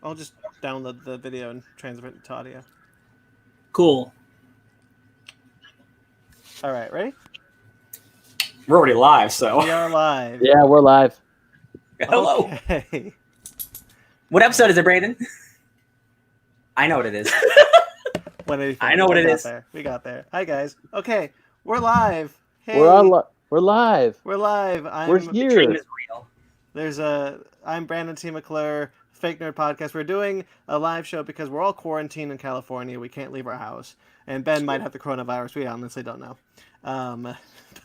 I'll just download the video and transfer it to audio. Cool. All right, ready? We're already live, so. We are live. Yeah, we're live. Hello. Okay. What episode is it, Brandon? I know what it is. 184. I know what it is. We got there. Hi guys. Okay, we're live. Hey, We're live. We're live. We're here. I'm Brandon T. McClure, Fake Nerd Podcast. We're doing a live show because we're all quarantined in California. We can't leave our house, and Ben might have the coronavirus. We honestly don't know.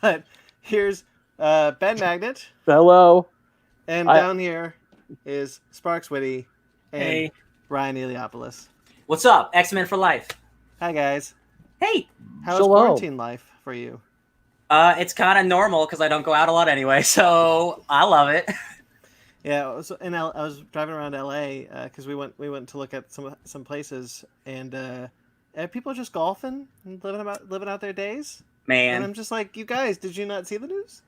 But here's Ben Magnet. Hello. And down here is Sparks Witty and Ryan Eliopoulos. What's up? X-Men for life. Hi guys. Hey. How's quarantine life for you? It's kind of normal because I don't go out a lot anyway, so I love it. Yeah, I was driving around LA because we went to look at some places, and people are just golfing and living out their days. Man, and I'm just like, you guys, did you not see the news?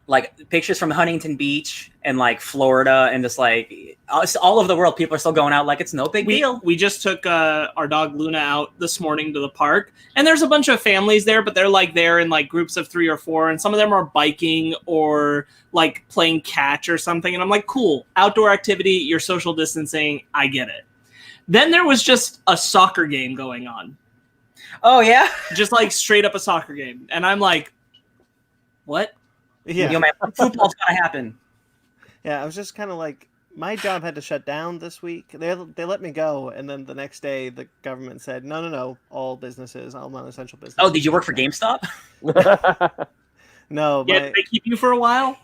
Like pictures from Huntington Beach and like Florida and just like all over the world, people are still going out like it's no big deal. We just took our dog Luna out this morning to the park, and there's a bunch of families there, but they're like there in like groups of 3 or 4, and some of them are biking or like playing catch or something. And I'm like, cool, outdoor activity, you're social distancing, I get it. Then there was just a soccer game going on. Oh yeah, just like straight up a soccer game, and I'm like, what? Yeah, man, football's gotta happen. Yeah, I was just kind of like, my job had to shut down this week. They let me go, and then the next day the government said, no, all businesses, all non-essential businesses. Oh, did you work for GameStop? No. Yeah, did they keep you for a while?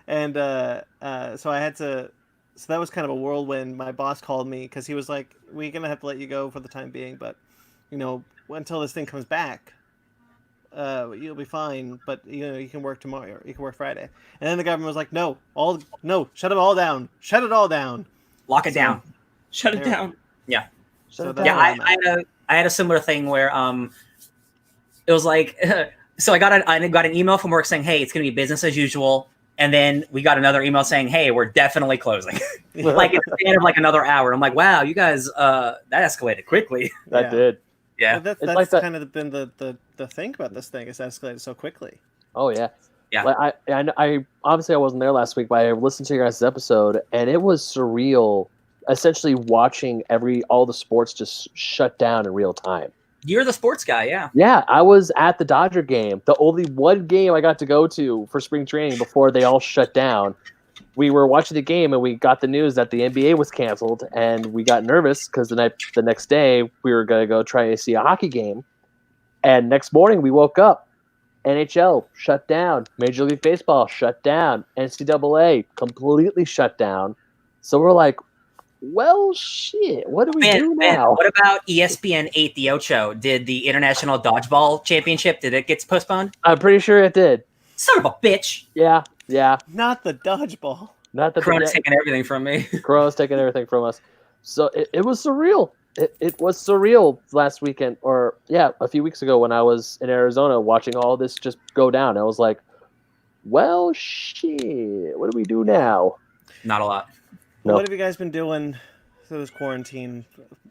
And so I had to. So that was kind of a whirlwind. My boss called me because he was like, "We're gonna have to let you go for the time being, but until this thing comes back." You'll be fine, but you can work tomorrow. You can work Friday. And then the government was like, no, shut it all down. Shut it all down. Lock it down. Shut it down. Yeah. Yeah, I had a similar thing where it was like so I got an email from work saying, hey, it's gonna be business as usual, and then we got another email saying, hey, we're definitely closing. Like it's the end of like another hour. I'm like, wow, you guys that escalated quickly. That did. Yeah, well, that's kind of been the thing about this thing. It's escalated so quickly. Oh yeah, yeah. Like, I obviously I wasn't there last week, but I listened to your guys' episode, and it was surreal. Essentially, watching all the sports just shut down in real time. You're the sports guy, yeah. Yeah, I was at the Dodger game, the only one game I got to go to for spring training before they all shut down. We were watching the game, and we got the news that the NBA was canceled, and we got nervous because the next day we were going to go try to see a hockey game. And next morning we woke up, NHL shut down, Major League Baseball shut down, NCAA completely shut down. So we're like, well, shit, what do we do now? What about ESPN 8 The Ocho? Did the International Dodgeball Championship, did it get postponed? I'm pretty sure it did. Son of a bitch. Yeah. Not the dodgeball. Not the Corona's taking everything from me. Corona's taking everything from us. So it was surreal. It was surreal last weekend, or a few weeks ago when I was in Arizona watching all this just go down. I was like, well, shit, what do we do now? Not a lot. No. What have you guys been doing through this quarantine,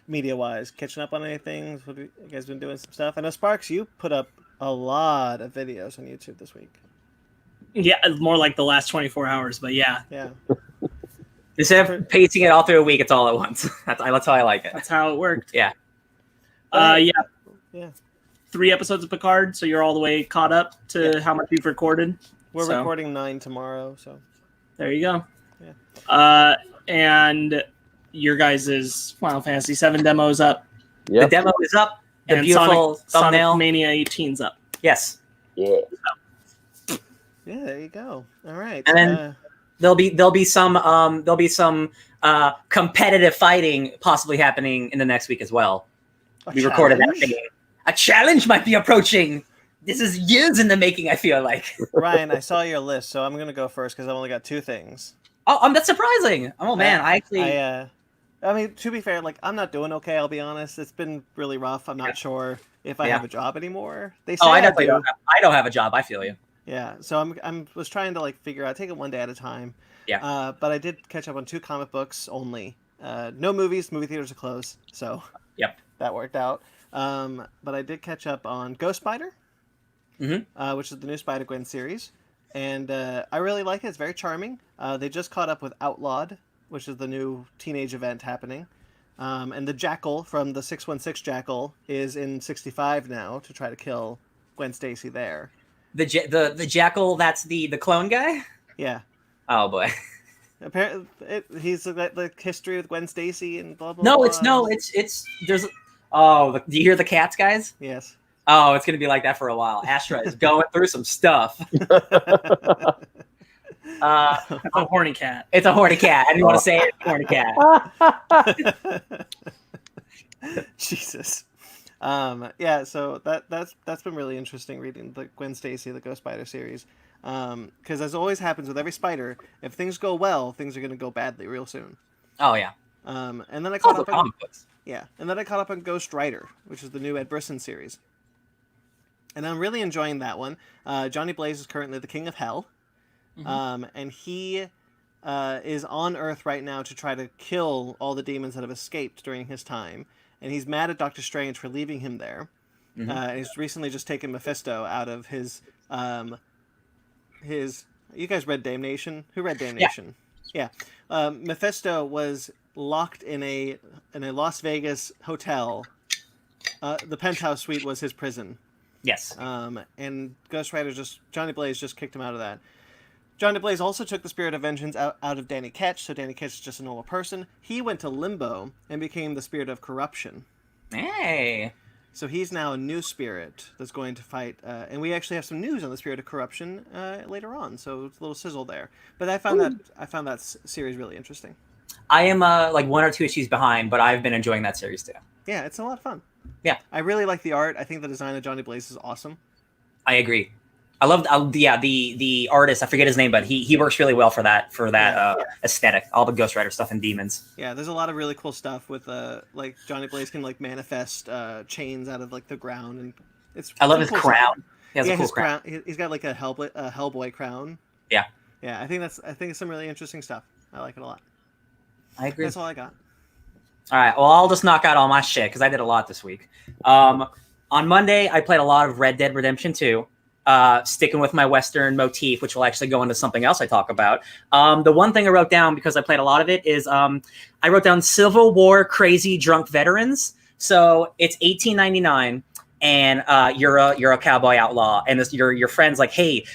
media-wise? Catching up on anything? Have you guys been doing some stuff? I know, Sparks, you put up a lot of videos on YouTube this week. Yeah, more like the last 24 hours, but yeah. Yeah. Instead of pacing it all through a week, it's all at once. That's how I like it. That's how it worked. Yeah. Yeah. 3 episodes of Picard, so you're all the way caught up to how much you've recorded. We're recording 9 tomorrow, so. There you go. Yeah. And your guys' Final Fantasy VII demo's up. Yep. The demo is up. The and beautiful thumbnail. Sonic Mania 18's up. Yes. Yeah. Yeah, there you go. All right. And then there'll be some competitive fighting possibly happening in the next week as well. We recorded that thing. A challenge might be approaching. This is years in the making, I feel like. Ryan, I saw your list, so I'm going to go first because I've only got 2 things. Oh, that's surprising. Oh, man. I mean, to be fair, like, I'm not doing okay, I'll be honest. It's been really rough. I'm not sure if I have a job anymore. They say I definitely don't. I don't have a job. I feel you. Yeah, so I was trying to like figure out, take it one day at a time. Yeah. But I did catch up on 2 comic books only. no movies. Movie theaters are closed, so Yep. that worked out. But I did catch up on Ghost Spider, which is the new Spider-Gwen series, and I really like it. It's very charming. They just caught up with Outlawed, which is the new teenage event happening. And the Jackal from the 616 Jackal is in 65 now to try to kill Gwen Stacy there. The Jackal, that's the clone guy? Yeah. Oh boy. Apparently, he's the history with Gwen Stacy and blah blah. No, blah. it's there's. Oh, do you hear the cats, guys? Yes. Oh, it's gonna be like that for a while. Astra is going through some stuff. It's a horny cat. It's a horny cat. I didn't want to say it. Horny cat. Jesus. Yeah. So that's been really interesting reading the Gwen Stacy, the Ghost Spider series. Because as always happens with every spider, if things go well, things are going to go badly real soon. Oh yeah. And then I Also caught up on comic books. Ghost Rider, which is the new Ed Brisson series, and I'm really enjoying that one. Johnny Blaze is currently the King of Hell, and he is on Earth right now to try to kill all the demons that have escaped during his time, and he's mad at Doctor Strange for leaving him there. He's recently just taken Mephisto out of his. You guys read Damnation? Who read Damnation? Yeah. Mephisto was locked in a Las Vegas hotel. The penthouse suite was his prison. Yes. And Ghost Rider Johnny Blaze just kicked him out of that. Johnny Blaze also took the Spirit of Vengeance out of Danny Ketch, so Danny Ketch is just a normal person. He went to Limbo and became the Spirit of Corruption. Hey. So he's now a new spirit that's going to fight, and we actually have some news on the Spirit of Corruption later on. So it's a little sizzle there. But I found that series really interesting. I am like 1 or 2 issues behind, but I've been enjoying that series too. Yeah, it's a lot of fun. Yeah, I really like the art. I think the design of Johnny Blaze is awesome. I agree. I love the artist. I forget his name, but he works really well for that aesthetic. All the Ghost Rider stuff and demons. Yeah, there's a lot of really cool stuff with like Johnny Blaze can like manifest chains out of like the ground, and I love his cool crown. Stuff. He has a cool crown. He's got like a Hellboy crown. Yeah. Yeah, I think it's some really interesting stuff. I like it a lot. I agree. That's all I got. All right. Well, I'll just knock out all my shit because I did a lot this week. On Monday, I played a lot of Red Dead Redemption 2. Sticking with my Western motif, which will actually go into something else I talk about. The one thing I wrote down, because I played a lot of it, is I wrote down Civil War crazy drunk veterans. So it's 1899, and you're a cowboy outlaw, and your friend's like, hey,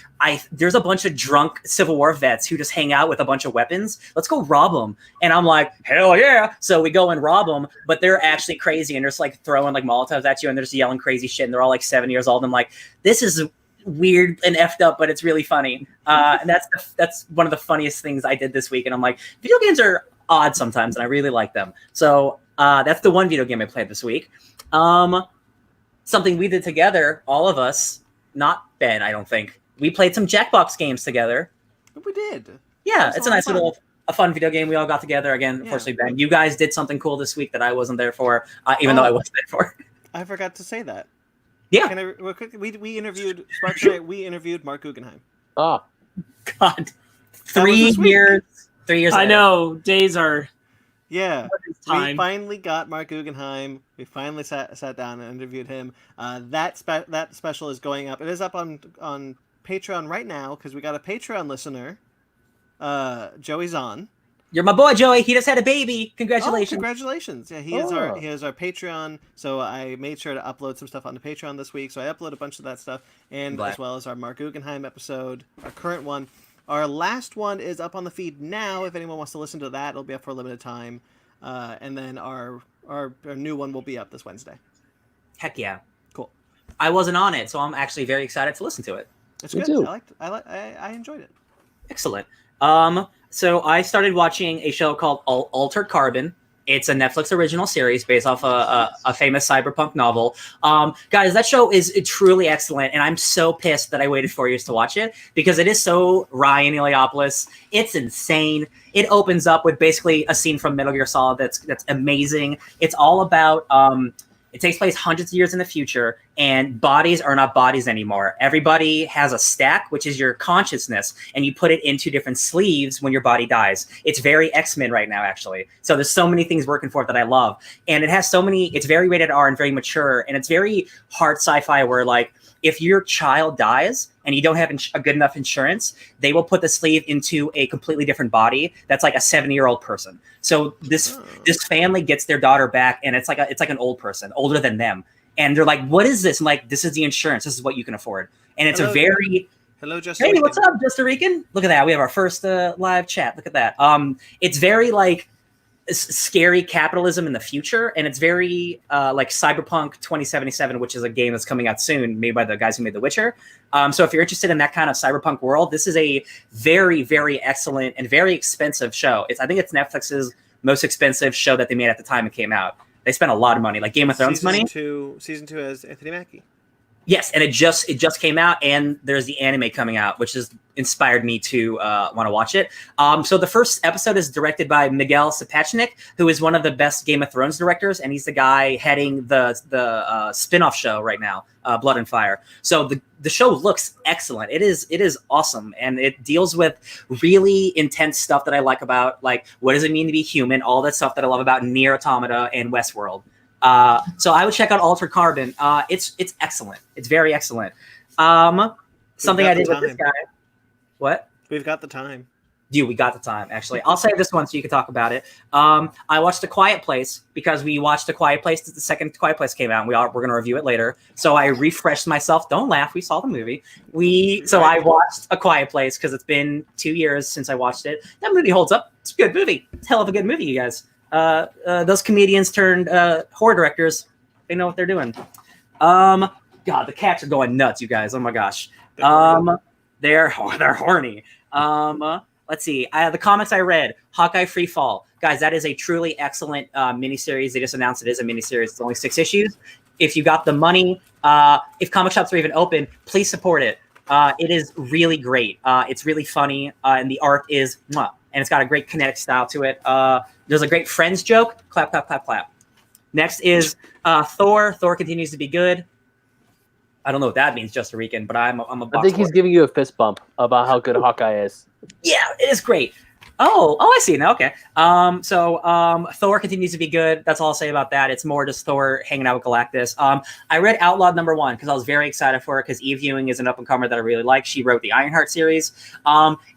there's a bunch of drunk Civil War vets who just hang out with a bunch of weapons. Let's go rob them. And I'm like, hell yeah! So we go and rob them, but they're actually crazy, and they're just like throwing like Molotovs at you, and they're just yelling crazy shit, and they're all like 7 years old. And I'm like, this is weird and effed up, but it's really funny. And that's one of the funniest things I did this week. And I'm like, video games are odd sometimes, and I really like them. So that's the one video game I played this week. Something we did together, all of us, not Ben, I don't think. We played some Jackbox games together. We did. Yeah, it's a nice little fun video game. We all got together again. Yeah. Unfortunately, Ben, you guys did something cool this week that I wasn't there for, even though I was there for. I forgot to say that. Yeah. We interviewed Spark. We interviewed Mark Guggenheim. Oh, God. 3 years. 3 years. I know. Days are. Yeah. We finally got Mark Guggenheim. We finally sat down and interviewed him. That special is going up. It is up on Patreon right now because we got a Patreon listener. Joey Zahn. You're my boy, Joey. He just had a baby. Congratulations. Oh, congratulations. Yeah, he is our Patreon. So I made sure to upload some stuff onto Patreon this week. So I uploaded a bunch of that stuff, and as well as our Mark Guggenheim episode, our current one. Our last one is up on the feed now. If anyone wants to listen to that, it'll be up for a limited time. And then our new one will be up this Wednesday. Heck yeah. Cool. I wasn't on it, so I'm actually very excited to listen to it. It's good. I enjoyed it. Excellent. So I started watching a show called Altered Carbon. It's a Netflix original series based off a famous cyberpunk novel. Guys, that show is truly excellent, and I'm so pissed that I waited 4 years to watch it because it is so Ryan Eliopoulos. It's insane. It opens up with basically a scene from Metal Gear Solid that's amazing. It's all about It takes place hundreds of years in the future, and bodies are not bodies anymore. Everybody has a stack, which is your consciousness, and you put it into different sleeves when your body dies. It's very X-Men right now, actually. So there's so many things working for it that I love. And it has so many, it's very rated R and very mature, and it's very hard sci-fi where, like, if your child dies and you don't have a good enough insurance, they will put the sleeve into a completely different body that's like a 70-year-old person. So this family gets their daughter back, and it's like an old person, older than them. And they're like, "What is this?" I'm like, "This is the insurance. This is what you can afford." And it's Hello. a very Justin. Hey, what's up, Justin Rican? Look at that. We have our first live chat. Look at that. It's very like scary capitalism in the future, and it's very like Cyberpunk 2077, which is a game that's coming out soon, made by the guys who made The Witcher. So if you're interested in that kind of cyberpunk world, this is a very, very excellent and very expensive show. I think it's Netflix's most expensive show that they made at the time it came out. They spent a lot of money, like Game of Thrones money. Season 2 has Anthony Mackie. Yes, and it just came out, and there's the anime coming out, which has inspired me to want to watch it. So the first episode is directed by Miguel Sapochnik, who is one of the best Game of Thrones directors, and he's the guy heading the spin-off show right now, Blood and Fire. So the show looks excellent. It is awesome, and it deals with really intense stuff that I like about, like, what does it mean to be human, all that stuff that I love about Nier Automata and Westworld. So I would check out Altered Carbon. It's excellent. It's very excellent. Something I did with this guy. What? We've got the time. Dude, we got the time, actually. I'll save this one so you can talk about it. I watched A Quiet Place because we watched A Quiet Place. The second Quiet Place came out, and we're going to review it later. So I refreshed myself. Don't laugh. We saw the movie. So I watched A Quiet Place because it's been 2 years since I watched it. That movie holds up. It's a good movie. It's a hell of a good movie, you guys. Those comedians turned horror directors. They know what they're doing. God, the cats are going nuts, you guys. Oh my gosh. They're horny. Let's see. The comics I read, Hawkeye Free Fall. Guys, that is a truly excellent miniseries. They just announced it is a miniseries. It's only 6 issues. If you got the money, if comic shops are even open, please support it. It is really great. It's really funny, and the art is mwah. And it's got a great kinetic style to it. There's a great Friends joke. Clap, clap, clap, clap. Next is Thor. Thor continues to be good. I don't know what that means, Just a Rican, but I'm a box I think he's giving you a fist bump about how good Hawkeye is. Yeah, it is great. Oh, I see now. Okay. So Thor continues to be good. That's all I'll say about that. It's more just Thor hanging out with Galactus. I read Outlawed #1 because I was very excited for it because Eve Ewing is an up-and-comer that I really like. She wrote the Ironheart series.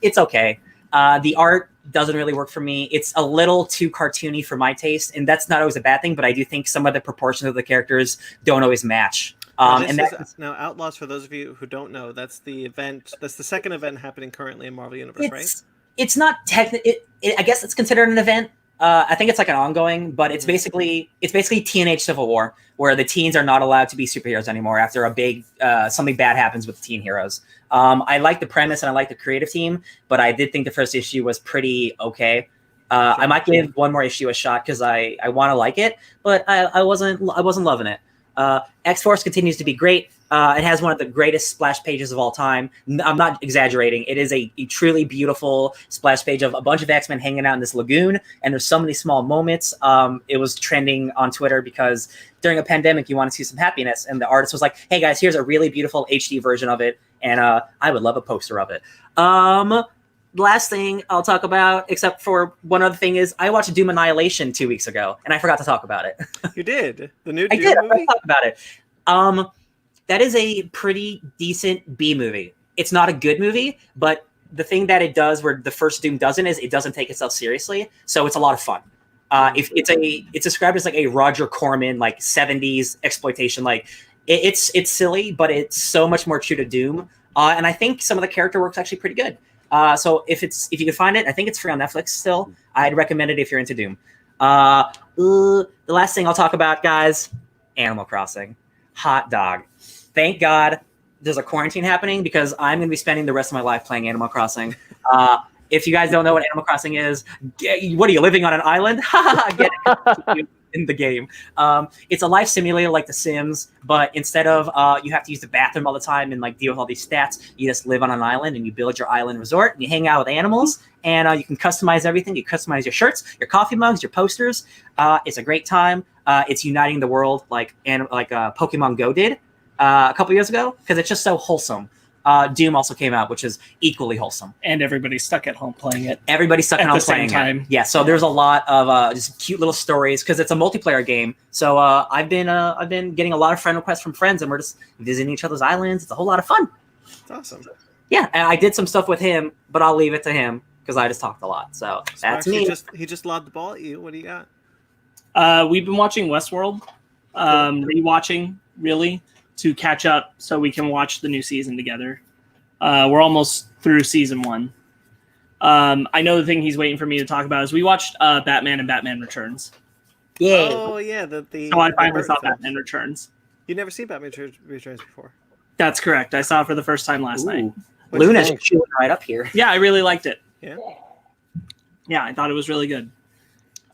It's okay. The art doesn't really work for me. It's a little too cartoony for my taste, and that's not always a bad thing, but I do think some of the proportions of the characters don't always match. Now, Outlaws, for those of you who don't know, that's the event. That's the second event happening currently in Marvel Universe, right? It's not technically. I guess it's considered an event. I think it's like an ongoing, but it's basically teenage Civil War, where the teens are not allowed to be superheroes anymore after a big something bad happens with the teen heroes. I like the premise and I like the creative team, but I did think the first issue was pretty okay. I might give one more issue a shot because I want to like it, but I wasn't loving it. X-Force continues to be great. It has one of the greatest splash pages of all time. I'm not exaggerating. It is a truly beautiful splash page of a bunch of X-Men hanging out in this lagoon, and there's so many small moments. It was trending on Twitter because during a pandemic, you want to see some happiness, and the artist was like, hey guys, here's a really beautiful HD version of it, and I would love a poster of it. Last thing I'll talk about, except for one other thing, is I watched Doom Annihilation 2 weeks ago, and I forgot to talk about it. You did? The new I Doom did. movie? I forgot to talk about it. That is a pretty decent B movie. It's not a good movie, but the thing that it does where the first Doom doesn't is it doesn't take itself seriously, so it's a lot of fun. If it's described as like a Roger Corman like 70s exploitation, like it's silly, but it's so much more true to Doom. And I think some of the character work's actually pretty good. So if you can find it, I think it's free on Netflix still. I'd recommend it if you're into Doom. The last thing I'll talk about, guys, Animal Crossing. Hot dog. Thank God there's a quarantine happening because I'm going to be spending the rest of my life playing Animal Crossing. If you guys don't know what Animal Crossing is, what are you, living on an island? Get it. in the game. It's a life simulator like The Sims, but instead of you have to use the bathroom all the time and like deal with all these stats, you just live on an island and you build your island resort and you hang out with animals and you can customize everything. You customize your shirts, your coffee mugs, your posters. It's a great time. It's uniting the world like Pokemon Go did a couple years ago because it's just so wholesome. Doom also came out, which is equally wholesome. And everybody's stuck at home playing it. Everybody's stuck at home the same playing time. it. Yeah, so there's a lot of just cute little stories because it's a multiplayer game. So I've been getting a lot of friend requests from friends, and we're just visiting each other's islands. It's a whole lot of fun. It's awesome. Yeah, and I did some stuff with him, but I'll leave it to him because I just talked a lot. So that's me. He just lobbed the ball at you. What do you got? We've been watching Westworld, rewatching really to catch up so we can watch the new season together. We're almost through season 1. I know the thing he's waiting for me to talk about is we watched Batman and Batman Returns. Yeah. Oh yeah, the So I finally saw Batman Returns. You've never seen Batman Returns before? That's correct. I saw it for the first time last night. Luna's chewing right up here. Yeah, I really liked it. Yeah. Yeah, I thought it was really good.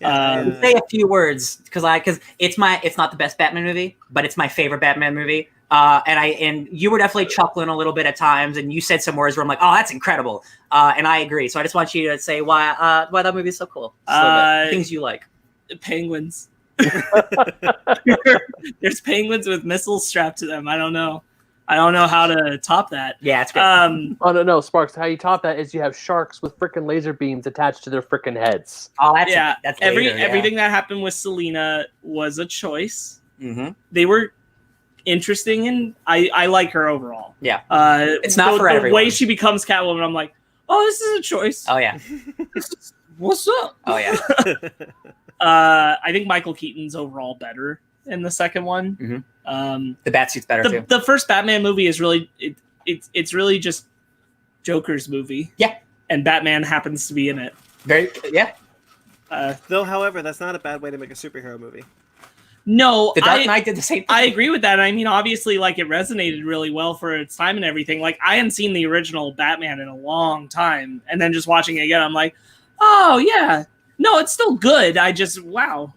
Say a few words because it's not the best Batman movie, but it's my favorite Batman movie. And you were definitely chuckling a little bit at times, and you said some words where I'm like, "Oh, that's incredible," and I agree. So I just want you to say why that movie is so cool. Things you like. Penguins. There's penguins with missiles strapped to them. I don't know how to top that. Yeah, it's great. Oh no, Sparks! How you top that is you have sharks with frickin' laser beams attached to their frickin' heads. Oh, that's later, everything that happened with Selena was a choice. Mm-hmm. They were interesting, and I like her overall. Yeah, it's not for everyone. The way she becomes Catwoman, I'm like, oh, this is a choice. Oh yeah. What's up? Oh yeah. I think Michael Keaton's overall better in the second one. Mm-hmm. The Batsuit's better too. The first Batman movie is really it's really just Joker's movie. Yeah, and Batman happens to be in it. Though, however, that's not a bad way to make a superhero movie. No, The Dark Knight did the same thing. I agree with that. I mean, obviously, like, it resonated really well for its time and everything. Like, I hadn't seen the original Batman in a long time, and then just watching it again, I'm like, oh yeah, no, it's still good. I just wow.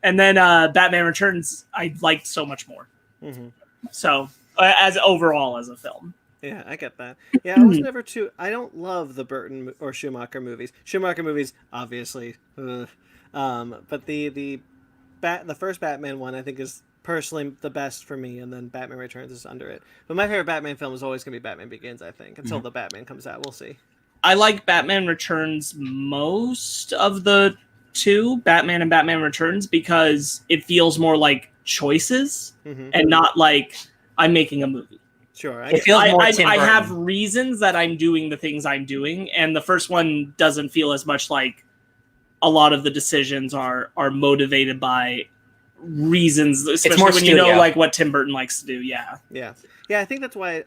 And then Batman Returns, I liked so much more. Mm-hmm. So, as overall as a film. Yeah, I get that. Yeah, I was never too. I don't love the Burton or Schumacher movies. Schumacher movies, obviously, but the first Batman one, I think, is personally the best for me, and then Batman Returns is under it. But my favorite Batman film is always going to be Batman Begins, I think, until the Batman comes out. We'll see. I like Batman Returns most of the two, Batman and Batman Returns, because it feels more like choices and not like I'm making a movie. Sure. It feels more Tim I Burton. have reasons that I'm doing the things I'm doing, and the first one doesn't feel as much like a lot of the decisions are motivated by reasons, especially more when studio. you know like what Tim Burton likes to do. Yeah. I think that's why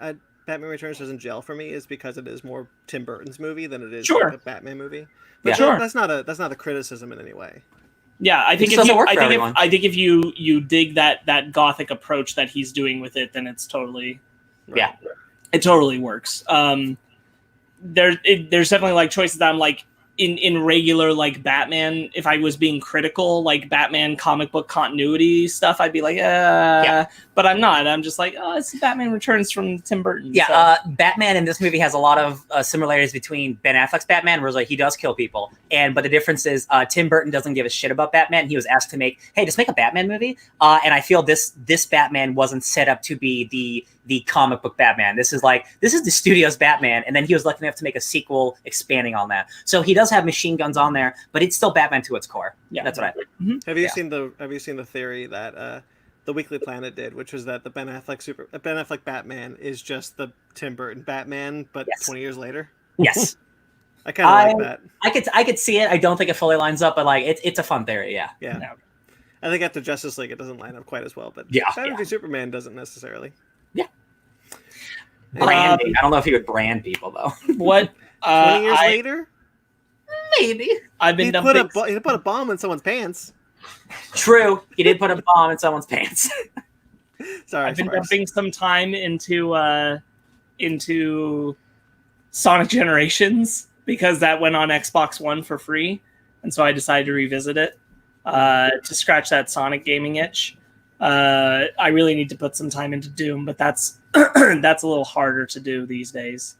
Batman Returns doesn't gel for me, is because it is more Tim Burton's movie than it is like a Batman movie. But that's not a criticism in any way. Yeah, I think if you dig that gothic approach that he's doing with it, then it's totally it totally works. There's definitely like choices that I'm like in regular like Batman. If I was being critical, like Batman comic book continuity stuff, I'd be like, but I'm not. I'm just like, oh, it's Batman Returns from Tim Burton. Yeah, so. Batman in this movie has a lot of similarities between Ben Affleck's Batman, where like he does kill people, but the difference is Tim Burton doesn't give a shit about Batman. He was asked to make a Batman movie, and I feel this Batman wasn't set up to be the comic book Batman. This is the studio's Batman, and then he was lucky enough to make a sequel expanding on that. So he does have machine guns on there, but it's still Batman to its core. Yeah, that's what I think. Mm-hmm. Have you seen the theory that the Weekly Planet did, which was that the Ben Affleck Batman is just the Tim Burton Batman, but 20 years later? Yes. I kind of like that. I could see it. I don't think it fully lines up, but like it's a fun theory. Yeah. I think after Justice League, it doesn't line up quite as well, but Batman v Superman doesn't necessarily. Yeah. Branding. I don't know if he would brand people though. What? 20 years later? Maybe. I've been dumping. He put a bomb in someone's pants. True. He did put a bomb in someone's pants. Sorry, I've been dumping some time into Sonic Generations because that went on Xbox One for free, and so I decided to revisit it. to scratch that Sonic gaming itch. I really need to put some time into Doom, but that's that's a little harder to do these days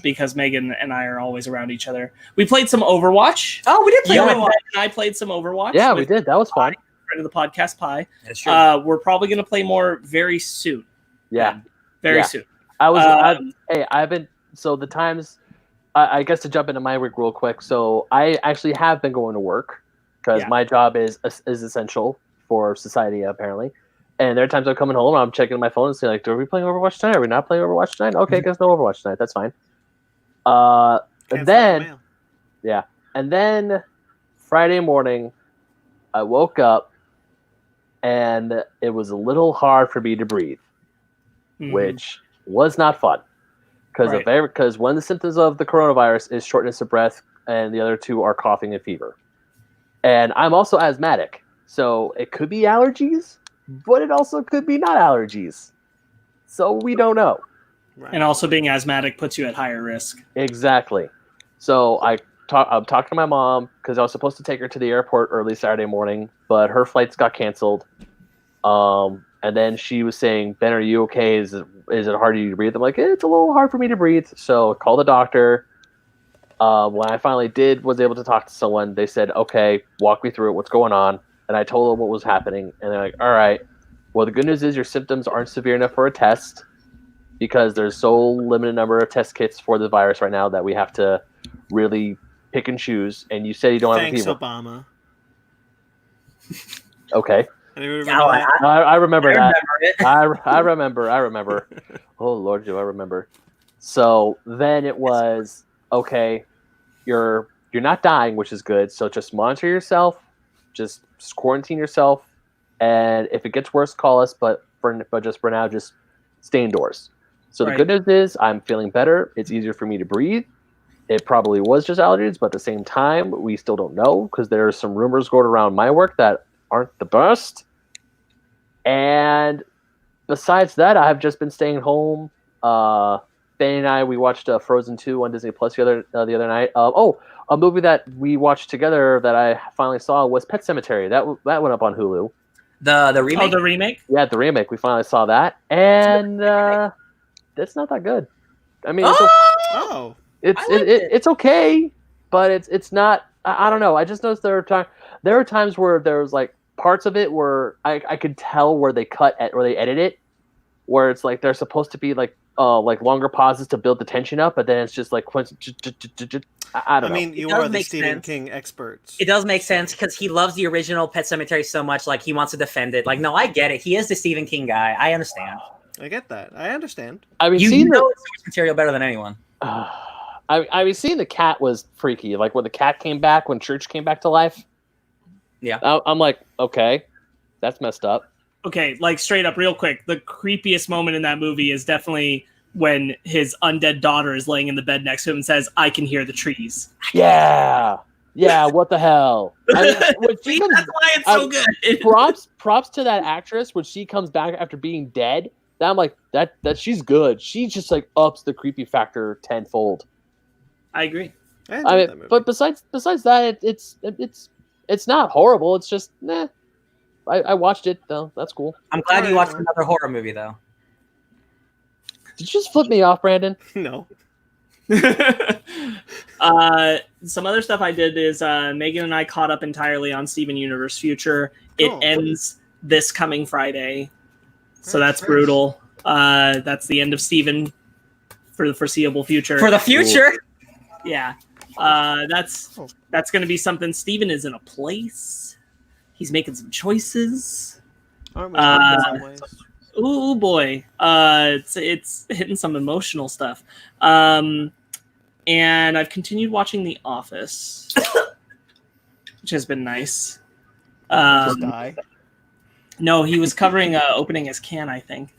because Megan and I are always around each other. We played some Overwatch. Oh, we did play You and Overwatch. Ben and I played some Overwatch. Yeah, we with did. That was fun. friend of the podcast, Pi. That's true. We're probably going to play more very soon. Yeah. Very Yeah. soon. I've been, so the times, I guess to jump into my week real quick. So I actually have been going to work because my job is essential for society, apparently. And there are times I'm coming home and I'm checking my phone and saying, like, are we playing Overwatch tonight? Are we not playing Overwatch tonight? Okay, guess no Overwatch tonight. That's fine. Can't And stop then, the mail. yeah. And then Friday morning, I woke up and it was a little hard for me to breathe, Mhm. which was not fun. Right. Because one of the symptoms of the coronavirus is shortness of breath, and the other two are coughing and fever. And I'm also asthmatic, so it could be allergies, but it also could be not allergies. So we don't know. Right. And also being asthmatic puts you at higher risk. Exactly. So I'm talking to my mom because I was supposed to take her to the airport early Saturday morning, but her flights got canceled. And then she was saying, "Ben, are you okay? Is it hard for you to breathe?" I'm like, "It's a little hard for me to breathe." So I called the doctor. When I finally was able to talk to someone, they said, "Okay, walk me through it. What's going on?" And I told them what was happening, and they're like, "All right. Well, the good news is your symptoms aren't severe enough for a test because there's so limited number of test kits for the virus right now that we have to really pick and choose. And you said you don't Thanks, have a fever." Obama. Okay. Anyone remember Oh, that? I remember that. remember it. I remember. Oh Lord, do I remember? So then it was okay. You're not dying, which is good. So just monitor yourself, just quarantine yourself, and if it gets worse, call us. But just for now, just stay indoors. So the Right. good news is I'm feeling better. It's easier for me to breathe. It probably was just allergies, but at the same time, we still don't know because there are some rumors going around my work that aren't the best. And besides that, I've just been staying home. Fanny and I, we watched Frozen 2 on Disney Plus the other night. A movie that we watched together that I finally saw was Pet Sematary. That went up on Hulu. The remake. Oh, the remake? Yeah, the remake. We finally saw that, and it's not that good. I mean, Oh, it's okay, but it's not. I don't know. I just noticed there are times where there was like parts of it where I could tell where they where they edit it, where it's like they're supposed to be like longer pauses to build the tension up, but then it's just like I don't know. I mean, you It does are the make Stephen sense. King experts. It does make sense because he loves the original Pet Sematary so much. Like he wants to defend it. Like, no, I get it. He is the Stephen King guy. I understand. I get that. I understand. I mean, You seeing know his source material better than anyone. I mean, seeing the cat was freaky. Like when the cat came back, when Church came back to life. Yeah. I'm like, okay, that's messed up. Okay, like straight up, real quick. The creepiest moment in that movie is definitely when his undead daughter is laying in the bed next to him and says, "I can hear the trees." Yeah. What the hell? I mean, when she See, comes, that's why it's so good. props to that actress when she comes back after being dead. That I'm like that she's good. She just like ups the creepy factor tenfold. I agree. I enjoyed I that mean, movie. but besides that, it's not horrible. It's just I watched it though. That's cool. I'm glad you Alright, watched well. another horror movie though. Did you just flip me off, Brandon? No. Some other stuff I did is Megan and I caught up entirely on Steven Universe Future. It Oh. ends this coming Friday, so Nice, that's nice. brutal. That's the end of Steven for the foreseeable future. For the future. Yeah, that's going to be something. Steven is in a place. He's making some choices. Aren't we all in some ways? Ooh boy, it's hitting some emotional stuff. And I've continued watching The Office, which has been nice. Just die. No, he was covering opening his can, I think.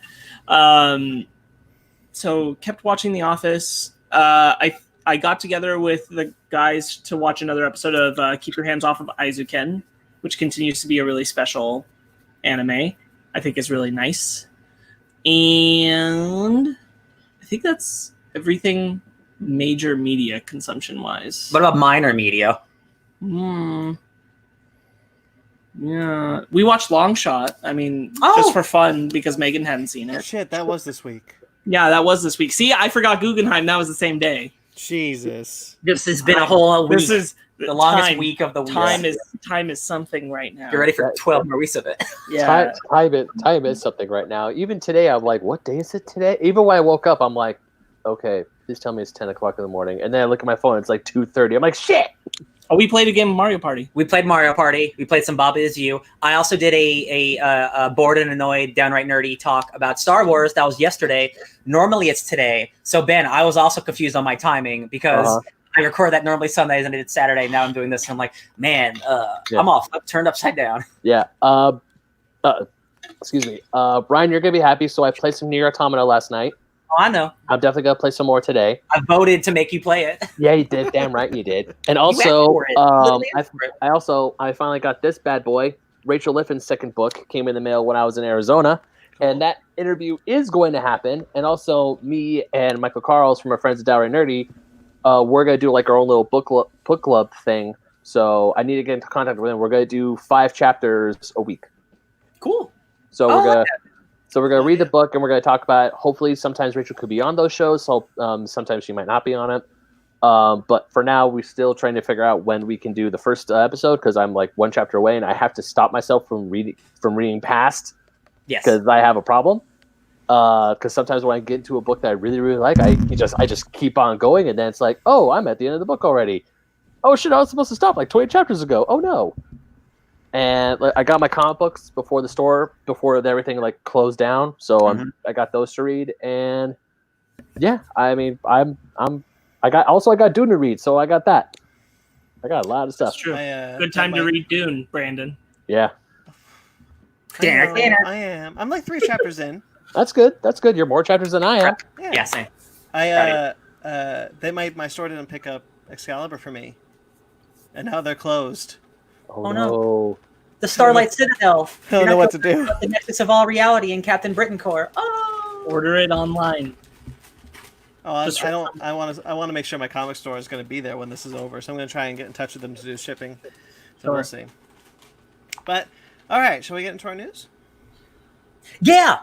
So kept watching The Office. I got together with the guys to watch another episode of Keep Your Hands Off of Aizuken, which continues to be a really special anime. I think is really nice. And I think that's everything major media consumption wise. What about minor media? Yeah, we watched Long Shot. I mean, just for fun because Megan hadn't seen it. Shit, that was this week. Yeah, that was this week. See, I forgot Guggenheim. That was the same day. Jesus. This has been a whole week. This is the longest week of the week. Time is something right now. You're ready for 12 more weeks of it. Yeah. Time is something right now. Even today, I'm like, what day is it today? Even when I woke up, I'm like, okay, please tell me it's 10 o'clock in the morning. And then I look at my phone, it's like 2:30. I'm like, shit. Oh, we played a game of Mario Party. We played Mario Party. We played some Bobby Is You. I also did a bored and annoyed, downright nerdy talk about Star Wars. That was yesterday. Normally it's today. So Ben, I was also confused on my timing because I record that normally Sundays and it's Saturday. Now I'm doing this and I'm like, man, I'm all turned upside down. Yeah. Excuse me. Brian, you're gonna be happy. So I played some Nier Automata last night. Oh, I know. I'm definitely gonna play some more today. I voted to make you play it. Yeah, you did. Damn right you did. And also, I finally got this bad boy. Rachel Liffin's second book came in the mail when I was in Arizona, and that interview is going to happen. And also, me and Michael Carls from our friends at Downright Nerdy, we're gonna do like our own little book club thing. So I need to get into contact with them. We're gonna do 5 chapters a week. Cool. So we're gonna read the book and we're gonna talk about it. Hopefully, sometimes Rachel could be on those shows. So sometimes she might not be on it. But for now, we're still trying to figure out when we can do the first episode because I'm like 1 chapter away and I have to stop myself from reading past. Yes. Because I have a problem. Because sometimes when I get into a book that I really really like, I just keep on going and then it's like, oh, I'm at the end of the book already. Oh shit, I was supposed to stop like 20 chapters ago. Oh no. And I got my comic books before everything like closed down, so I got those to read. And yeah, I mean, I got Dune to read, so I got that. I got a lot of stuff. That's true. Good time to read Dune, Brandon. Yeah. I am. I'm like 3 chapters in. That's good. You're more chapters than I am. Yeah, same. My store didn't pick up Excalibur for me, and now they're closed. Oh no. The Starlight Citadel. I don't know what to do. The nexus of all reality in Captain Britain Corps. Oh. Order it online. Oh, I want to make sure my comic store is going to be there when this is over, so I'm going to try and get in touch with them to do shipping. So we'll see. But all right, shall we get into our news? Yeah.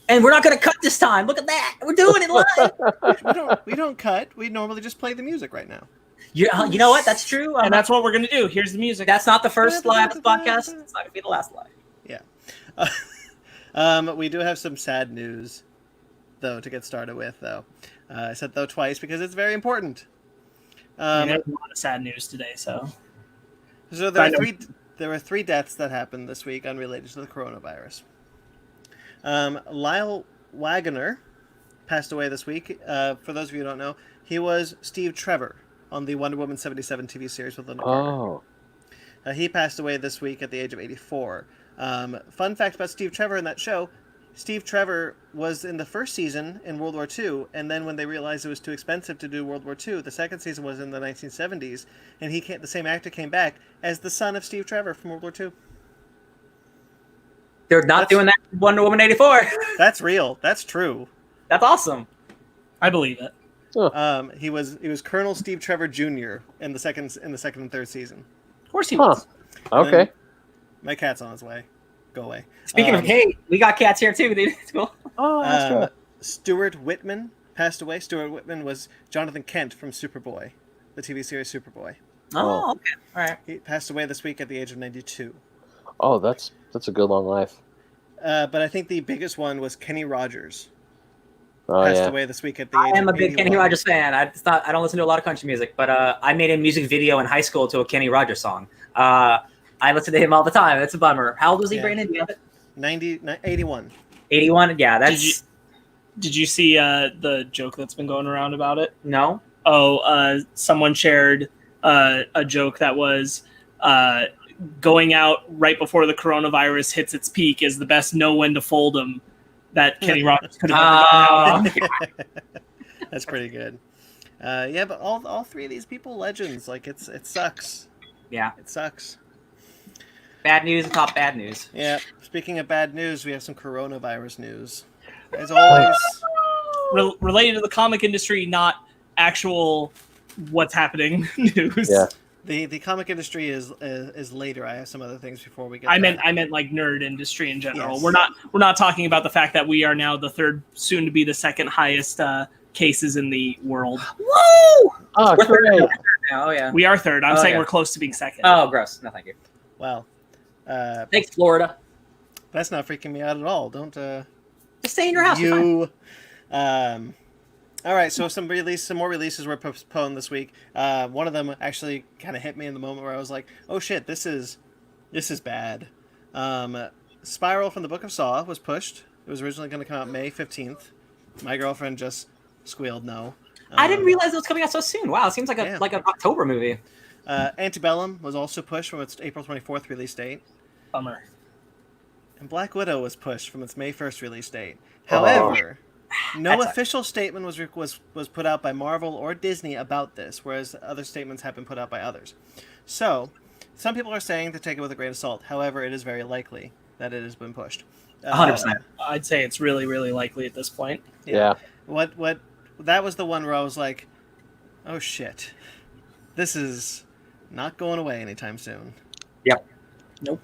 And we're not going to cut this time. Look at that. We're doing it live. We don't cut. We normally just play the music right now. You know what? That's true. And that's what we're going to do. Here's the music. That's not the first live podcast. It's not going to be the last live. Yeah. We do have some sad news, though, to get started with, though. I said though twice because it's very important. There's a lot of sad news today, so there were 3 deaths that happened this week unrelated to the coronavirus. Lyle Waggoner passed away this week. For those of you who don't know, he was Steve Trevor on the Wonder Woman 77 TV series with Linda Carter. He passed away this week at the age of 84. Fun fact about Steve Trevor in that show, Steve Trevor was in the first season in World War II, and then when they realized it was too expensive to do World War II, the second season was in the 1970s, and the same actor came back as the son of Steve Trevor from World War II. They're not doing that in Wonder Woman 84. That's real. That's true. That's awesome. I believe it. He was Colonel Steve Trevor Jr. in the second and third season. Of course he was. Okay. My cat's on his way. Go away. Speaking of Kate, we got cats here too, dude. It's cool. Oh, that's true. Stuart Whitman passed away. Stuart Whitman was Jonathan Kent from Superboy, the TV series Superboy. Oh, okay. All right. He passed away this week at the age of 92. Oh, that's a good long life. But I think the biggest one was Kenny Rogers. Oh, passed yeah. away this week at the age of 81. I am a big Kenny Rogers fan. I don't listen to a lot of country music, but I made a music video in high school to a Kenny Rogers song. I listen to him all the time. It's a bummer. How old was he, Brandon? Do you have it? 81. 81? Yeah, that's... Did you see the joke that's been going around about it? No. Oh, someone shared a joke that was going out right before the coronavirus hits its peak is the best know when to fold them that Kenny Rogers could have ever done. That's pretty good. Yeah, but all 3 of these people, legends. Like, it sucks. Yeah. It sucks. Bad news and top bad news. Yeah. Speaking of bad news, we have some coronavirus news. As always. Related to the comic industry, not actual what's happening news. Yeah. The comic industry is later. I have some other things before we get. I there. meant like nerd industry in general. Yes. We're not talking about the fact that we are now the third, soon to be the second highest cases in the world. Woo! Oh, We're third great. now. Oh yeah. We are third. I'm saying yeah. we're close to being second. Oh, gross. No, thank you. Well, Thanks, Florida. that's not freaking me out at all. Don't Just stay in your house. You're fine. you. All right, so some more releases were postponed this week. One of them actually kind of hit me in the moment where I was like, "Oh shit, this is bad." Spiral from the Book of Saw was pushed. It was originally going to come out May 15th. My girlfriend just squealed no. I didn't realize it was coming out so soon. Wow, it seems like Yeah. like an October movie. Antebellum was also pushed from its April 24th release date. Bummer. And Black Widow was pushed from its May 1st release date. However, no That's official statement was put out by Marvel or Disney about this, whereas other statements have been put out by others. So, some people are saying to take it with a grain of salt. However, it is very likely that it has been pushed. 100%. I'd say it's really, really likely at this point. Yeah. What that was the one where I was like, oh shit, this is not going away anytime soon. Yep. Nope.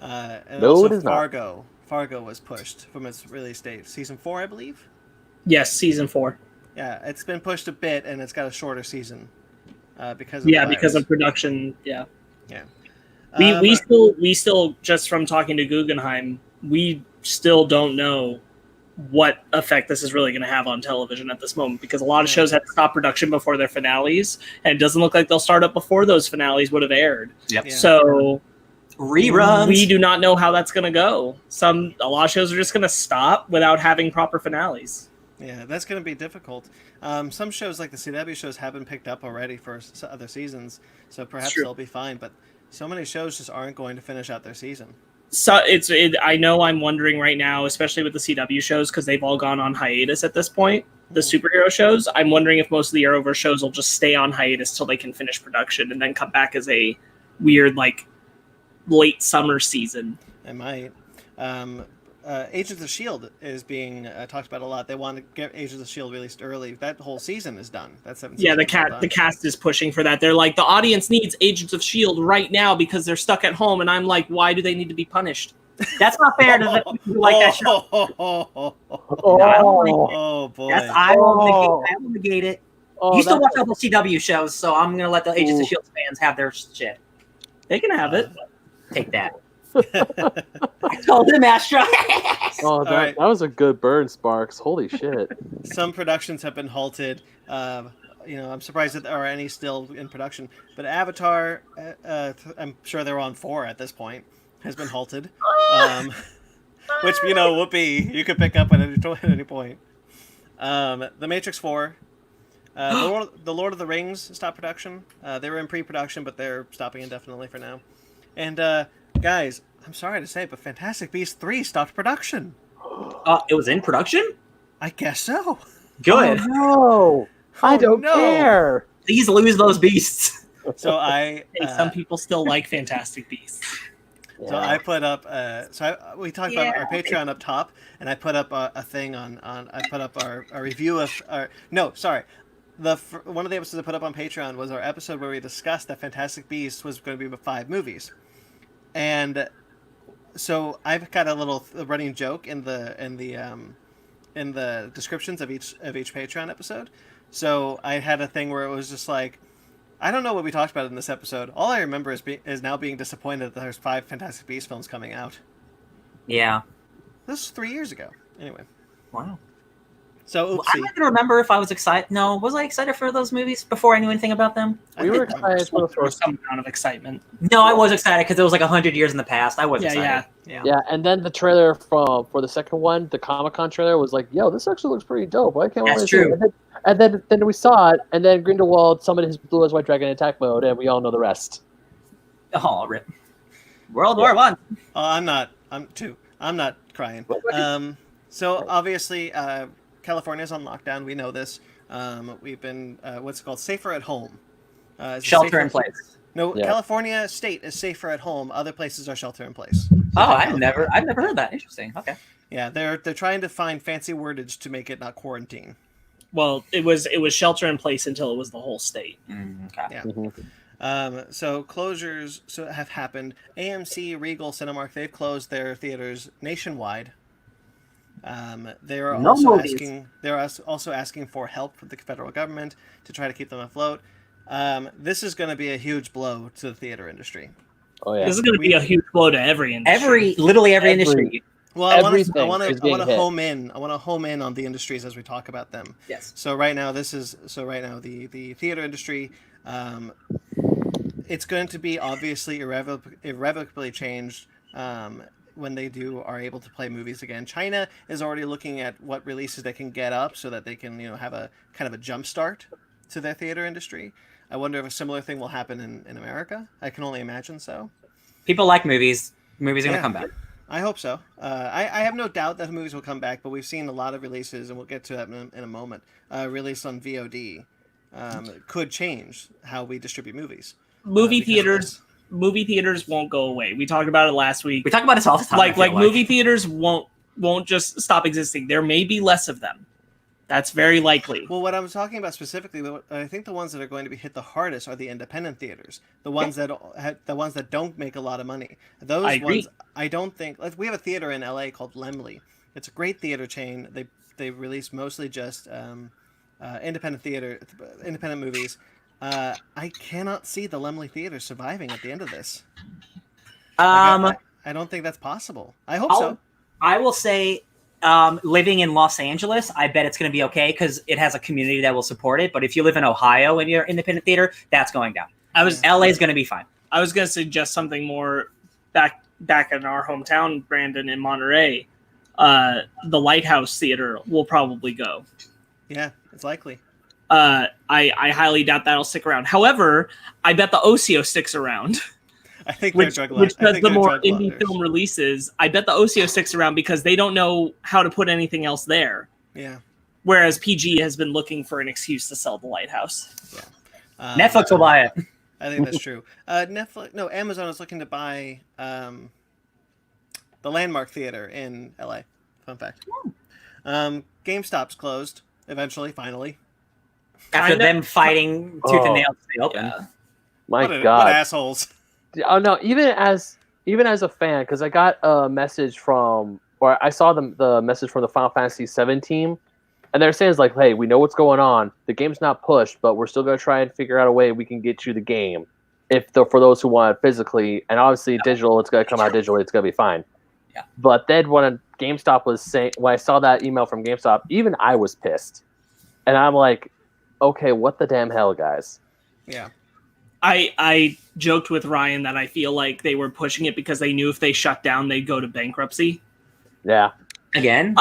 And No, also it is not. Fargo was pushed from its release date. Season 4, I believe. Yes, season 4. Yeah, it's been pushed a bit, and it's got a shorter season because of the Because virus. of production. Yeah. Yeah. We still just from talking to Guggenheim, we still don't know what effect this is really going to have on television at this moment, because a lot of shows had to stop production before their finales, and it doesn't look like they'll start up before those finales would have aired. Yep. Yeah. So Reruns. we do not know how that's going to go. A lot of shows are just going to stop without having proper finales. Yeah, that's going to be difficult. Some shows like the CW shows have been picked up already for other seasons, so perhaps True. they'll be fine. But so many shows just aren't going to finish out their season. So I know I'm wondering right now, especially with the CW shows, because they've all gone on hiatus at this point. The superhero shows, I'm wondering if most of the Arrowverse shows will just stay on hiatus till they can finish production and then come back as a weird late summer season. It might. Agents of S.H.I.E.L.D. is being talked about a lot. They want to get Agents of S.H.I.E.L.D. released early. That whole season is done. That 7 Yeah, seasons is done. the cast is pushing for that. They're like, the audience needs Agents of S.H.I.E.L.D. right now because they're stuck at home. And I'm like, why do they need to be punished? That's not fair to the people who like that show. Oh boy. I will negate it. Oh, You still that's- watch all the CW shows, so I'm going to let the Agents of S.H.I.E.L.D. fans have their shit. They can have it. Take that. I told him, Astra. Oh, right. that was a good burn, Sparks. Holy shit. Some productions have been halted. I'm surprised that there are any still in production. But Avatar, I'm sure they're on 4 at this point, has been halted. Which, Whoopi, you could pick up at any point. The Matrix 4. The Lord of the Rings stopped production. They were in pre-production, but they're stopping indefinitely for now. And, guys, I'm sorry to say, but Fantastic Beasts 3 stopped production. It was in production? I guess so. Good. Oh, no. I don't care. Please lose those beasts. So I... Hey, some people still like Fantastic Beasts. So I put up. We talked about our Patreon up top, and I put up a thing on. I put up our review of. One of the episodes I put up on Patreon was our episode where we discussed that Fantastic Beasts was going to be about 5 movies, and so I've got a little running joke in the descriptions of each Patreon episode. So I had a thing where it was just like, I don't know what we talked about in this episode. All I remember is now being disappointed that there's 5 Fantastic Beasts films coming out. Yeah. This was 3 years ago. Anyway. Wow. So, I'm oopsie. not gonna remember if I was excited. No, was I excited for those movies before I knew anything about them? We were excited for the There was first. some amount of excitement. No, I was excited because it was like 100 years in the past. I was excited. Yeah, and then the trailer for the second one, the Comic-Con trailer, was like, yo, this actually looks pretty dope. Why can't That's we true. And then we saw it, and then Grindelwald summoned his blue as white dragon attack mode, and we all know the rest. Oh, rip. World War One. Oh, I'm not. I'm 2. I'm not crying. So, obviously, California's on lockdown. We know this. We've been, what's it called? Safer at home. Shelter in place. No, Yeah. California state is safer at home. Other places are shelter in place. Oh, I've never heard that. Interesting. Okay. Yeah, they're trying to find fancy wordage to make it not quarantine. Well, it was shelter in place until it was the whole state. Okay. Yeah. So closures have happened. AMC, Regal, Cinemark, they've closed their theaters nationwide. They are No also movies. also asking for help from the federal government to try to keep them afloat. This is going to be a huge blow to the theater industry. Oh yeah. This is going to be a huge blow to every industry. Literally every industry. Well, Everything I want is to getting hit. home in. I want to home in on the industries as we talk about them. Yes. So right now, the theater industry, it's going to be obviously irrevocably changed when they are able to play movies again. China is already looking at what releases they can get up so that they can have a kind of a jump start to their theater industry. I wonder if a similar thing will happen in America. I can only imagine so. People like movies. Movies are Yeah. gonna come back. I hope so. I have no doubt that the movies will come back, but we've seen a lot of releases, and we'll get to that in a moment. Released on VOD could change how we distribute movies. Movie because of theaters. this. Movie theaters won't go away. We talked about it last week. We talk about this all the time. I Like feel movie theaters won't just stop existing. There may be less of them. That's very likely. Well, what I'm talking about specifically, I think the ones that are going to be hit the hardest are the independent theaters, the ones that don't make a lot of money. Those I agree. ones, I don't think. Like, we have a theater in LA called Lemley. It's a great theater chain. They release mostly just independent movies. I cannot see the Lemley Theater surviving at the end of this. I don't think that's possible. I hope so. I will say, living in Los Angeles, I bet it's going to be okay because it has a community that will support it. But if you live in Ohio and you're independent theater, that's going down. LA is going to be fine. I was going to suggest something more back in our hometown, Brandon, in Monterey. The Lighthouse Theater will probably go. Yeah, it's likely. I highly doubt that'll stick around. However, I bet the Ocio sticks around. I think Which they're does the more drug indie blunders. film releases. I bet the Ocio sticks around because they don't know how to put anything else there. Yeah. Whereas PG has been looking for an excuse to sell the Lighthouse. Yeah. Netflix will buy it. I think that's true. Amazon is looking to buy the Landmark Theater in LA. Fun fact. GameStop's closed eventually, finally. After Kinda. them fighting tooth and nail to stay open. Yeah. My What God. assholes. Oh no! Even as a fan, because I got a message I saw the message from the Final Fantasy VII team, and they're saying it's like, "Hey, we know what's going on. The game's not pushed, but we're still gonna try and figure out a way we can get you the game, for those who want it physically, and obviously digital. It's gonna come out digitally. It's gonna be fine." Yeah. But then when GameStop was saying, when I saw that email from GameStop, even I was pissed, and I'm like, "Okay, what the damn hell, guys?" Yeah. I joked with Ryan that I feel like they were pushing it because they knew if they shut down, they'd go to bankruptcy. Yeah. Again?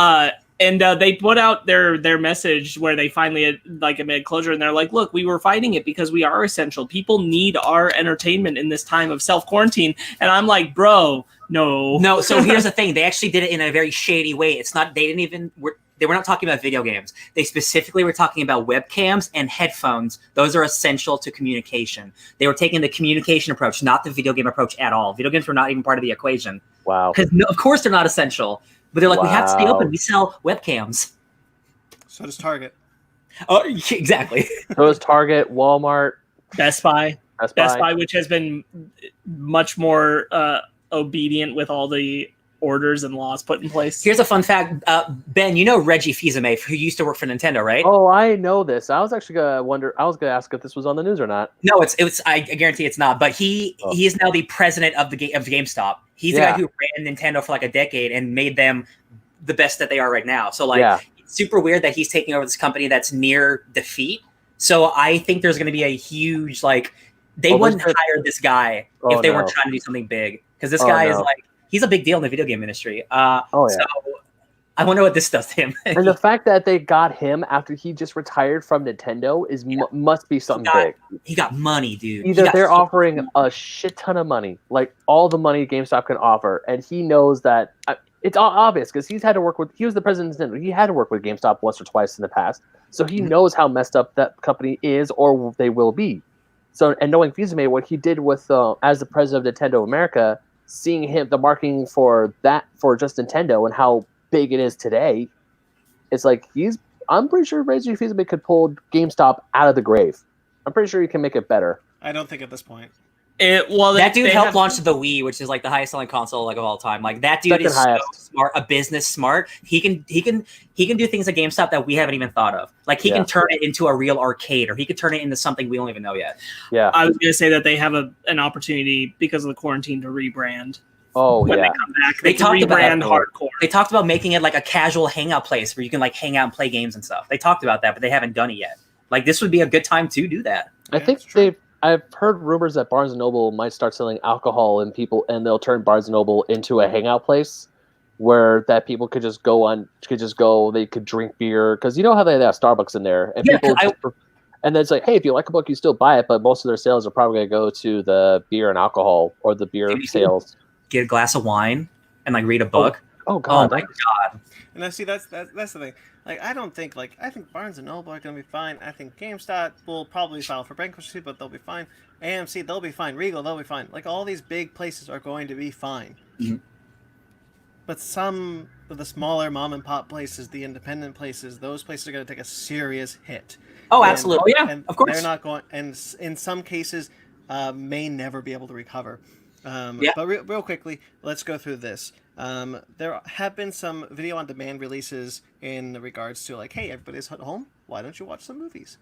And they put out their message where they finally had admitted closure, and they're like, "Look, we were fighting it because we are essential. People need our entertainment in this time of self-quarantine." And I'm like, "Bro, no." No, so here's the thing. They actually did it in a very shady way. It's not, they were not talking about video games. They specifically were talking about webcams and headphones. Those are essential to communication. They were taking the communication approach, not the video game approach at all. Video games were not even part of the equation. Wow. Because of course they're not essential. But they're like, we have to stay Wow. open. We sell webcams. So does Target. Oh, exactly. So is Target, Walmart, Best Buy, Best Buy. which has been much more obedient with all the orders and laws put in place. Here's a fun fact. Ben, you know Reggie Fils-Aimé, who used to work for Nintendo, right? Oh, I know this. I was actually gonna ask if this was on the news or not. No, it's. I guarantee it's not. But he is now the president of the GameStop. He's the guy who ran Nintendo for like a decade and made them the best that they are right now. So it's super weird that he's taking over this company that's near defeat. So I think there's going to be a huge they wouldn't hire this guy if they weren't trying to do something big, because this guy is he's a big deal in the video game industry. So I wonder what this does to him. And the fact that they got him after he just retired from Nintendo must be something big. He got money, dude. Either they're offering a shit ton of money, like all the money GameStop can offer, and he knows that it's all obvious because he was the president of Nintendo. He had to work with GameStop once or twice in the past, so he knows how messed up that company is or they will be. So, and knowing Fils-Aimé, what he did with as the president of Nintendo America, seeing the marketing for just Nintendo and how big it is today, it's like I'm pretty sure Reggie Fils-Aimé could pull GameStop out of the grave. I'm pretty sure he can make it better. I don't think at this point. That dude helped launch the Wii, which is like the highest selling console like of all time. Like that dude is so smart, a business smart. He can do things at GameStop that we haven't even thought of. Like he can turn it into a real arcade, or he could turn it into something we don't even know yet. Yeah, I was gonna say that they have an opportunity because of the quarantine to rebrand. Oh when they come back, they talked rebrand hardcore. They talked about making it like a casual hangout place where you can like hang out and play games and stuff. They talked about that, but they haven't done it yet. Like this would be a good time to do that. I think I've heard rumors that Barnes & Noble might start selling alcohol and they'll turn Barnes & Noble into a hangout place where that people could just go, they could drink beer. Because you know how they have Starbucks in there. And and then it's like, hey, if you like a book, you still buy it. But most of their sales are probably going to go to the beer and alcohol or the beer sales. Get a glass of wine and like read a book. Oh God. Oh my God. And I see that's the thing. Like I think Barnes and Noble are gonna be fine. I think GameStop will probably file for bankruptcy, but they'll be fine. AMC, they'll be fine. Regal, they'll be fine. Like all these big places are going to be fine. Mm-hmm. But some of the smaller mom and pop places, the independent places, those places are gonna take a serious hit. Oh, absolutely. And of course. They're not going, and in some cases, may never be able to recover. But real quickly, let's go through this. There have been some video on demand releases in regards to like, hey, everybody's at home. Why don't you watch some movies?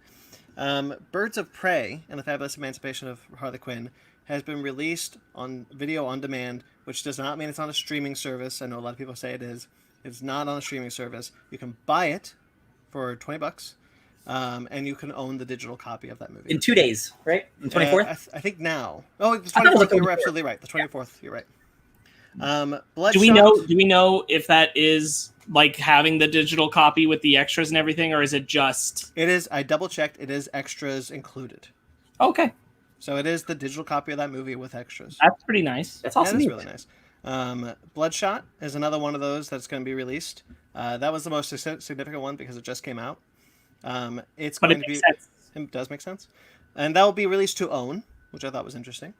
Birds of Prey and the Fabulous Emancipation of Harley Quinn has been released on video on demand, which does not mean it's on a streaming service. I know a lot of people say it is. It's not on a streaming service. You can buy it for $20. And you can own the digital copy of that movie. In 2 days, right? The 24th? I think now. Oh, the 24th, you're absolutely right. The 24th, you're right. Bloodshot. Do we know if that is like having the digital copy with the extras and everything, or is it just... It is, I double-checked, it is extras included. Okay. So it is the digital copy of that movie with extras. That's pretty nice. That's awesome. That's really nice. Bloodshot is another one of those that's going to be released. That was the most significant one because it just came out. It does make sense. And that will be released to own, which I thought was interesting.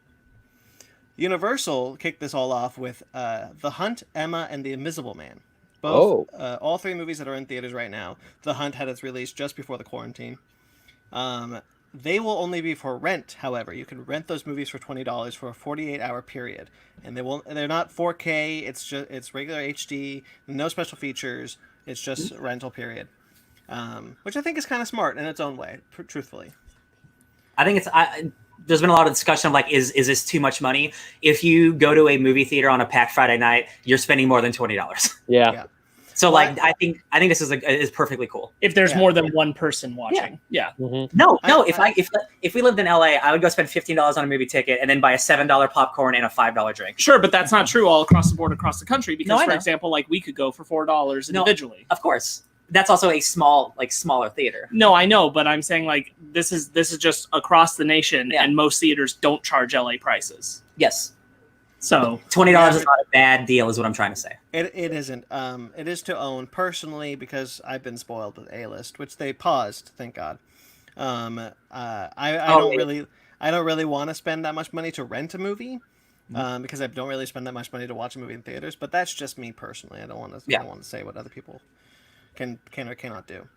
Universal kicked this all off with The Hunt, Emma, and The Invisible Man. Both, all three movies that are in theaters right now. The Hunt had its release just before the quarantine. They will only be for rent, however. You can rent those movies for $20 for a 48-hour period. And they're not 4K, it's regular HD, no special features, it's just a rental period. Which I think is kind of smart in its own way, truthfully. I think there's been a lot of discussion of like, is this too much money? If you go to a movie theater on a packed Friday night, you're spending more than $20. Yeah. So like, I think this is perfectly cool. If there's more than one person watching. Yeah. Mm-hmm. No. If we lived in LA, I would go spend $15 on a movie ticket and then buy a $7 popcorn and a $5 drink. Sure, but that's not true all across the board across the country because, for example, like we could go for $4 individually. No, of course. That's also a smaller theater. No, I know, but I'm saying like this is just across the nation, and most theaters don't charge LA prices. Yes. So $20 is not a bad deal, is what I'm trying to say. It isn't. It is to own personally because I've been spoiled with A-List, which they paused, thank God. I don't really want to spend that much money to rent a movie. Because I don't really spend that much money to watch a movie in theaters, but that's just me personally. I don't want to say what other people can or cannot do.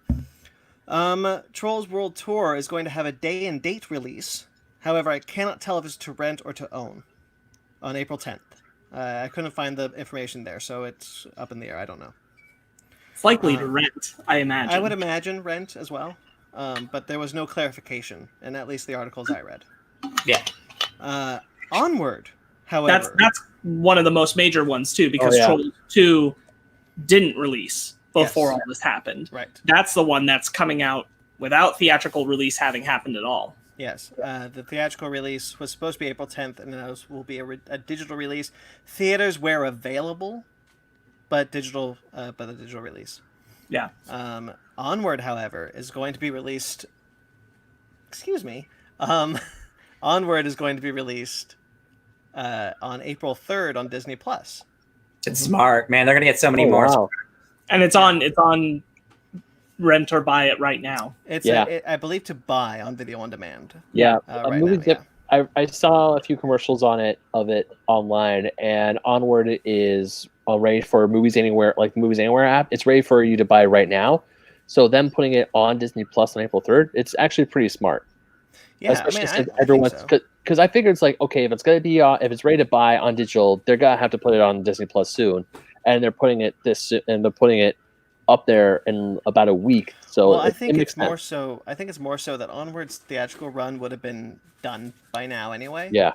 Trolls World Tour is going to have a day and date release. However, I cannot tell if it's to rent or to own on April 10th. I couldn't find the information there, so it's up in the air. I don't know. It's likely to rent, I imagine. I would imagine rent as well, but there was no clarification, in at least the articles I read. Yeah. Onward, however... That's one of the most major ones, too, because Trolls 2 didn't release before all this happened. Right. That's the one that's coming out without theatrical release having happened at all. Yes. The theatrical release was supposed to be April 10th, and then will be a digital release. Theaters where available, but the digital release. Yeah. Onward, however, is going to be released... Excuse me. Onward is going to be released on April 3rd on Disney+. It's smart, man. They're going to get so many more. Wow. And it's on rent or buy it right now. I believe to buy on video on demand. Yeah. Right now, I saw a few commercials of it online, and Onward is ready for Movies Anywhere, like the Movies Anywhere app. It's ready for you to buy right now. So them putting it on Disney Plus on April 3rd, it's actually pretty smart. Yeah, Especially I since think everyone's so. because I figured it's like, okay, if it's gonna be if it's ready to buy on digital, they're gonna have to put it on Disney Plus soon, and they're putting it up there in about a week. So Well, I it think makes it's more sense. so. I think it's more so that Onward's theatrical run would have been done by now anyway. Yeah,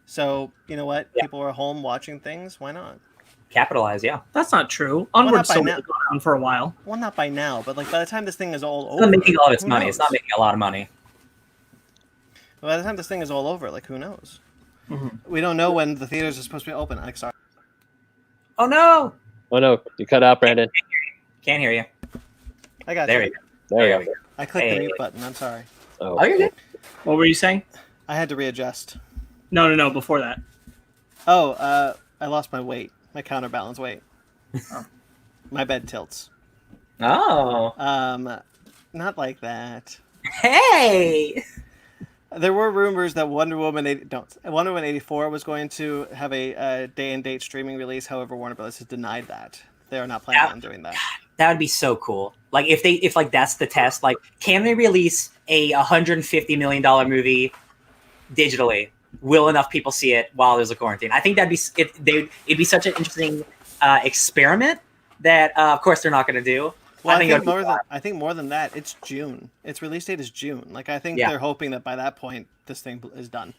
So you know what? Yeah. People are home watching things. Why not? Capitalize, yeah. That's not true. Well, Onward's not by still now. going on for a while. Well, not by now, but like by the time this thing is all It's over, not making all of its who money. knows? It's not making a lot of money. By the time this thing is all over, like who knows? Mhm. We don't know when the theaters are supposed to be open. Like, sorry. Oh no! oh no, you cut out, Brandon. Can't hear you. I got There you. you go. There we go. I clicked the Hey. mute button. I'm sorry. Oh, you're good. What were you saying? I had to readjust. No. Before that. Oh, I lost my weight. My counterbalance weight. My bed tilts. Oh. Not like that. Hey! There were rumors that Wonder Woman 84 was going to have a day and date streaming release. However, Warner Bros. Has denied that. They are not planning on doing that. That would be so cool. Like if like that's the test, like can they release a $150 million movie digitally? Will enough people see it while there's a quarantine? I think it'd be such an interesting experiment that of course they're not going to do. Well, I think it'd be more than that. It's June. Its release date is June. Like I think Yeah. they're hoping that by that point this thing is done.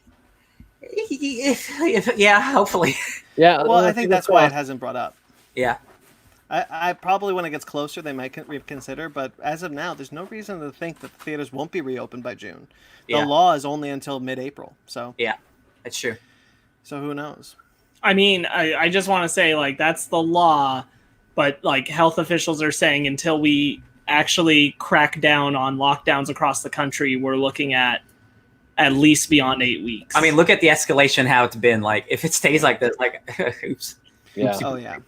yeah, hopefully. Yeah. Well, I think that's why it hasn't brought up. Yeah. I probably when it gets closer they might reconsider, but as of now, there's no reason to think that the theaters won't be reopened by June. The Yeah. law is only until mid-April, so Yeah, that's true. who knows? I mean, I just want to say, like, that's the law, but, like, health officials are saying until we actually crack down on lockdowns across the country, we're looking at least beyond 8 weeks. I mean, look at the escalation, how it's been. Like, if it stays like this, like, oops. Yeah. Oh yeah.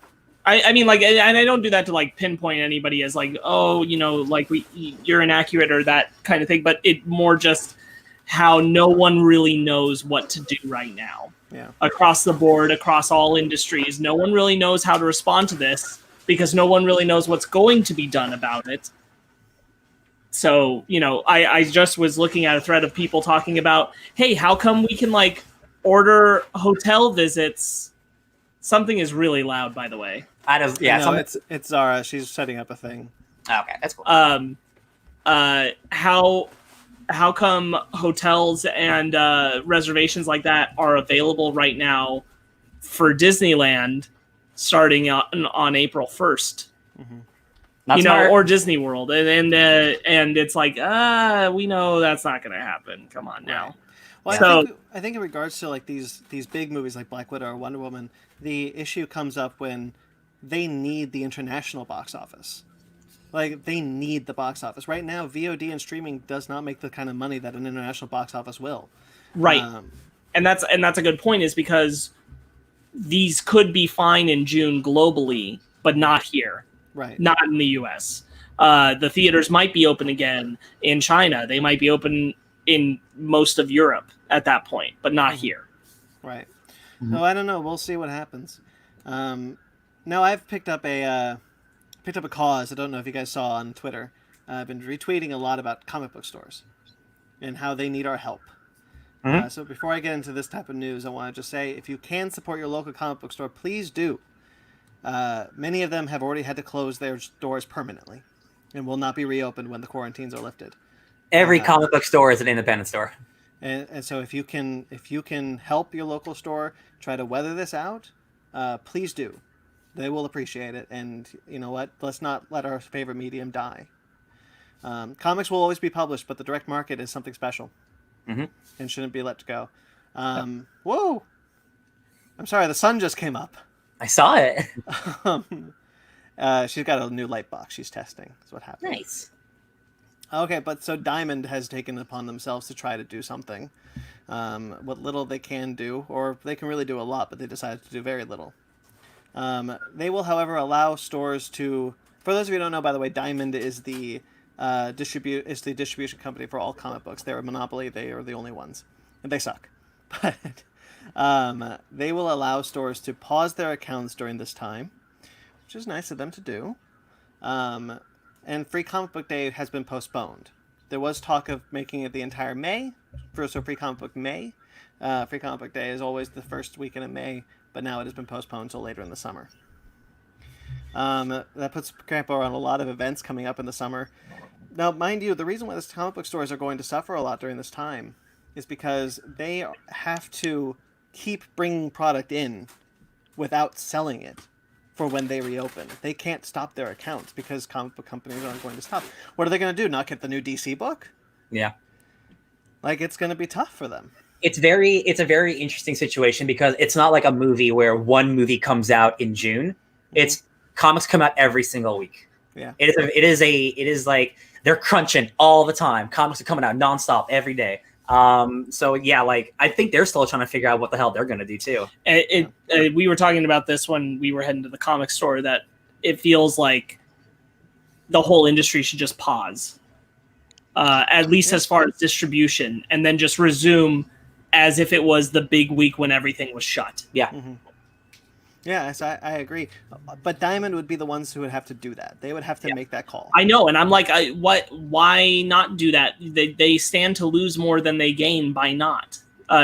I mean, like, and I don't do that to, like, pinpoint anybody as, like, oh, you know, like, you're inaccurate or that kind of thing, but it more just how no one really knows what to do right now. Yeah. Across the board, across all industries, no one really knows how to respond to this because no one really knows what's going to be done about it. So, you know, I just was looking at a thread of people talking about, hey, how come we can, like, order hotel visits? Something is really loud, by the way. No, it's Zara. She's setting up a thing. Okay, that's cool. How come hotels and reservations like that are available right now for Disneyland starting on April 1st? Not you smart. know, or Disney World, and it's like, we know that's not going to happen. Come on now. Well, So- I think in regards to like these big movies like Black Widow or Wonder Woman, the issue comes up when they need the international box office. Like they need the box office right now. VOD and streaming does not make the kind of money that an international box office will. Right. And that's a good point, is because these could be fine in June globally, but not here. Right. Not in the US. The theaters might be open again in China. They might be open in most of Europe at that point, but not here. Right. No, I don't know. We'll see what happens. Now I've picked up a cause. I don't know if you guys saw on Twitter. I've been retweeting a lot about comic book stores and how they need our help. So before I get into this type of news, I want to just say, if you can support your local comic book store, please do. Many of them have already had to close their doors permanently and will not be reopened when the quarantines are lifted. Every comic book store is an independent store. And so if you can help your local store try to weather this out, please do. They will appreciate it. And you know what? Let's not let our favorite medium die. Comics will always be published, but the direct market is something special and shouldn't be let go. Whoa! I'm sorry, the sun just came up. I saw it. She's got a new light box she's testing. That's what happened. Nice. Okay, but so Diamond has taken it upon themselves to try to do something. What little they can do, or they can really do a lot, but they decided to do very little. They will, however, allow stores to... For those of you who don't know, by the way, Diamond is the distribution company for all comic books. They're a monopoly. They are the only ones. And they suck. But they will allow stores to pause their accounts during this time, which is nice of them to do. And Free Comic Book Day has been postponed. There was talk of making it the entire May, so Free Comic Book May. Free Comic Book Day is always the first weekend of May, but now it has been postponed until later in the summer. That puts Grandpa on a lot of events coming up in the summer. Now, mind you, the reason why the comic book stores are going to suffer a lot during this time is because they have to keep bringing product in without selling it for when they reopen. They can't stop their accounts because comic book companies aren't going to stop. What are they going to do? Not get the new DC book? Yeah. Like, it's going to be tough for them. It's a very interesting situation because it's not like a movie where one movie comes out in June. It's comics come out every single week. Yeah. It is like they're crunching all the time. Comics are coming out nonstop every day. So yeah, like I think they're still trying to figure out what the hell they're going to do too. We were talking about this when we were heading to the comic store, that it feels like the whole industry should just pause, at least as far as distribution, and then just resume as if it was the big week when everything was shut. Yeah. Mm-hmm. Yeah, so I agree. But Diamond would be the ones who would have to do that. They would have to make that call. I know, and I'm like, why not do that? They stand to lose more than they gain by not.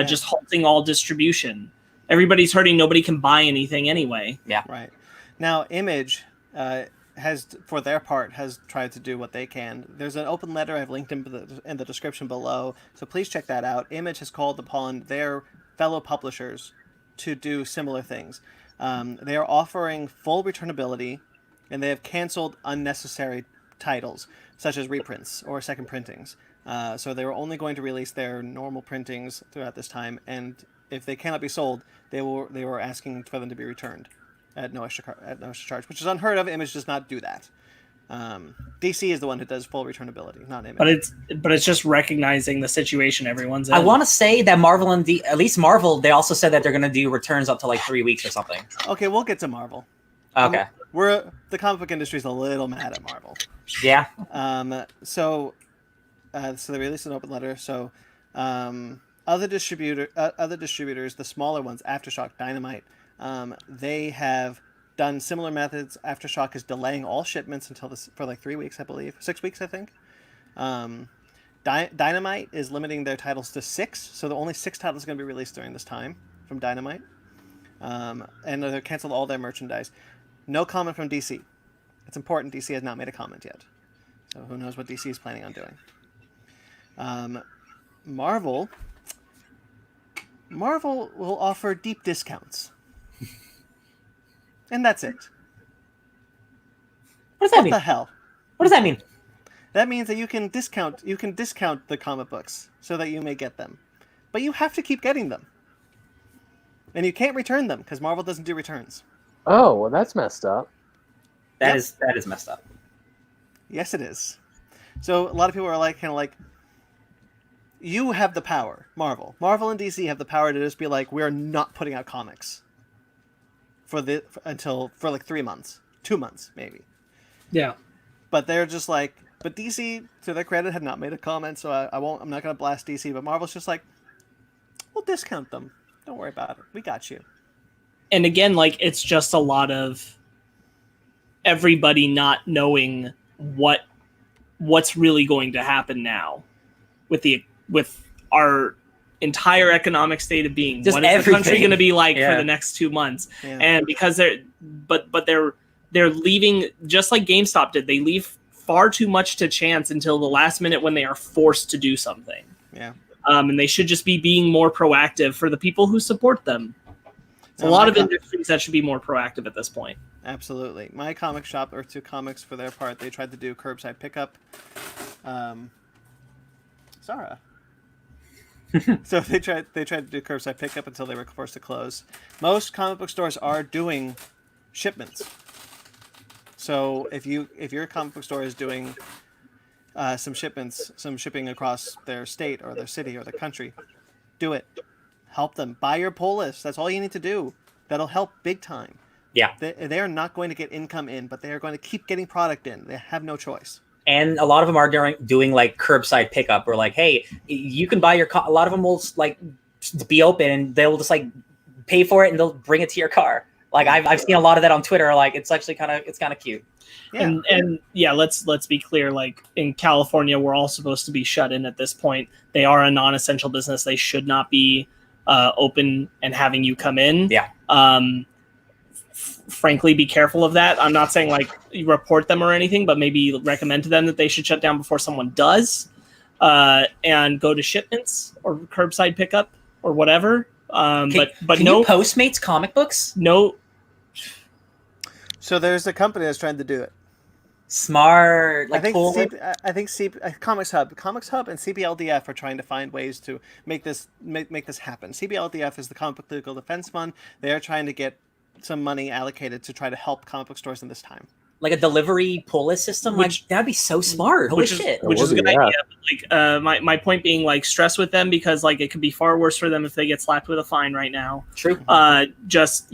Just halting all distribution. Everybody's hurting. Nobody can buy anything anyway. Yeah. Right. Now, Image has, for their part, has tried to do what they can. There's an open letter I've linked in the description below, so please check that out. Image has called upon their fellow publishers to do similar things. They are offering full returnability, and they have canceled unnecessary titles, such as reprints or second printings. So they were only going to release their normal printings throughout this time, and if they cannot be sold, they were asking for them to be returned at no extra charge, which is unheard of. Image does not do that. DC is the one who does full returnability, not Image. But it's just recognizing the situation everyone's in. I want to say that Marvel at least Marvel, they also said that they're going to do returns up to like 3 weeks or something. Okay, we'll get to Marvel. Okay. The comic book industry is a little mad at Marvel. Yeah. So they released an open letter. So other distributors, the smaller ones, Aftershock, Dynamite, they have done similar methods. Aftershock is delaying all shipments for like 3 weeks, I believe. 6 weeks, I think. Dynamite is limiting their titles to 6, so only 6 titles are going to be released during this time from Dynamite. And they've canceled all their merchandise. No comment from DC. It's important. DC has not made a comment yet. So who knows what DC is planning on doing. Marvel will offer deep discounts. And that's it. What does that mean? What the hell? What does that mean? That means that you can discount the comic books so that you may get them. But you have to keep getting them. And you can't return them because Marvel doesn't do returns. Oh, well, that's messed up. That is messed up. Yes, it is. So a lot of people are like, kind of like, you have the power, Marvel. Marvel and DC have the power to just be like, we're not putting out comics for like 3 months, 2 months maybe. Yeah. But they're just like, but DC, to their credit, had not made a comment, so I'm not going to blast DC. But Marvel's just like, we'll discount them. Don't worry about it. We got you. And again, like, it's just a lot of everybody not knowing what's really going to happen now with our entire economic state of being. Just what is the country going to be like for the next 2 months? Yeah. And because they're leaving, just like GameStop did, they leave far too much to chance until the last minute when they are forced to do something. Yeah. And they should just be being more proactive for the people who support them. A lot of industries that should be more proactive at this point. Absolutely. My comic shop, Earth 2 Comics, for their part, they tried to do curbside pickup. Sarah. So they tried to do curbside pickup until they were forced to close. Most comic book stores are doing shipments. So if your comic book store is doing some shipping across their state or their city or their country, do it. Help them. Buy your pull list. That's all you need to do. That'll help big time. Yeah. They are not going to get income in, but they are going to keep getting product in. They have no choice. And a lot of them are doing like curbside pickup, or like, hey, you can buy your a lot of them will like be open and they'll just like pay for it and they'll bring it to your car. Like I've seen a lot of that on Twitter. Like it's actually kind of cute. Yeah. And yeah, let's be clear. Like in California, we're all supposed to be shut in at this point. They are a non-essential business. They should not be open and having you come in. Yeah. Frankly, be careful of that. I'm not saying like you report them or anything, but maybe recommend to them that they should shut down before someone does, and go to shipments or curbside pickup or whatever. But can no you Postmates comic books? No. So there's a company that's trying to do it. Smart. Like I think Comics Hub and CBLDF are trying to find ways to make this happen. CBLDF is the Comic Book Legal Defense Fund. They are trying to get some money allocated to try to help comic book stores in this time. Like a delivery pull list system, that'd be so smart. Holy shit! Which is a good idea. But like, my point being, like, stress with them because like it could be far worse for them if they get slapped with a fine right now. True. Just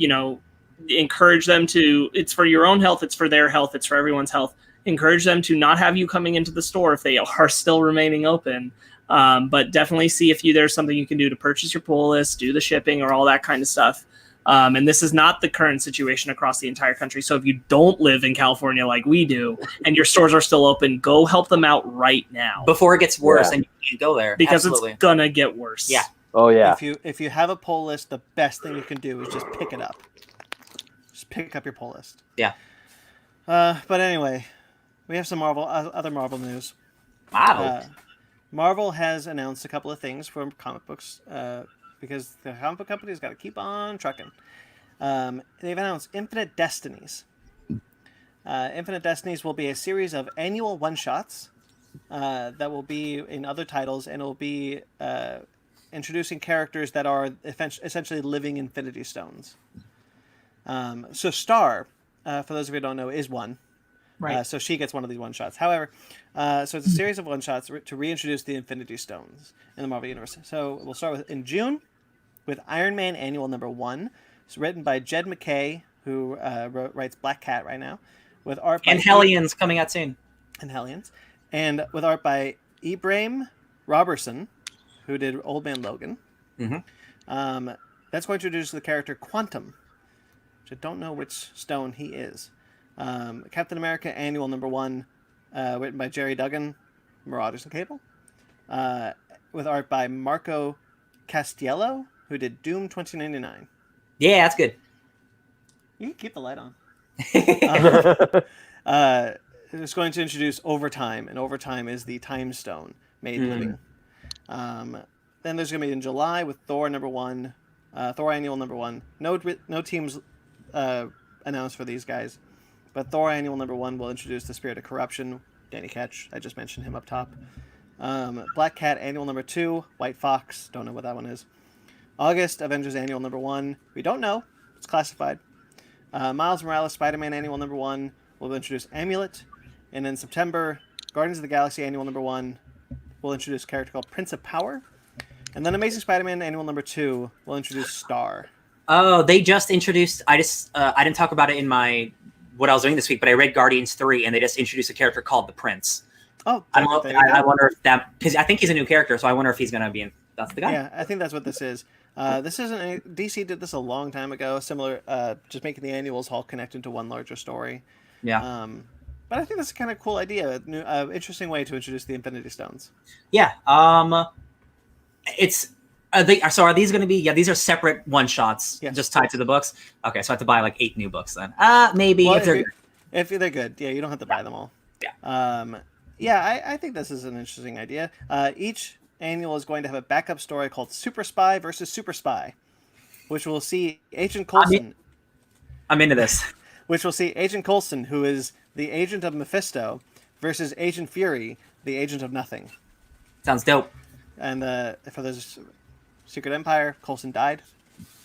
encourage them to. It's for your own health. It's for their health. It's for everyone's health. Encourage them to not have you coming into the store if they are still remaining open. But definitely see if there's something you can do to purchase your pull list, do the shipping, or all that kind of stuff. And this is not the current situation across the entire country. So if you don't live in California like we do, and your stores are still open, go help them out right now before it gets worse, and you can go there because it's gonna get worse. Yeah. Oh yeah. If you have a pull list, the best thing you can do is just pick it up. Just pick up your pull list. Yeah. But anyway, we have some other Marvel news. Marvel has announced a couple of things for comic books. Because the comic book company's got to keep on trucking. They've announced Infinite Destinies. Infinite Destinies will be a series of annual one-shots that will be in other titles, and it will be introducing characters that are essentially living Infinity Stones. So Star, for those of you who don't know, is one. Right. So she gets one of these one-shots. However, so it's a series of one-shots to reintroduce the Infinity Stones in the Marvel Universe. So we'll start in June with Iron Man Annual Number 1. It's written by Jed McKay, who writes Black Cat right now, with art by and Hellions coming out soon. And Hellions, and with art by Ibrahim Robertson, who did Old Man Logan. Mm-hmm. That's going to introduce the character Quantum, which I don't know which stone he is. Captain America Annual Number 1, written by Jerry Duggan, Marauders and Cable, with art by Marco Castiello, who did Doom 2099. Yeah, that's good. You can keep the light on. It's going to introduce Overtime, and Overtime is the Time Stone made living. Then there's going to be in July with Thor Number 1, Thor Annual Number 1. No teams announced for these guys. But Thor Annual Number 1 will introduce the Spirit of Corruption, Danny Ketch. I just mentioned him up top. Black Cat Annual Number 2, White Fox. Don't know what that one is. August, Avengers Annual Number 1. We don't know. It's classified. Miles Morales Spider-Man Annual Number 1 will introduce Amulet. And in September, Guardians of the Galaxy Annual Number 1 will introduce a character called Prince of Power. And then Amazing Spider-Man Annual Number 2 will introduce Star. Oh, they just introduced... I didn't talk about it in what I was doing this week, but I read Guardians 3, and they just introduced a character called the Prince. Oh, I wonder if that... Because I think he's a new character, so I wonder if he's going to be in... That's the guy. Yeah, I think that's what this is. This isn't... DC did this a long time ago, similar... just making the annuals all connect into one larger story. Yeah. But I think that's a kind of cool idea. Interesting way to introduce the Infinity Stones. Yeah. It's... are these going to be... Yeah, these are separate one-shots, just tied to the books. Okay, so I have to buy like 8 new books then. Maybe well, if they're good. If they're good. Yeah, you don't have to buy them all. Yeah. I think this is an interesting idea. Each annual is going to have a backup story called Super Spy versus Super Spy, which will see Agent Coulson. I'm into this. Which will see Agent Coulson, who is the agent of Mephisto, versus Agent Fury, the agent of nothing. Sounds dope. And for those Secret Empire, Coulson died.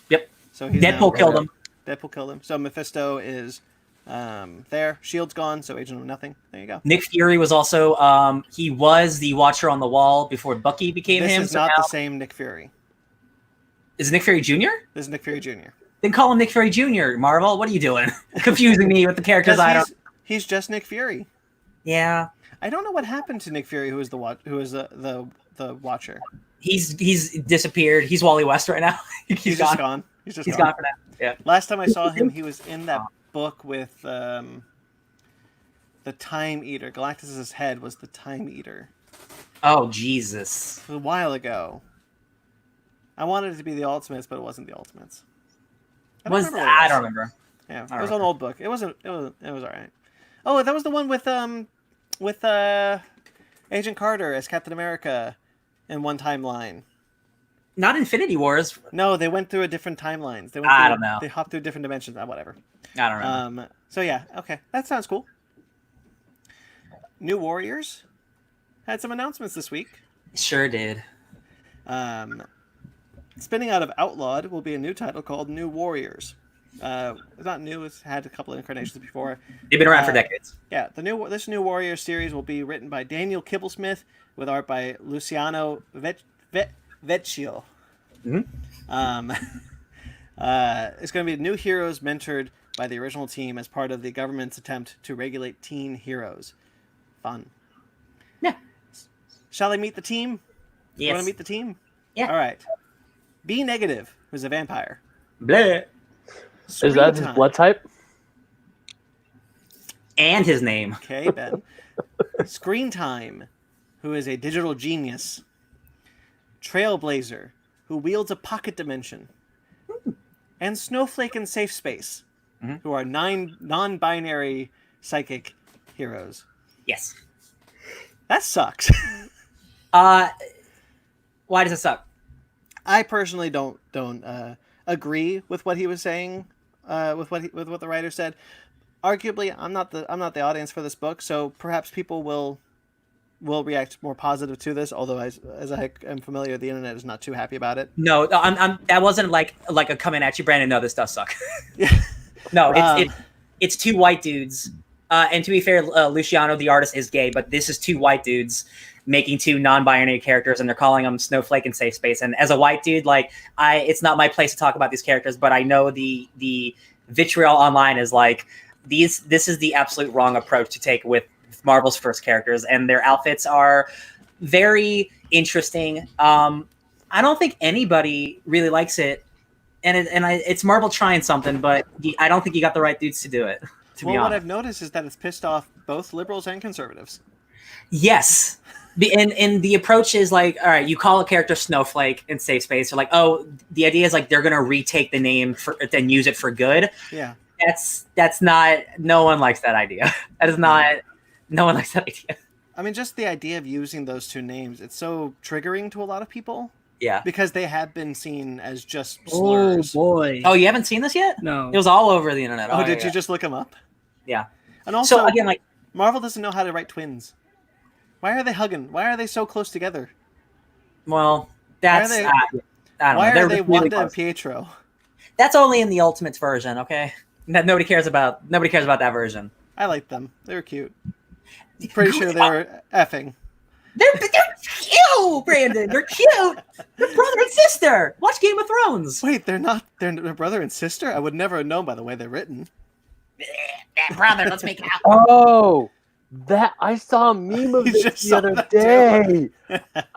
Yep. So he's Deadpool killed him. Deadpool killed him. So Mephisto is there. Shield's gone, so Agent of Nothing. There you go. Nick Fury was also he was the Watcher on the Wall before Bucky became him. This is not the same Nick Fury. Is it Nick Fury Jr.? This is Nick Fury Jr. Then call him Nick Fury Jr., Marvel. What are you doing? Confusing me with the characters I don't... He's just Nick Fury. Yeah. I don't know what happened to Nick Fury, who is the Watcher. He's disappeared. He's Wally West right now. He's just gone. He's just He's gone. gone for now. Yeah. Last time I saw him, he was in that book with the Time Eater. Galactus's head was the Time Eater. Oh Jesus! A while ago. I wanted it to be the Ultimates, but it wasn't the Ultimates. I don't remember. I don't remember. Yeah, I it was don't an old book. It was all right. Oh, that was the one with Agent Carter as Captain America in one timeline. Not Infinity Wars. No, they went through a different timelines. They went I through, don't know. They hopped through different dimensions. Whatever. I don't remember. So yeah, okay, that sounds cool. New Warriors had some announcements this week. Sure did. Spinning out of Outlawed will be a new title called New Warriors. It's not new; it's had a couple of incarnations before. They've been around for decades. Yeah, this New Warriors series will be written by Daniel Kibblesmith with art by Luciano Vecchio. Mm-hmm. It's going to be new heroes mentored by the original team as part of the government's attempt to regulate teen heroes. Fun. Yeah. Shall I meet the team? Yes. You want to meet the team? Yeah. All right. B Negative, who's a vampire. Bleh. Is that his blood type? And his name. Okay, Ben. Screen Time, who is a digital genius. Trailblazer, who wields a pocket dimension. And Snowflake and Safe Space, who are 9 non-binary psychic heroes. Yes. That sucks. Why does it suck? I personally don't agree with what he was saying, with what the writer said. Arguably, I'm not the audience for this book, so perhaps people will react more positive to this. Although, as I am familiar, the internet is not too happy about it. No, that wasn't like a coming at you, Brandon. No, this does suck. Yeah. No, it's two white dudes. And to be fair, Luciano, the artist, is gay, but this is two white dudes making two non-binary characters, and they're calling them Snowflake and Safe Space. And as a white dude, it's not my place to talk about these characters, but I know the vitriol online is like, this is the absolute wrong approach to take with Marvel's first characters, and their outfits are very interesting. I don't think anybody really likes it, and it's Marvel trying something, but I don't think you got the right dudes to do it. What I've noticed is that it's pissed off both liberals and conservatives. Yes. And the approach is like, all right, you call a character Snowflake in Safe Space. You're like, oh, the idea is like they're going to retake the name and use it for good. Yeah. That's not, no one likes that idea. That is not, no one likes that idea. I mean, just the idea of using those two names, it's so triggering to a lot of people. Yeah. Because they have been seen as just slurs. Oh, boy. Oh, you haven't seen this yet? No. It was all over the internet. Oh, did you just look them up? Yeah. And also, so again, like, Marvel doesn't know how to write twins. Why are they hugging? Why are they so close together? well, that's, Why are they- I don't Why know. are they really Wanda close. and Pietro? That's only in the Ultimates version, okay? Nobody cares about that version. I like them. They were cute. Pretty sure they were effing. They're cute, Brandon. They're cute. They're brother and sister. Watch Game of Thrones. Wait, they're not. They're brother and sister? I would never have known by the way they're written. That brother, let's make it out. Oh, that I saw a meme of You this just the saw other that day.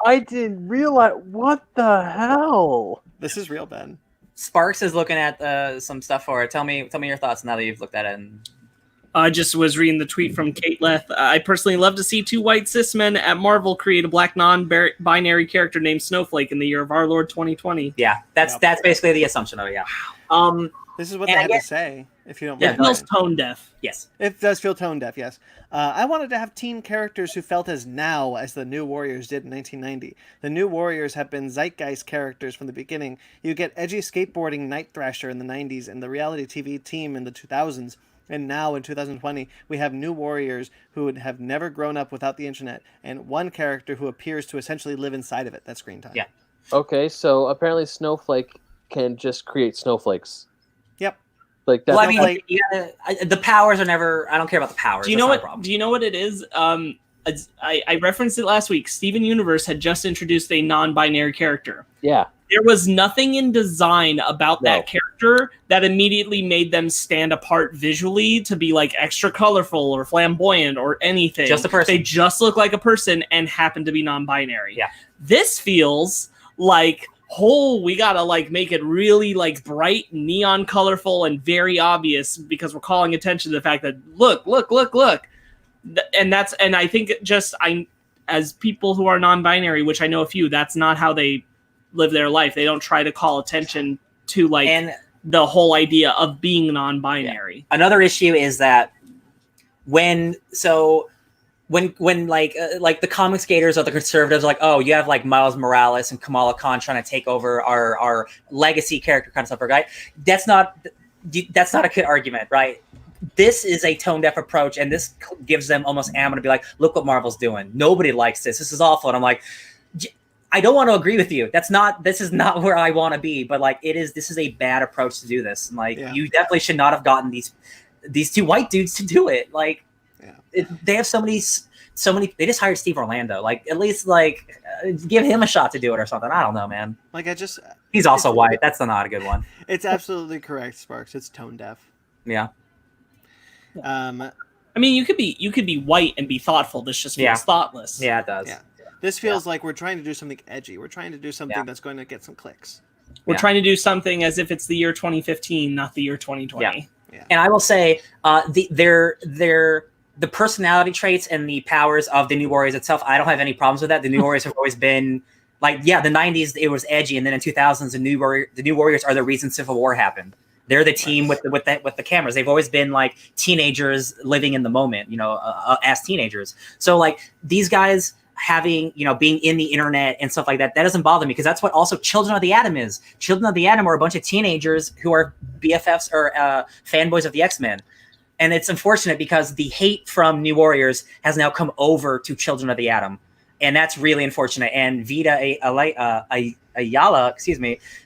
I didn't realize. What the hell? This is real, Ben. Sparks is looking at some stuff for it. Tell me your thoughts now that you've looked at it. And I just was reading the tweet from Kate Leth. I personally love to see two white cis men at Marvel create a black non-binary character named Snowflake in the year of our Lord 2020. yeah, that's basically the assumption of it. Yeah. This is what And they I had guess- to say. If you don't Yeah, mind. It feels tone deaf. Yes. It does feel tone deaf, yes. I wanted to have teen characters who felt as now as the New Warriors did in 1990. The New Warriors have been zeitgeist characters from the beginning. You get edgy skateboarding Night Thrasher in the 90s and the reality TV team in the 2000s. And now in 2020, we have New Warriors who would have never grown up without the internet, and one character who appears to essentially live inside of it. That's Screen Time. Yeah. Okay, so apparently Snowflake can just create snowflakes. Yep. Like that. Well, I mean, Snowflake- the powers are never. I don't care about the powers. Do you That's know not a what? problem. Do you know what it is? I referenced it last week. Steven Universe had just introduced a non-binary character. Yeah. There was nothing in design about No. that character that immediately made them stand apart visually to be like extra colorful or flamboyant or anything. Just a person. They just look like a person and happen to be non-binary. Yeah. This feels like we gotta like make it really like bright, neon colorful, and very obvious because we're calling attention to the fact that look. And I think as people who are non-binary, which I know a few, that's not how they live their life. They don't try to call attention to like the whole idea of being non-binary. Yeah. Another issue is that when like the comic skaters or the conservatives are like, oh, you have like Miles Morales and Kamala Khan trying to take over our legacy character kind of stuff, right? That's not a good argument, right? This is a tone deaf approach, and this gives them almost ammo to be like, look what Marvel's doing. Nobody likes this. This is awful. And I'm like, I don't want to agree with you. This is not where I want to be, but like this is a bad approach to do this. And like, you definitely should not have gotten these two white dudes to do it. Like, they have so many. They just hired Steve Orlando. Like, at least like give him a shot to do it or something. I don't know, man. Like, he's also white. That's not a good one. It's absolutely correct, Sparks. It's tone deaf. Yeah. I mean, you could be white and be thoughtful. This just feels thoughtless. Yeah, it does. Yeah. This feels like we're trying to do something edgy. We're trying to do something that's going to get some clicks. We're trying to do something as if it's the year 2015, not the year 2020. Yeah. And I will say, the personality traits and the powers of the New Warriors itself, I don't have any problems with that. The New Warriors have always been like, the 90s it was edgy, and then in 2000s the New Warriors are the reason Civil War happened. They're the team with the cameras. They've always been like teenagers living in the moment, as teenagers. So like these guys having, being in the internet and stuff like that doesn't bother me, because that's what also Children of the Atom is. Children of the Atom are a bunch of teenagers who are BFFs or fanboys of the X-Men. And it's unfortunate because the hate from New Warriors has now come over to Children of the Atom. And that's really unfortunate. And Vita Ayala,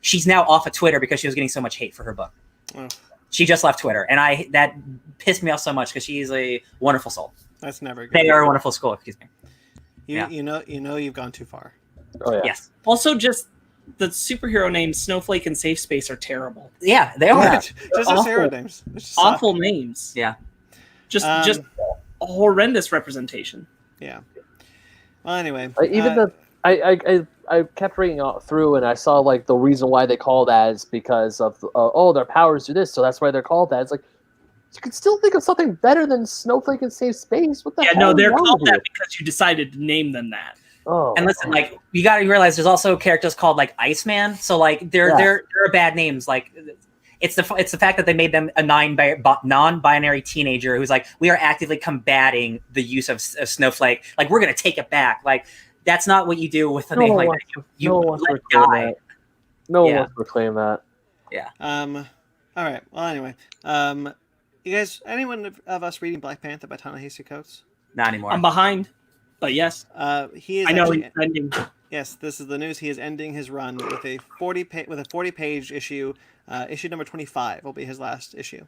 she's now off of Twitter because she was getting so much hate for her book. Oh. She just left Twitter. And that pissed me off so much because she's a wonderful soul. That's never good. They are a wonderful school, excuse me. You know you've gone too far. Oh yeah. Yes. Also, just the superhero names Snowflake and Safe Space are terrible. Yeah, they are. Just as hero names. Awful names. Yeah. Just a horrendous representation. Yeah. Well, anyway, I kept reading through, and I saw like the reason why they call that is because of their powers do this, so that's why they're called that. It's like, you can still think of something better than Snowflake and Safe Space. What the hell? Yeah, no, they're called that because you decided to name them that. Oh, and listen, like, you got to realize there's also characters called like Iceman. So like they're bad names. Like it's the fact that they made them a non-binary teenager who's like, we are actively combating the use of Snowflake. Like, we're gonna take it back. Like, that's not what you do with a name like that. No one wants to reclaim that. No one wants to reclaim that. Yeah. All right. Well, anyway, you guys, anyone of us reading Black Panther by Ta-Nehisi Coates? Not anymore. I'm behind, but yes. He is. I know he's ending. Yes, this is the news. He is ending his run with a 40-page issue. Issue number 25 will be his last issue.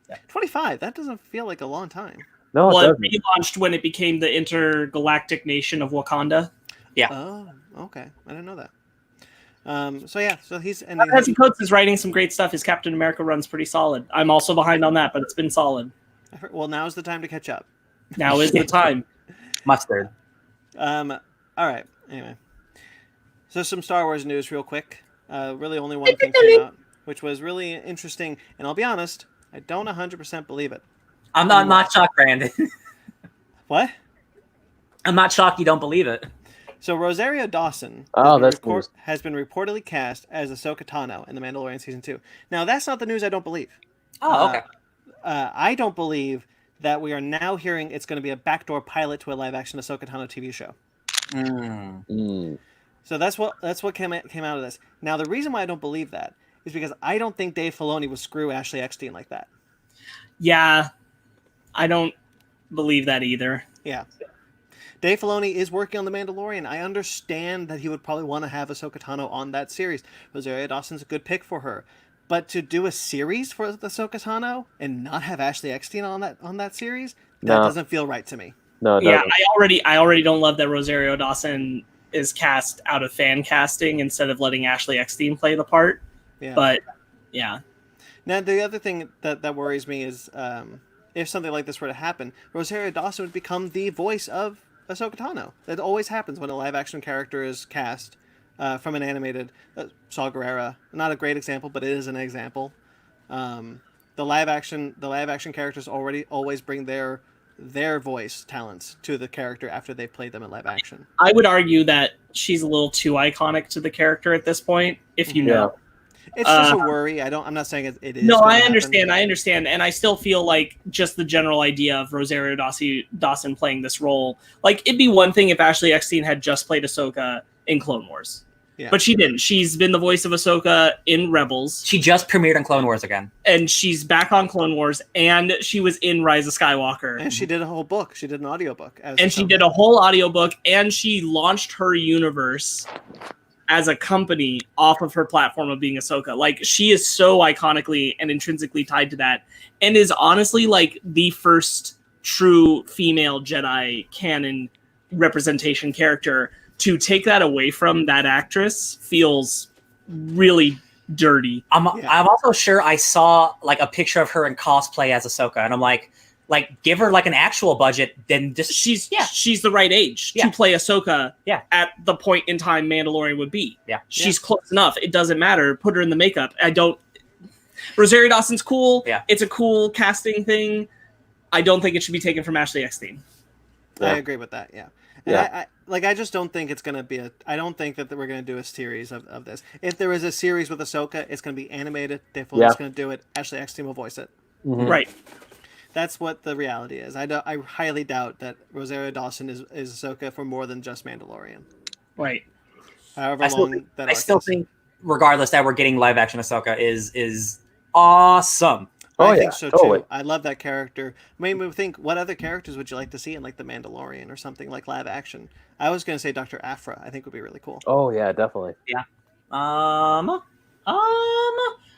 Yeah. 25. That doesn't feel like a long time. No, it doesn't. It relaunched when it became the intergalactic nation of Wakanda. Yeah. Oh, okay. I didn't know that. So he's ending. Ta-Nehisi Coates is writing some great stuff. His Captain America run's pretty solid. I'm also behind on that, but it's been solid. Well, now's the time to catch up. Now is the time. Mustard. All right. Anyway, so some Star Wars news real quick. Really only one thing came out, which was really interesting. And I'll be honest, I don't 100% believe it. I'm not shocked, Brandon. What? I'm not shocked you don't believe it. So Rosario Dawson has been reportedly cast as Ahsoka Tano in The Mandalorian Season 2. Now, that's not the news I don't believe. Oh, okay. I don't believe that we are now hearing it's going to be a backdoor pilot to a live-action Ahsoka Tano TV show. So that's what came out of this. Now, the reason why I don't believe that is because I don't think Dave Filoni would screw Ashley Eckstein like that. Yeah, I don't believe that either. Yeah. Dave Filoni is working on The Mandalorian. I understand that he would probably want to have Ahsoka Tano on that series. Rosario Dawson's a good pick for her. But to do a series for Ahsoka Tano and not have Ashley Eckstein on that series, that doesn't feel right to me. No, it doesn't. I already don't love that Rosario Dawson is cast out of fan casting instead of letting Ashley Eckstein play the part. Yeah. But yeah. Now the other thing that worries me is if something like this were to happen, Rosario Dawson would become the voice of Ahsoka Tano. That always happens when a live action character is cast from an animated Saw Gerrera. Not a great example, but it is an example. The live action characters always bring their voice talents to the character after they've played them in live action. I would argue that she's a little too iconic to the character at this point, if you know. It's just a worry. I'm not saying it is. No, I understand. And I still feel like just the general idea of Rosario Dawson playing this role, like it'd be one thing if Ashley Eckstein had just played Ahsoka in Clone Wars. Yeah. But she didn't. She's been the voice of Ahsoka in Rebels. She just premiered on Clone Wars again. And she's back on Clone Wars, and she was in Rise of Skywalker. And she did a whole book. She did an audiobook. And she did a whole audiobook, and she launched her universe as a company off of her platform of being Ahsoka. Like, she is so iconically and intrinsically tied to that, and is honestly like the first true female Jedi canon representation character. To take that away from that actress feels really dirty. I'm also sure I saw like a picture of her in cosplay as Ahsoka, and I'm like give her like an actual budget, then just she's the right age to play Ahsoka at the point in time Mandalorian would be. Yeah. She's close enough. It doesn't matter. Put her in the makeup. Rosario Dawson's cool. Yeah. It's a cool casting thing. I don't think it should be taken from Ashley Eckstein. Yeah. I agree with that, yeah. And I just don't think it's going to be I don't think that we're going to do a series of this. If there is a series with Ahsoka, it's going to be animated. Dave Filoni's going to do it. Ashley Eckstein will voice it. Mm-hmm. Right. That's what the reality is. I highly doubt that Rosario Dawson is Ahsoka for more than just Mandalorian. Right. However I still think, regardless, that we're getting live action Ahsoka is awesome. I think so too. I love that character. I mean, think, what other characters would you like to see in like The Mandalorian or something like live action? I was going to say Dr. Aphra. I think would be really cool. Oh yeah, definitely. Yeah.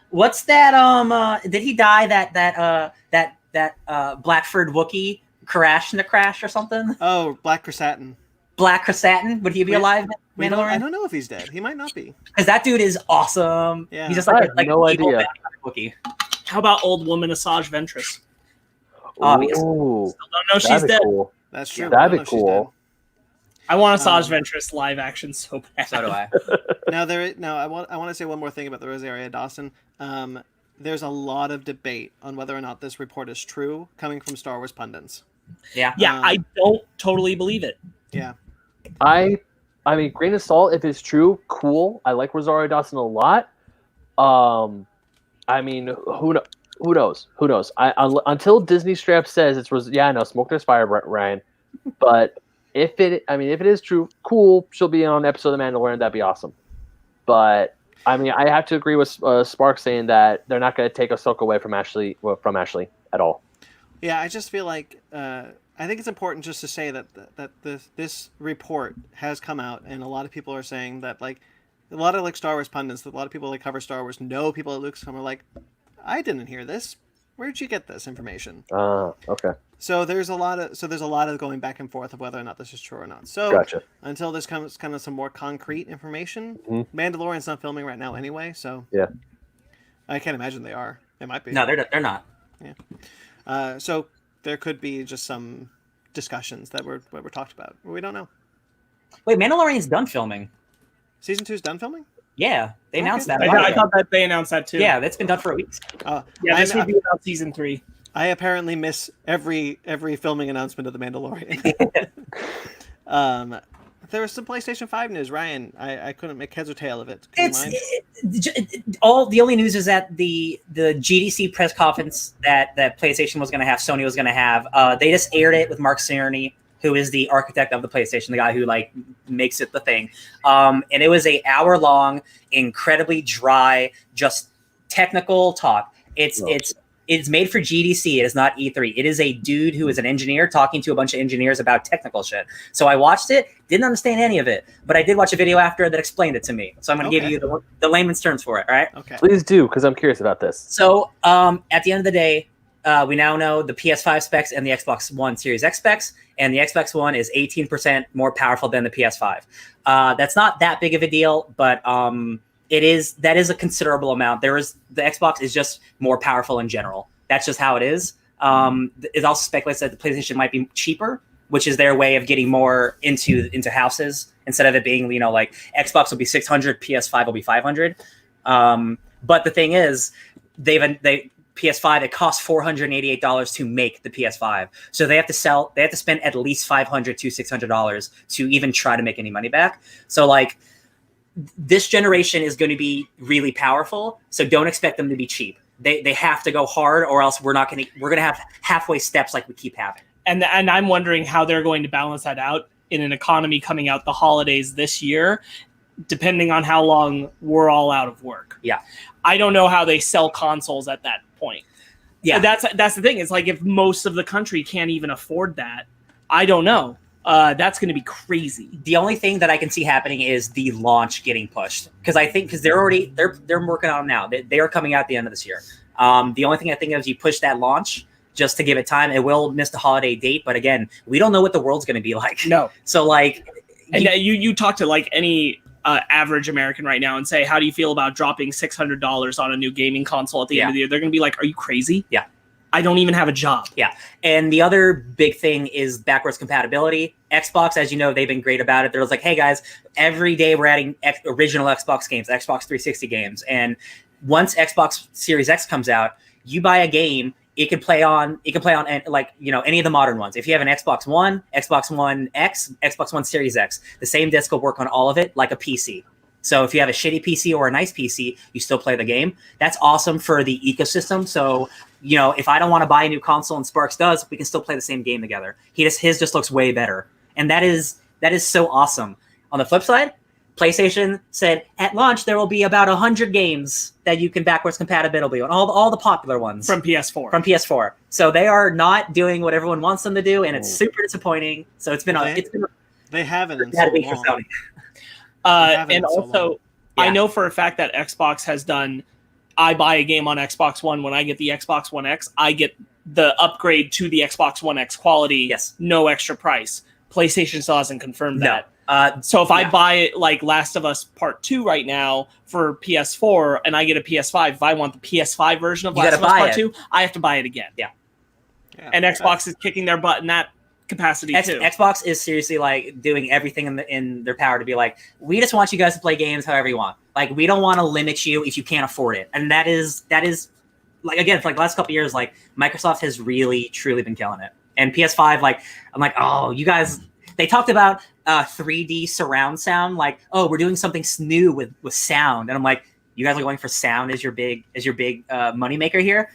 What's that? Did he die? That Blackford Wookiee crashed in the crash or something? Oh, Black Krasatin. Black Krasatin? Would he be alive? Mandalorian? I don't know if he's dead. He might not be. Because that dude is awesome. Yeah. He's just like no idea. Wookiee. How about old woman Asajj Ventress? Obviously. Ooh, still don't know she's dead. Cool. That's true. That'd be cool. I want Asajj Ventress live action so bad. So do I. I want to say one more thing about the Rosario Dawson. There's a lot of debate on whether or not this report is true, coming from Star Wars pundits. Yeah. I don't totally believe it. Yeah. I mean, grain of salt. If it's true, cool. I like Rosario Dawson a lot. I mean, who knows? Who knows? Until Disney Strap says smoke there's fire, Ryan. But if it is true, cool. She'll be on an episode of The Mandalorian. That'd be awesome. But I mean, I have to agree with Spark saying that they're not going to take Ahsoka away from Ashley at all. Yeah, I just feel like I think it's important just to say that this report has come out, and a lot of people are saying that like. A lot of like Star Wars pundits, a lot of people that cover Star Wars know people at Lucasfilm are like, I didn't hear this. Where'd you get this information? Okay. So there's a lot of going back and forth of whether or not this is true or not. So gotcha. Until this comes kind of some more concrete information, Mandalorian's not filming right now anyway. So yeah, I can't imagine they are. They might be. No, they're not. Yeah. So there could be just some discussions that were talked about. We don't know. Wait, Mandalorian's done filming. Season 2's done filming? Yeah, they announced that. I thought that they announced that too. Yeah, that's been done for weeks. This would be about season 3. I apparently miss every filming announcement of The Mandalorian. There was some PlayStation 5 news, Ryan. I couldn't make heads or tail of it. All the only news is that the GDC press conference that PlayStation was going to have, Sony was going to have, they just aired it with Mark Cerny, who is the architect of the PlayStation, the guy who like makes it the thing. And it was an hour-long, incredibly dry, just technical talk. It's made for GDC. It is not E3. It is a dude who is an engineer talking to a bunch of engineers about technical shit. So I watched it, didn't understand any of it, but I did watch a video after that explained it to me. So I'm going to give you the layman's terms for it. All right. Okay. Please do, because I'm curious about this. So at the end of the day, we now know the PS5 specs and the Xbox One Series X specs, and the Xbox One is 18% more powerful than the PS5. That's not that big of a deal, but that is a considerable amount. The Xbox is just more powerful in general. That's just how it is. It also speculates that the PlayStation might be cheaper, which is their way of getting more into houses instead of it being, you know, like Xbox will be 600, PS5 will be 500. But the thing is, they PS5, it costs $488 to make the PS5. So they have to spend at least $500 to $600 to even try to make any money back. So like this generation is going to be really powerful. So don't expect them to be cheap. They have to go hard, or else we're going to have halfway steps like we keep having. And I'm wondering how they're going to balance that out in an economy coming out the holidays this year, depending on how long we're all out of work. Yeah. I don't know how they sell consoles at that point. Yeah. That's the thing. It's like if most of the country can't even afford that, I don't know. That's going to be crazy. The only thing that I can see happening is the launch getting pushed, because they're working on it now. They are coming out at the end of this year. The only thing I think of is you push that launch just to give it time. It will miss the holiday date, but again, we don't know what the world's going to be like. No. So like, and you talk to like any average American right now and say, how do you feel about dropping $600 on a new gaming console at the end of the year? They're going to be like, are you crazy? Yeah. I don't even have a job. Yeah. And the other big thing is backwards compatibility. Xbox, as you know, they've been great about it. They're like, hey guys, every day we're adding original Xbox games, Xbox 360 games. And once Xbox Series X comes out, you buy a game, it can play on like, you know, any of the modern ones. If you have an Xbox One, Xbox One X, Xbox One Series X, the same disc will work on all of it like a PC. So if you have a shitty PC or a nice PC, you still play the game. That's awesome for the ecosystem. So, you know, if I don't want to buy a new console and Sparks does, we can still play the same game together. His just looks way better. And that is so awesome. On the flip side, PlayStation said at launch there will be about 100 games that you can backwards compatibility on, all the popular ones from PS4. From PS4. So they are not doing what everyone wants them to do, and it's super disappointing. So they haven't in so long. And also, I know for a fact that Xbox has done. I buy a game on Xbox One. When I get the Xbox One X, I get the upgrade to the Xbox One X quality. Yes, no extra price. PlayStation still hasn't confirmed that. So if I buy it like Last of Us Part 2 right now for PS4 and I get a PS5, if I want the PS5 version of Last of Us Part 2, I have to buy it again. Yeah. And Xbox is kicking their butt in that capacity too. Xbox is seriously like doing everything in their power to be like, we just want you guys to play games however you want. Like, we don't want to limit you if you can't afford it. And that is like, again, for like the last couple of years, like Microsoft has really truly been killing it. And PS5, like, I'm like, oh, you guys. They talked about 3D surround sound, like, oh, we're doing something new with sound, and I'm like, you guys are going for sound as your big moneymaker here.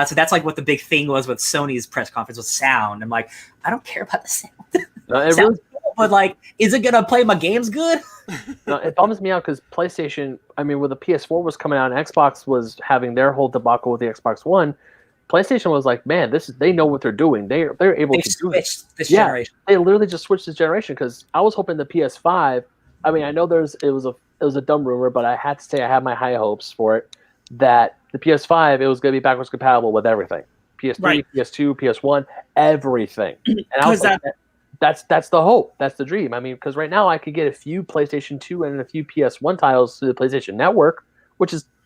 So that's like what the big thing was with Sony's press conference was sound. I'm like, I don't care about the sound. But like, is it gonna play my games good? No, it bums me out because PlayStation. I mean, when the PS4 was coming out and Xbox was having their whole debacle with the Xbox One, PlayStation was like, man, they know what they're doing. They're able to do this generation. They literally just switched this generation because I was hoping the PS5. I mean, I know it was a dumb rumor, but I had to say I had my high hopes for it that the PS5 it was going to be backwards compatible with everything, PS3, PS2, PS1, everything. And I was like, that's the hope, that's the dream. I mean, because right now I could get a few PlayStation 2 and a few PS1 titles to the PlayStation Network,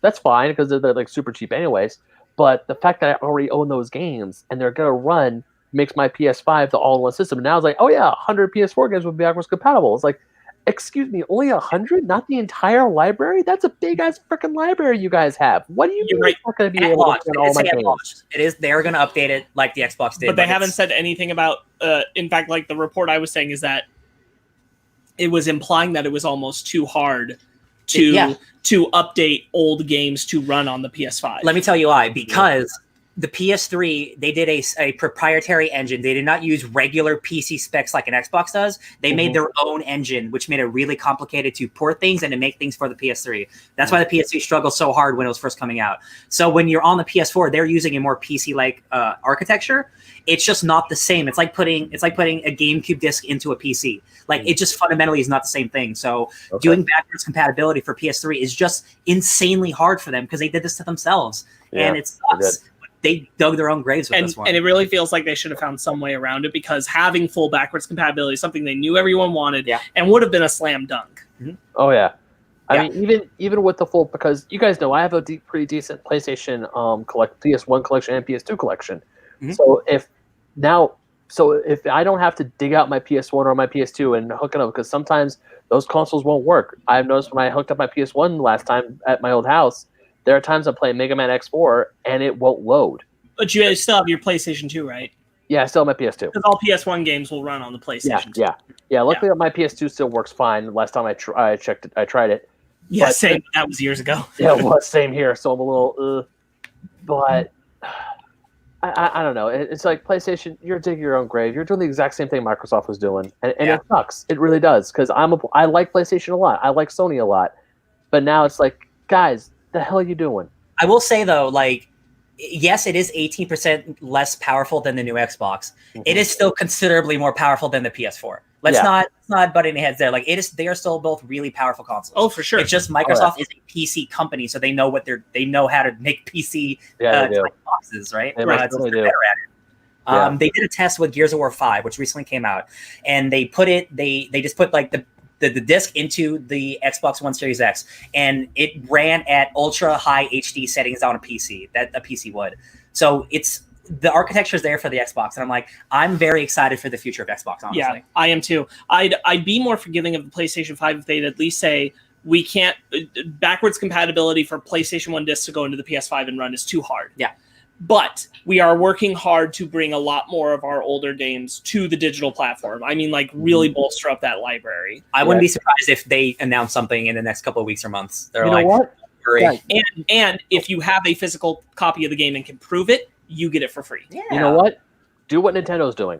that's fine because they're like super cheap anyways. But the fact that I already own those games and they're gonna run makes my PS5 the all-in-one system. And now it's like, oh yeah, 100 PS4 games will be backwards compatible. It's like, excuse me, only 100, not the entire library? That's a big ass freaking library you guys have. What do you mean it's not gonna be able to run all my games? It is. They're gonna update it like the Xbox did, but they haven't said anything about. In fact, like the report I was saying is that it was implying that it was almost too hard to update old games to run on the PS5. Let me tell you why. Because the PS3, they did a proprietary engine. They did not use regular PC specs like an Xbox does. They made their own engine, which made it really complicated to port things and to make things for the PS3. That's why the PS3 struggled so hard when it was first coming out. So when you're on the PS4, they're using a more PC-like architecture. It's just not the same. It's like putting a GameCube disc into a PC. Like, it just fundamentally is not the same thing. So doing backwards compatibility for PS3 is just insanely hard for them because they did this to themselves. And it sucks. They dug their own graves with this one. And it really feels like they should have found some way around it because having full backwards compatibility is something they knew everyone wanted and would have been a slam dunk. Mm-hmm. Oh, yeah. I mean, even with the full, because you guys know I have a pretty decent PlayStation PS1 collection and PS2 collection. Mm-hmm. So if now So if I don't have to dig out my PS1 or my PS2 and hook it up, because sometimes those consoles won't work. I've noticed when I hooked up my PS1 last time at my old house, there are times I'm playing Mega Man X4 and it won't load. But you guys still have your PlayStation 2, right? Yeah, I still have my PS2. Because all PS1 games will run on the PlayStation 2. Yeah. Luckily, my PS2 still works fine. Last time I checked it, I tried it. Yeah, But- same. That was years ago. Yeah, it was same here. So I'm a little, but I don't know. It's like PlayStation. You're digging your own grave. You're doing the exact same thing Microsoft was doing, and it sucks. It really does, because I like PlayStation a lot. I like Sony a lot, but now it's like, guys, the hell are you doing? I will say though, like, yes, it is 18% less powerful than the new Xbox. Mm-hmm. It is still considerably more powerful than the PS4. Let's not butt any heads there. Like, they are still both really powerful consoles. Oh, for sure. It's just Microsoft is a PC company, so they know they know how to make PC type boxes, right? They They're really do. better at it. They did a test with Gears of War 5, which recently came out, and they just put like the disc into the Xbox One Series X, and it ran at ultra high HD settings on a PC that a PC would. So the architecture is there for the Xbox, and I'm very excited for the future of Xbox. Honestly, Yeah, I am too. I'd be more forgiving of the PlayStation 5 if they'd at least say we can't backwards compatibility for PlayStation 1 discs to go into the PS5 and run is too hard. Yeah. But we are working hard to bring a lot more of our older games to the digital platform. I mean, like, really bolster up that library. I wouldn't be surprised if they announce something in the next couple of weeks or months. They're You know what? hurry. And if you have a physical copy of the game and can prove it, you get it for free. Yeah. You know what? Do what Nintendo's doing.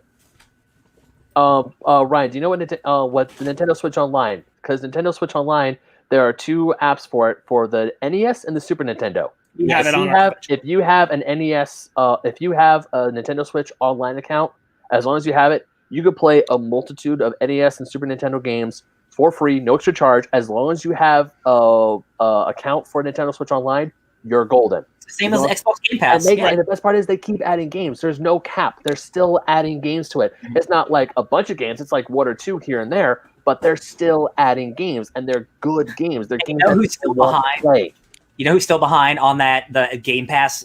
Ryan, do you know what the Nintendo Switch Online? Because Nintendo Switch Online, there are 2 apps for it, for the NES and the Super Nintendo. If you have an NES, if you have a Nintendo Switch Online account, as long as you have it, you can play a multitude of NES and Super Nintendo games for free, no extra charge. As long as you have a account for Nintendo Switch Online, you're golden. Same as Xbox Game Pass. And the best part is they keep adding games. There's no cap. They're still adding games to it. It's not like a bunch of games. It's like 1 or 2 here and there, but they're still adding games, and they're good games. They're games that who's still behind? Play. You know who's still behind on the Game Pass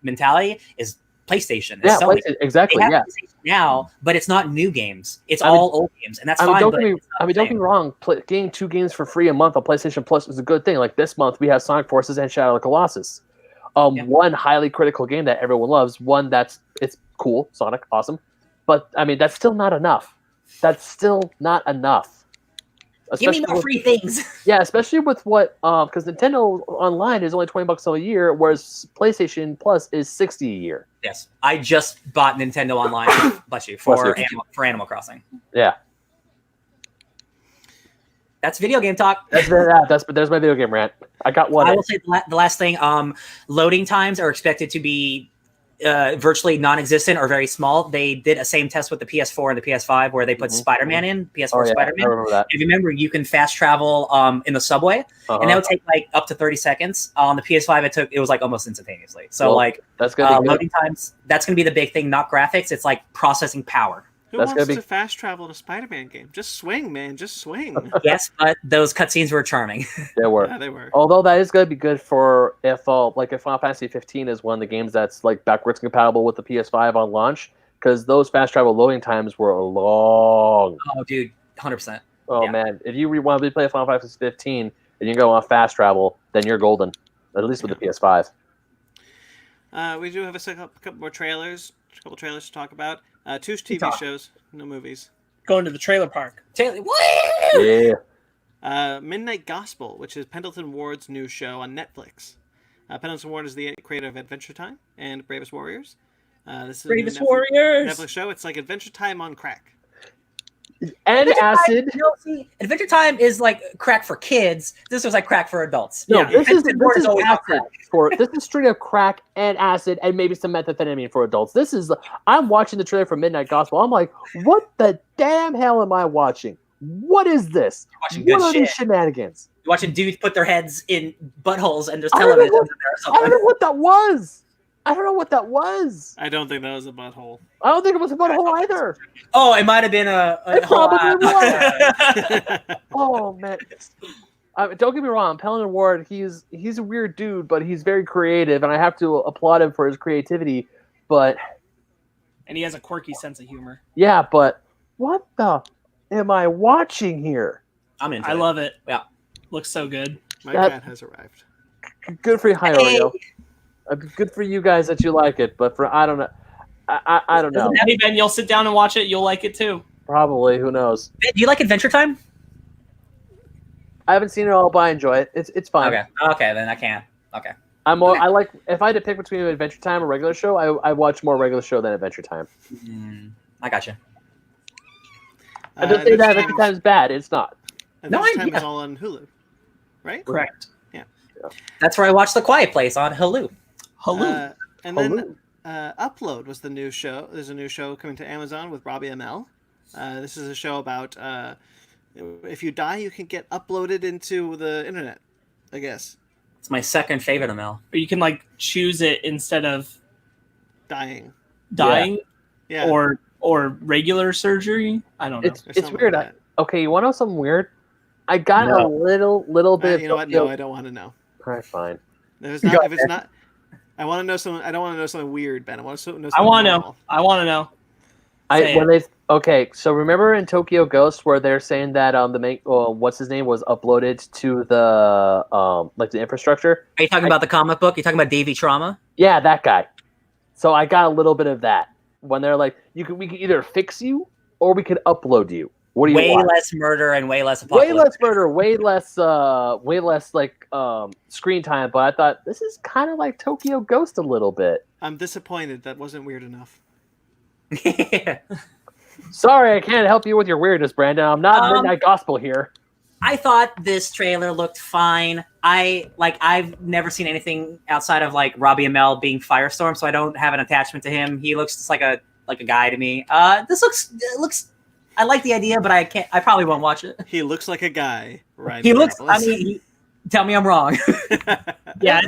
mentality is PlayStation. Yeah, Sony. exactly. They have Yeah. PlayStation now, but it's not new games. It's all old games, and that's fine. Don't get me wrong. Getting 2 games for free a month on PlayStation Plus is a good thing. Like this month, we have Sonic Forces and Shadow of the Colossus. One highly critical game that everyone loves. One it's cool, Sonic, awesome. But I mean, that's still not enough. That's still not enough. Give me more free things. Yeah, especially with what because Nintendo Online is only $20 a year, whereas PlayStation Plus is $60 a year. Yes, I just bought Nintendo Online. Bless you for Animal Crossing. Yeah, that's video game talk. there's my video game rant. I got one. I will say the last thing. Loading times are expected to be virtually non-existent or very small. They did a same test with the PS4 and the PS5 where they put Spider-Man in PS4 Spider-Man. I remember that. If you remember, you can fast travel in the subway, and that would take like up to 30 seconds. On the PS5, it was like almost instantaneously. So that's gonna be loading times. That's going to be the big thing, not graphics. It's like processing power. Who wants to fast travel in a Spider-Man game? Just swing, man. Just swing. Yes, but those cutscenes were charming. They were. Yeah, they were. Although that is going to be good for if Final Fantasy 15 is one of the games that's like backwards compatible with the PS5 on launch, because those fast travel loading times were long. Oh, dude, 100%. Oh man, if you want to replay Final Fantasy 15 and you go on fast travel, then you're golden. At least with the PS5. We do have a couple more trailers. A couple trailers to talk about. 2 TV shows, no movies. Going to the trailer park. Yeah. Midnight Gospel, which is Pendleton Ward's new show on Netflix. Pendleton Ward is the creator of Adventure Time and Bravest Warriors. This is Bravest Warriors! Netflix show. It's like Adventure Time on crack. And acid. Adventure Time is like crack for kids. This was like crack for adults. No, Yeah, this is always acid this is straight up crack and acid and maybe some methamphetamine for adults. I'm watching the trailer for Midnight Gospel. I'm like, what the damn hell am I watching? What is this? What are these shenanigans? You're watching dudes put their heads in buttholes and there's television in there or something. I don't know what that was. I don't think that was a butthole. I don't think it was a butthole either. Oh, it might have been It probably was. Oh man. Don't get me wrong, Pendleton Ward, he's a weird dude, but he's very creative, and I have to applaud him for his creativity. But And he has a quirky sense of humor. Yeah, but what the am I watching here? I'm into I it. love it. Yeah. Looks so good. My That- cat has arrived. Good for you, hi Oreo. Good for you guys that you like it, but for I don't know. I don't know. Hey, Ben, you'll sit down and watch it. You'll like it too. Probably. Who knows? Do you like Adventure Time? I haven't seen it all, but I enjoy it. It's fine. Okay, then I can't. Okay. I'm more. I like if I had to pick between Adventure Time and regular show. I watch more regular show than Adventure Time. I gotcha. I don't say that Adventure Time is bad. It's not. Adventure Time yeah. is all on Hulu, right? Correct. That's where I watched The Quiet Place on Hulu. Hello. And then Upload was the new show. There's a new show coming to Amazon with Robbie Amell. This is a show about if you die, you can get uploaded into the internet, I guess. It's my second favorite ML. Or you can like choose it instead of Dying. Yeah. or regular surgery. I don't know. It's weird. Okay, you want to know something weird? I got a little bit. You know what? No, I don't want to know. All right, fine. If it's not, I want to know something. I don't want to know something weird, Ben. I want to know. I want to normal. know. I want to know. Okay, so remember in Tokyo Ghost where they're saying that the main what's his name was uploaded to the like the infrastructure. Are you talking about the comic book? Are you talking about Davy Trauma? Yeah, that guy. So I got a little bit of that when they're like, we can either fix you or we can upload you. What do you Way want? less murder and way less apocalypse. Way less murder, way less like screen time. But I thought this is kind of like Tokyo Ghost a little bit. I'm disappointed. That wasn't weird enough. Sorry, I can't help you with your weirdness, Brandon. I'm not Midnight Gospel here. I thought this trailer looked fine. I've never seen anything outside of like Robbie Amell being Firestorm, so I don't have an attachment to him. He looks just like a guy to me. This looks. I like the idea, but I can't. I probably won't watch it. He looks like a guy, right? He looks. I mean, tell me I'm wrong. Yeah,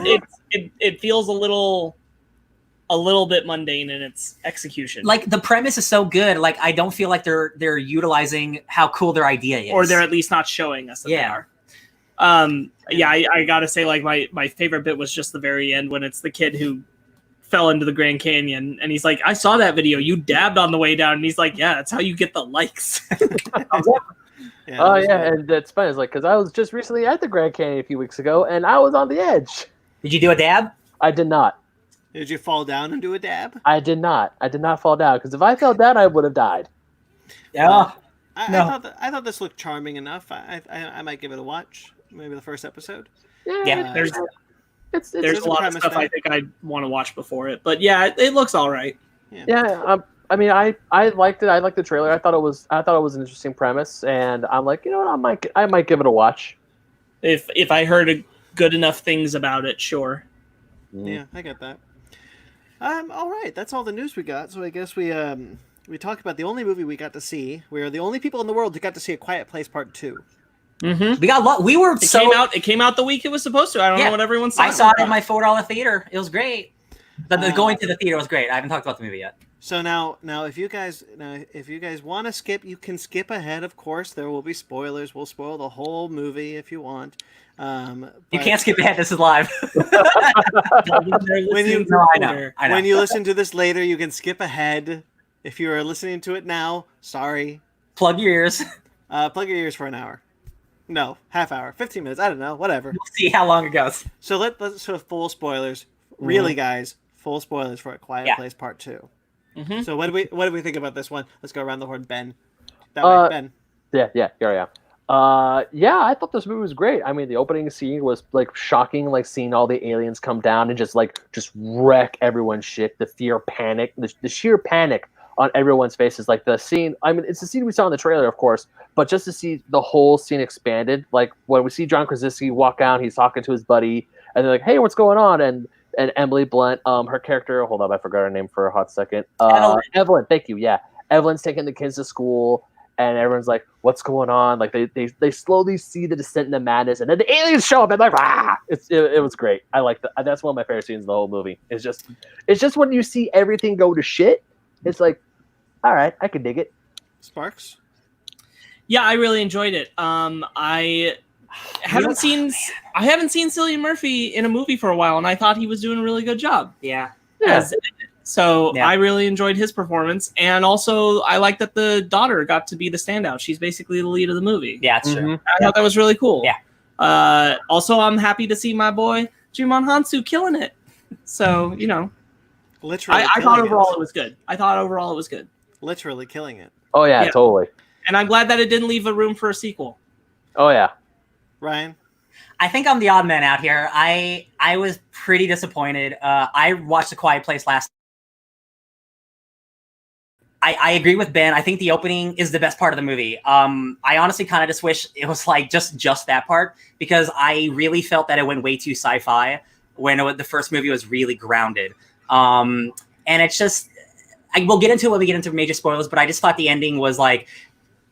it feels a little bit mundane in its execution. Like the premise is so good. Like I don't feel like they're utilizing how cool their idea is, or they're at least not showing us that they are. I gotta say, like my favorite bit was just the very end when it's the kid who fell into the Grand Canyon and he's like, I saw that video, you dabbed on the way down, and he's like, yeah, that's how you get the likes. And it's funny. It's like because I was just recently at the Grand Canyon a few weeks ago and I was on the edge. Did you do a dab? I did not. Did you fall down and do a dab? I did not. I did not fall down because if I fell down, I would have died. Yeah. I thought this looked charming enough. I might give it a watch. Maybe the first episode. Yeah. There's there's a lot of stuff I think I want to watch before it, but yeah, it looks all right. Yeah. I mean, I liked it. I liked the trailer. I thought it was an interesting premise, and I'm like, you know what, I might give it a watch. If I heard good enough things about it, sure. Yeah, I get that. All right, that's all the news we got. So I guess we talked about the only movie we got to see. We are the only people in the world who got to see A Quiet Place Part 2. Mm-hmm. We got we were It came out the week it was supposed to. I don't know what everyone saw. I saw it in my $4 theater. It was great. But going to the theater was great. I haven't talked about the movie yet. So now if you guys want to skip, you can skip ahead. Of course, there will be spoilers. We'll spoil the whole movie if you want. You can't skip ahead. This is live. When you listen to this later, you can skip ahead. If you are listening to it now, sorry. Plug your ears. Plug your ears for an hour. No, half hour, 15 minutes. I don't know. Whatever. We'll see how long it goes. So let's full spoilers. Really, guys, full spoilers for A Quiet Place Part 2. Mm-hmm. So what do we think about this one? Let's go around the horn, Ben. That way, Ben. Yeah, here I am. I thought this movie was great. I mean, the opening scene was like shocking, like seeing all the aliens come down and just wreck everyone's shit. The fear, panic, the sheer panic on everyone's faces. Like the scene. I mean, it's the scene we saw in the trailer, of course, but just to see the whole scene expanded. Like when we see John Krasinski walk out, he's talking to his buddy, and they're like, "Hey, what's going on?" And Emily Blunt, her character. Hold up, I forgot her name for a hot second. Evelyn. Thank you. Yeah, Evelyn's taking the kids to school. And everyone's like, "What's going on?" Like they slowly see the descent into madness, and then the aliens show up, and like, ah! It was great. I like that. That's one of my favorite scenes in the whole movie. It's just when you see everything go to shit, it's like, all right, I can dig it. Sparks. Yeah, I really enjoyed it. I haven't seen Cillian Murphy in a movie for a while, and I thought he was doing a really good job. Yeah. So Yeah. I really enjoyed his performance, and also I like that the daughter got to be the standout. She's basically the lead of the movie. Yeah, it's true. Mhm. I thought that was really cool. Yeah. Also, I'm happy to see my boy Jimon Hansu killing it. So Literally, I thought overall it was good. Literally killing it. Oh yeah, Yeah. totally. And I'm glad that it didn't leave a room for a sequel. Oh yeah. Ryan, I think I'm the odd man out here. I was pretty disappointed. I watched A Quiet Place last. I agree with Ben. I think the opening is the best part of the movie. I honestly kind of just wish it was like just that part, because I really felt that it went way too sci-fi when the first movie was really grounded. And it's just, we'll get into it when we get into major spoilers, but I just thought the ending was like,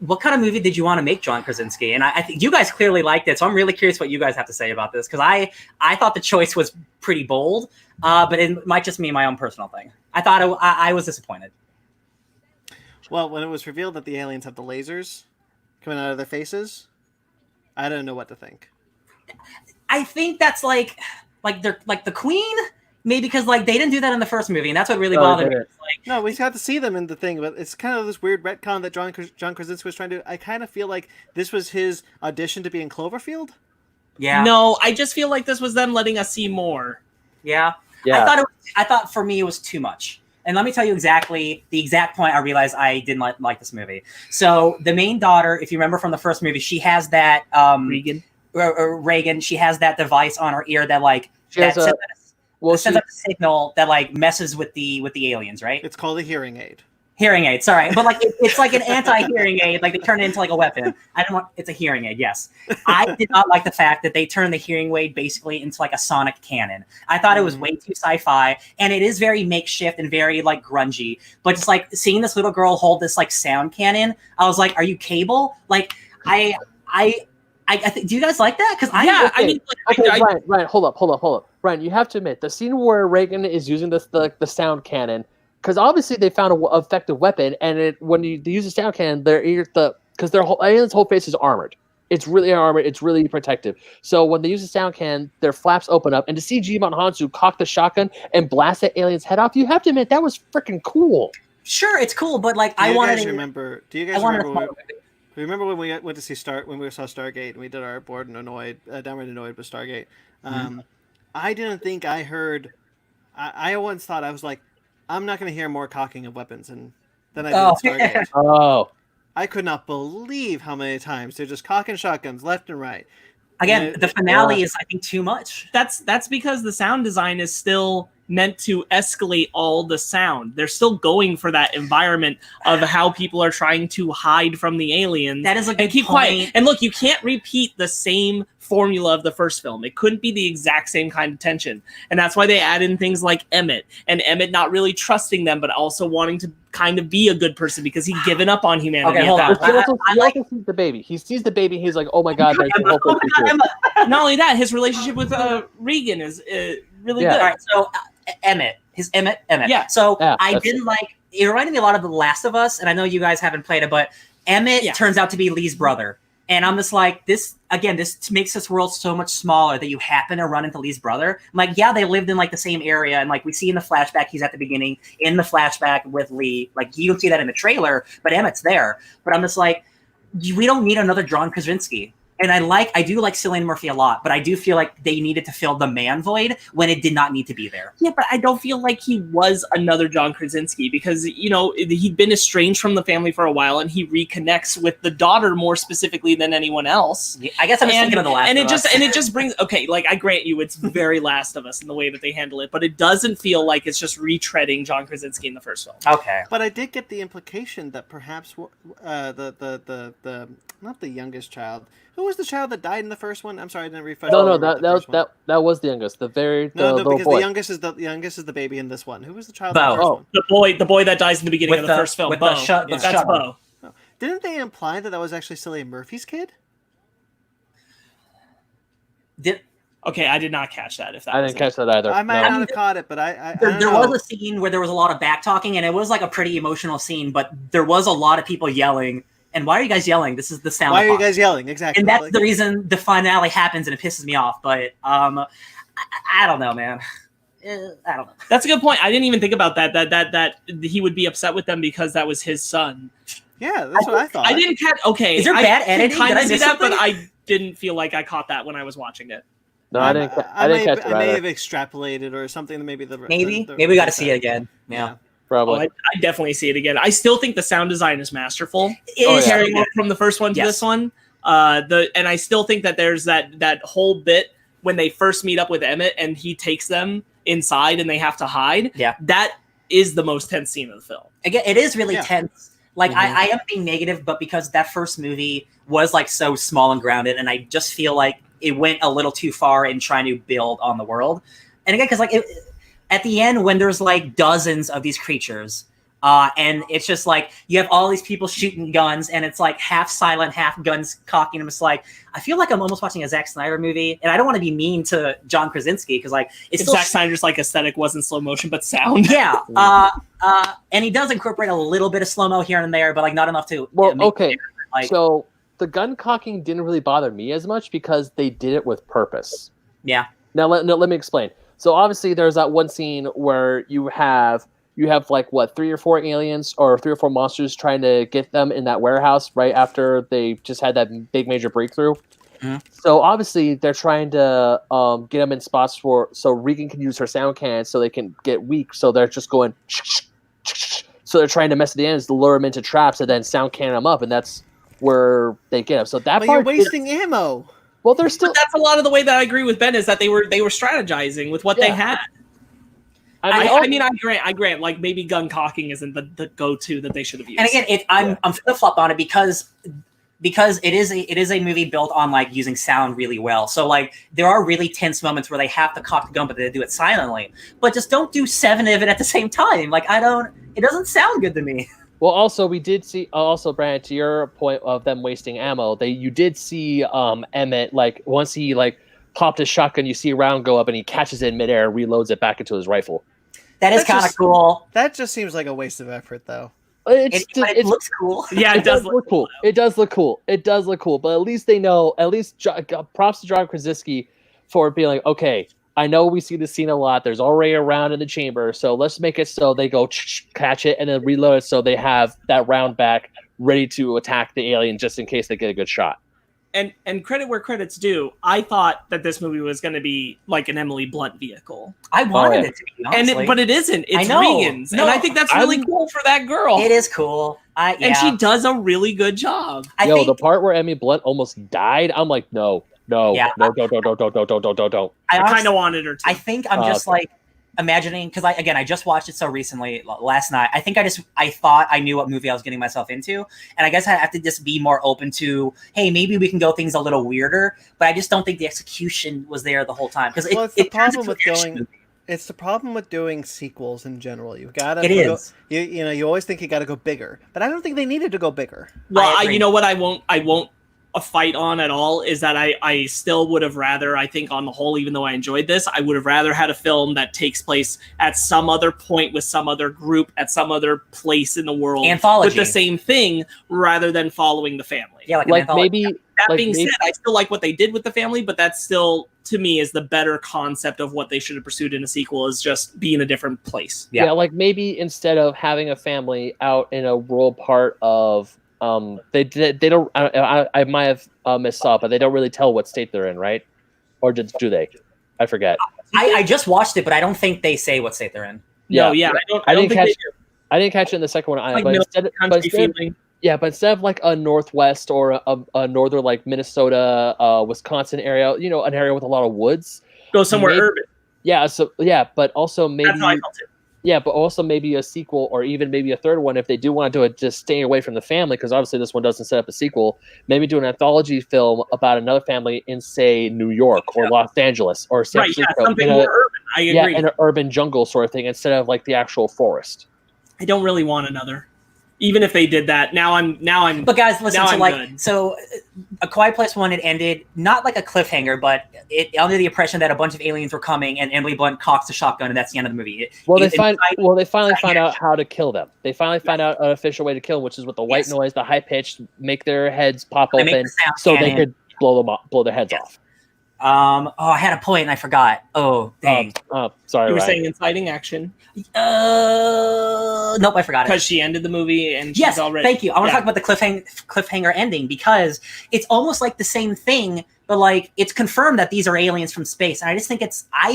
what kind of movie did you want to make, John Krasinski? And I think you guys clearly liked it, so I'm really curious what you guys have to say about this, because I thought the choice was pretty bold, but it might just be my own personal thing. I thought I was disappointed. well, when it was revealed that the aliens have the lasers coming out of their faces, I don't know what to think. I think that's like they're like the Queen, maybe, because like they didn't do that in the first movie, and that's what really bothered me. It's like, No, we got to see them in the thing, but it's kind of this weird retcon that John Krasinski was trying to. I kind of feel like this was his audition to be in Cloverfield. yeah, No, I just feel like this was them letting us see more. yeah. Yeah. I thought for me it was too much. And let me tell you the exact point I realized I didn't like this movie. So the main daughter, if you remember from the first movie, she has that Reagan. She has that device on her ear that like She sends has out a signal that like messes with the aliens, right? It's called a hearing aid. Hearing aid, sorry, but like it's like an anti-hearing aid. Like they turn it into like a weapon. It's a hearing aid. Yes, I did not like the fact that they turned the hearing aid basically into like a sonic cannon. I thought it was way too sci-fi, and it is very makeshift and very like grungy. But just like seeing this little girl hold this like sound cannon, I was like, "Are you Cable?" Like I think. Do you guys like that? Because I mean, Okay, Ryan, hold up. Ryan, you have to admit the scene where Reagan is using the sound cannon, because obviously they found an effective weapon, and when they use a sound cannon, because their whole face is armored. It's really armored. It's really protective. So when they use a sound cannon, their flaps open up, and to see Jimon Hansu cock the shotgun and blast that alien's head off, you have to admit that was freaking cool. sure, it's cool, but like Do you guys remember when we went to see when we saw Stargate and we did our bored and annoyed, downright annoyed with Stargate? I didn't think I heard. I once thought I was like, I'm not going to hear more cocking of weapons than I did in Stargate. Oh, I could not believe how many times they're just cocking shotguns left and right. Again, the finale is, I think, too much. That's because the sound design is still meant to escalate all the sound. They're still going for that environment of how people are trying to hide from the aliens. That is a good and keep point. quiet. And look, you can't repeat the same formula of the first film. It couldn't be the exact same kind of tension. And that's why they add in things like Emmett, and Emmett not really trusting them, but also wanting to kind of be a good person because he'd given up on humanity. Okay, hold on. he also sees the baby. He sees the baby. He's like, "Oh my god, that's the whole thing." Not only that, his relationship with Regan is really good. All right, so Emmett. Yeah. So Yeah, I didn't like. It reminded me a lot of The Last of Us, and I know you guys haven't played it, but Emmett turns out to be Lee's brother, and I'm just like, this makes this world so much smaller that you happen to run into Lee's brother. I'm like, yeah, they lived in like the same area, and like we see in the flashback, he's at the beginning in the flashback with Lee. Like you don't see that in the trailer, but Emmett's there. But I'm just like, we don't need another John Krasinski. And I do like Cillian Murphy a lot, but I do feel like they needed to fill the man void when it did not need to be there. Yeah, but I don't feel like he was another John Krasinski because, he'd been estranged from the family for a while and he reconnects with the daughter more specifically than anyone else. Yeah, I guess I'm just thinking of The Last of Us. And it just brings, okay, like I grant you it's very Last of Us in the way that they handle it, but it doesn't feel like it's just retreading John Krasinski in the first film. Okay. But I did get the implication that perhaps the not the youngest child. Who was the child that died in the first one? I'm sorry, I didn't refresh. No, that was the youngest. The little because boy. the youngest is the baby in this one. Who was the child? Bo. In the first one? The boy that dies in the beginning of the first film. With Bo. the That's Bo. Oh. Didn't they imply that was actually Cillian Murphy's kid? Okay, I did not catch that. I didn't catch that either. I might not have caught it, but there was a scene where there was a lot of back talking, and it was like a pretty emotional scene. But there was a lot of people yelling. And why are you guys yelling? This is the sound. Why are you guys yelling? Exactly. And that's the reason the finale happens, and it pisses me off. But I don't know, man. I don't know. That's a good point. I didn't even think about that he would be upset with them because that was his son. Yeah, that's what I thought. I didn't catch. Okay, Is there bad editing? Kind Did I of see miss that, but something? I didn't feel like I caught that when I was watching it. No, I didn't catch I it may either. have extrapolated or something. Maybe Maybe we got to see it again. Yeah. Probably. I definitely see it again. I still think the sound design is masterful. It is Carrying over from the first one to Yes. this one. And I still think that there's that whole bit when they first meet up with Emmett and he takes them inside and they have to hide. Yeah. That is the most tense scene of the film. Again, it is really Yeah. tense. Like I am being negative, but because that first movie was like so small and grounded, and I just feel like it went a little too far in trying to build on the world. And again, because like at the end when there's like dozens of these creatures, and it's just like you have all these people shooting guns, and it's like half silent, half guns cocking. I'm just like, I feel like I'm almost watching a Zack Snyder movie, and I don't want to be mean to John Krasinski because like it's If still Zack Snyder's like aesthetic wasn't slow motion but sound. yeah. And he does incorporate a little bit of slow mo here and there, but like not enough to. Well, make okay. it, like, So the gun cocking didn't really bother me as much because they did it with purpose. yeah. Now let me explain. So obviously there's that one scene where you have like what 3 or 4 aliens or 3 or 4 monsters trying to get them in that warehouse right after they just had that big major breakthrough. Mhm. So obviously they're trying to get them in spots so Regan can use her sound can so they can get weak. So they're just going. So they're trying to mess with the ends to lure them into traps and then sound can them up, and that's where they get them. So that But part you're wasting ammo. well, they're still. But that's a lot of the way that I agree with Ben is that they were strategizing with what they Yeah. had. I mean, I grant, like maybe gun cocking isn't the go-to that they should have used. And again, I'm flip-flop on it because it is a movie built on like using sound really well. So like there are really tense moments where they have to cock the gun, but they do it silently. But just don't do 7 of it at the same time. Like it doesn't sound good to me. Well, also we did see. Also, Brandon, to your point of them wasting ammo, you did see Emmett like once he like popped his shotgun, you see a round go up and he catches it in midair and reloads it back into his rifle. That is That's kind of just- cool. That just seems like a waste of effort, though. It looks cool. yeah, It does look cool. It does look cool. It does look cool. But at least they know. At least props to John Krasinski for being like, okay, I know we see this scene a lot. There's already a round in the chamber, so let's make it so they go catch it and then reload it so they have that round back ready to attack the alien just in case they get a good shot. And credit where credit's due. I thought that this movie was going to be like an Emily Blunt vehicle, I wanted yeah. it to be, honestly. but it isn't. It's I know. Regan's, No, and I think that's really cool for that girl. It is cool. And she does a really good job. I Yo, think the part where Emily Blunt almost died, I'm like, no, Yeah. don't. I kind of wanted her to. I think I'm just okay. like imagining because I just watched it so recently last night. I think I thought I knew what movie I was getting myself into, and I guess I have to just be more open to hey, maybe we can go things a little weirder. But I just don't think the execution was there the whole time because Well, it's the it turns problem into with an action going. movie. It's the problem with doing sequels in general. You've got to. It is. You know, you always think you got to go bigger, but I don't think they needed to go bigger. Well, I agree. you know what I won't a fight on at all is that I still would have rather, I think on the whole, even though I enjoyed this, I would have rather had a film that takes place at some other point with some other group at some other place in the world Anthology. with the same thing rather than following the family. Yeah, an Like anthology. maybe That like being maybe- said, I still like what they did with the family, but that still, to me, is the better concept of what they should have pursued in a sequel is just be in a different place. Yeah. Yeah, like maybe instead of having a family out in a rural part of they don't I might have missed up, but they don't really tell what state they're in, right? Or do they? I forget. I just watched it, but I don't think they say what state they're in. No, Yeah. I don't didn't think catch they do. I didn't catch it in the second one, Like but middle instead, country feeling. but instead of like a northwest or a northern like Minnesota, Wisconsin area, you know, an area with a lot of woods. Go somewhere maybe- urban. Yeah, so yeah, but also maybe That's how I felt it. yeah, but also maybe a sequel or even maybe a third one if they do want to do it, just staying away from the family because obviously this one doesn't set up a sequel. Maybe do an anthology film about another family in say New York or Los Angeles or San Right, yeah, Francisco, something in more a, urban. I yeah, agree. in an urban jungle sort of thing instead of like the actual forest. I don't really want another. Even if they did that, now I'm. But guys, listen. Now So I'm like, good. so A Quiet Place One, it ended not like a cliffhanger, but it under the impression that a bunch of aliens were coming, and Emily Blunt cocks a shotgun, and that's the end of the movie. Well, they It- finally find out how to kill them. They finally find out an official way to kill them, which is with the white Yes. noise, the high pitch, make their heads pop They make open, the sound so they cannon. could blow their heads Yes. off. I had a point and I forgot. Oh, dang. Sorry, You were Ryan. saying inciting action Nope, I forgot it. because she ended the movie and she's Yes, already. thank you. I want to Yeah. talk about the cliffhanger ending because it's almost like the same thing, but like it's confirmed that these are aliens from space, and I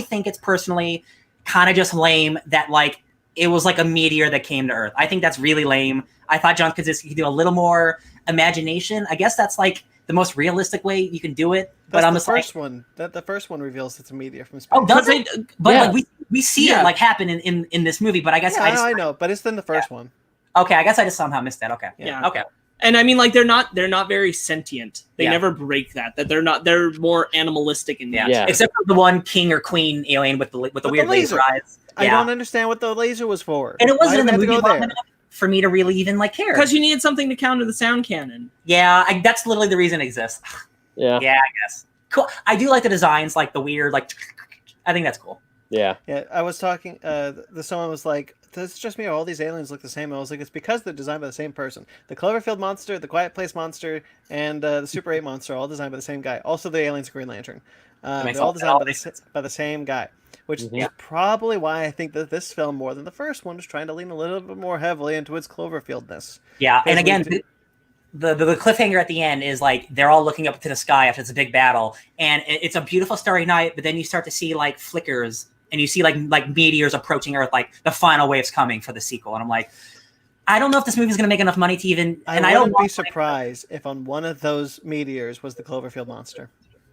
think it's personally kind of just lame that like it was like a meteor that came to Earth. I think that's really lame. I thought John Krasinski could do a little more imagination. I guess that's like the most realistic way you can do it. But That's I'm the just like, first one. The first one reveals it's a meteor from space. oh, does Because it? But Yeah. like we see Yeah. it like happen in this movie. But I guess Yeah, I I know, but it's in the first one. okay. I guess I just somehow missed that. Okay. Yeah. Okay. And I mean, like they're not very sentient. They Yeah. never break that. They're more animalistic in Yeah. nature. Yeah. Except for the one king or queen alien with the weird the laser laser. eyes. I don't understand what the laser was for. And it wasn't in Why the do we movie have to long go enough for me to really even like care. Because you needed something to counter the sound cannon. Yeah, that's literally the reason it exists. Yeah. Yeah, I guess. Cool. I do like the designs, like the weird, like I think that's cool. Yeah. Yeah, I was talking. Someone was like, "This is just me. All these aliens look the same." I was like, "It's because they're designed by the same person. The Cloverfield monster, the Quiet Place monster, and the Super 8 monster, are all designed by the same guy. Also, the aliens, Green Lantern. makes They're all all- designed that all by the same guy." Which Mhm. is probably why I think that this film, more than the first one, is trying to lean a little bit more heavily into its Cloverfieldness. Yeah, and Because we again, do- the cliffhanger at the end is like they're all looking up to the sky after it's a big battle, and it's a beautiful starry night. But then you start to see like flickers, and you see like meteors approaching Earth, like the final wave's coming for the sequel. And I'm like, I don't know if this movie's gonna make enough money to even. And I don't wouldn't be want surprised if on one of those meteors was the Cloverfield monster.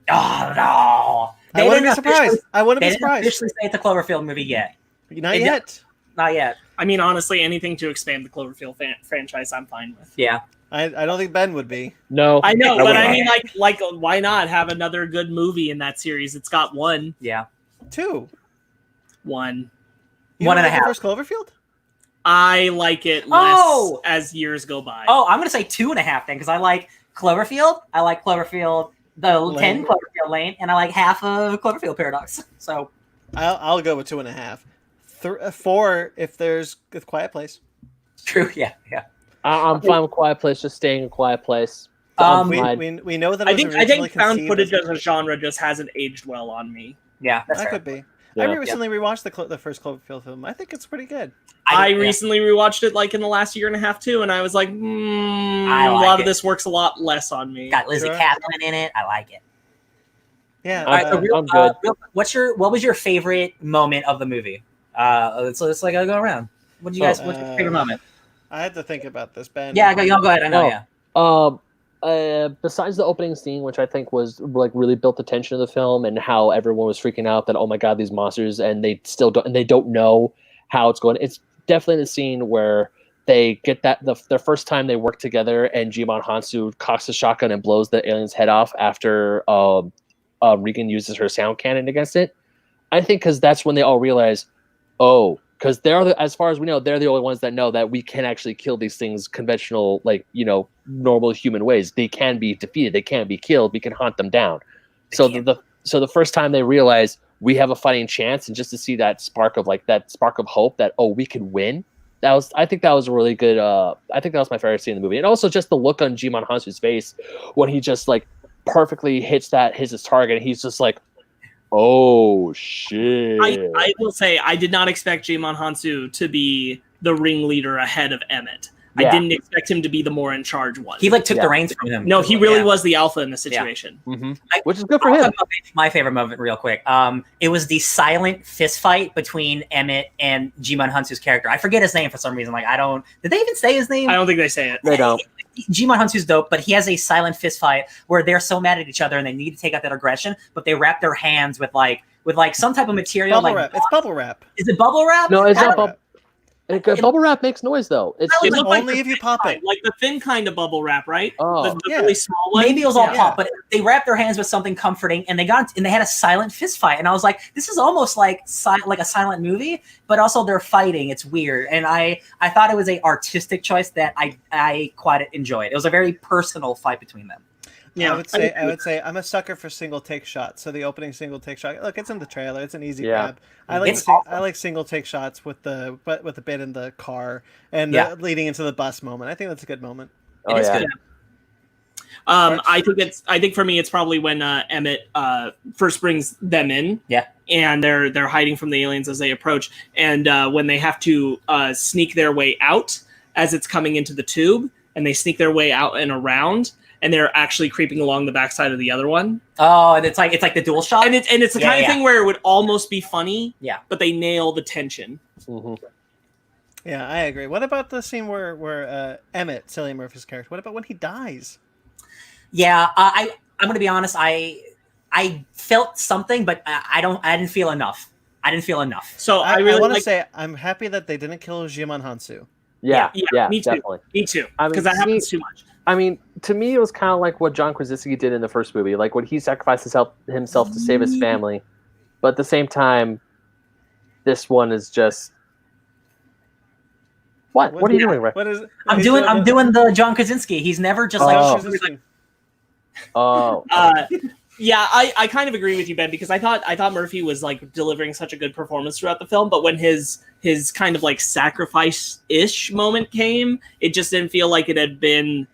Oh no! I wouldn't be didn't surprised. officially- I wouldn't They be didn't surprised. officially say it's a Cloverfield movie yet. Not It- yet. Not yet. I mean, honestly, anything to expand the Cloverfield franchise, I'm fine with. Yeah. I don't think Ben would be. No. I know, I but I wouldn't. mean, like, why not have another good movie in that series? It's got one. Yeah. 2. One. You One don't and a like the half. first Cloverfield? I like it less Oh! as years go by. Oh, I'm gonna say 2.5 then, because I like Cloverfield. I like Cloverfield, the Lane. 10 Cloverfield Lane, and I like half of Cloverfield Paradox. So I'll go with 2.5. 4 if there's a Quiet Place. true. Yeah. Yeah. I'm fine with Quiet Place, just staying in Quiet Place. Um, I'm We, fine. we know that it I was think originally found conceived footage as- as a genre just hasn't aged well on me. Yeah. That's that fair. could be. Yeah. I recently rewatched the first Cloverfield film. I think it's pretty good. I yeah. recently rewatched it like in the last year and a half too, and I was like, I a like lot of it. this works a lot less on me. Got Lizzie Sure. Kaplan in it. I like it. Yeah. All right, All right, so I'm good. what was your favorite moment of the movie? Let's like go around. What do you guys? What's your favorite moment? I had to think about this, Ben. Yeah, go ahead. I know. Oh. Yeah. Besides the opening scene, which I think was like really built the tension of the film, and how everyone was freaking out that, oh my god, these monsters, and they don't know how it's going. It's definitely the scene where they get their first time they work together, and Jimon Hansu cocks a shotgun and blows the alien's head off after Regan uses her sound cannon against it. I think because that's when they all realize, because as far as we know, they're the only ones that know that we can actually kill these things conventional, like, normal human ways. They can be defeated. They can't be killed. We can hunt them down. So the first time they realize we have a fighting chance, and just to see that spark of hope that, we can win. I think that was a really good. I think that was my favorite scene in the movie, and also just the look on Jimon Hansu's face when he just like perfectly hits his target, and he's just like, oh shit. I will say I did not expect Jimon Hansu to be the ringleader ahead of Emmett. Yeah. I didn't expect him to be the more in charge one. He like took the reins from him. No, he really Yeah. was the alpha in the situation. Mm-hmm. Which is good for I'll him. talk about my favorite moment real quick. It was the silent fist fight between Emmett and Jimon Hansu's character. I forget his name for some reason. Like, did they even say his name? I don't think they say it. They don't. Jimon Hansu's dope, but he has a silent fist fight where they're so mad at each other and they need to take out that aggression, but they wrap their hands with some type of material. Bubble like wrap. It's bubble wrap. Is it bubble wrap? No, it's I not don't- bubble. Bubble wrap makes noise though. It's It It's looked like only the if you thin pop kind, it. like the thin kind of bubble wrap, right? Oh. The Yeah. really small one. Maybe it was all Yeah. pop, but they wrapped their hands with something comforting, and they had a silent fist fight, and I was like, this is almost like a silent movie, but also they're fighting. It's weird, and I thought it was a artistic choice that I quite enjoyed. It was a very personal fight between them. Yeah, I would say I'm a sucker for single take shots. So the opening single take shot. Look, it's in the trailer. It's an easy Yeah. grab. I It's awesome. I like single take shots with the bit in the car and Yeah. leading into the bus moment. I think that's a good moment. Oh, It is yeah. good. I think for me it's probably when Emmett first brings them in. Yeah. And they're hiding from the aliens as they approach, and when they have to sneak their way out as it's coming into the tube, and they sneak their way out and around, and they're actually creeping along the backside of the other one. Oh, and it's like the dual shot, and it's the kind of thing where it would almost be funny. Yeah. But they nail the tension. Mm-hmm. Yeah, I agree. What about the scene where Emmett, Cillian Murphy's character? What about when he dies? Yeah, I'm gonna be honest. I felt something, but I didn't feel enough. I didn't feel enough. So I really want to say I'm happy that they didn't kill Jimon Hansu. Yeah, me too. definitely. Me too. I mean, Because that happens too much. I mean, to me, it was kind of like what John Krasinski did in the first movie, like when he sacrificed himself to save his family. But at the same time, this one is just what? What are you doing, Rick? What is? I'm doing the John Krasinski. He's never just Oh. Yeah, I kind of agree with you, Ben, because I thought Murphy was like delivering such a good performance throughout the film, but when his kind of like sacrifice-ish moment came, it just didn't feel like it had been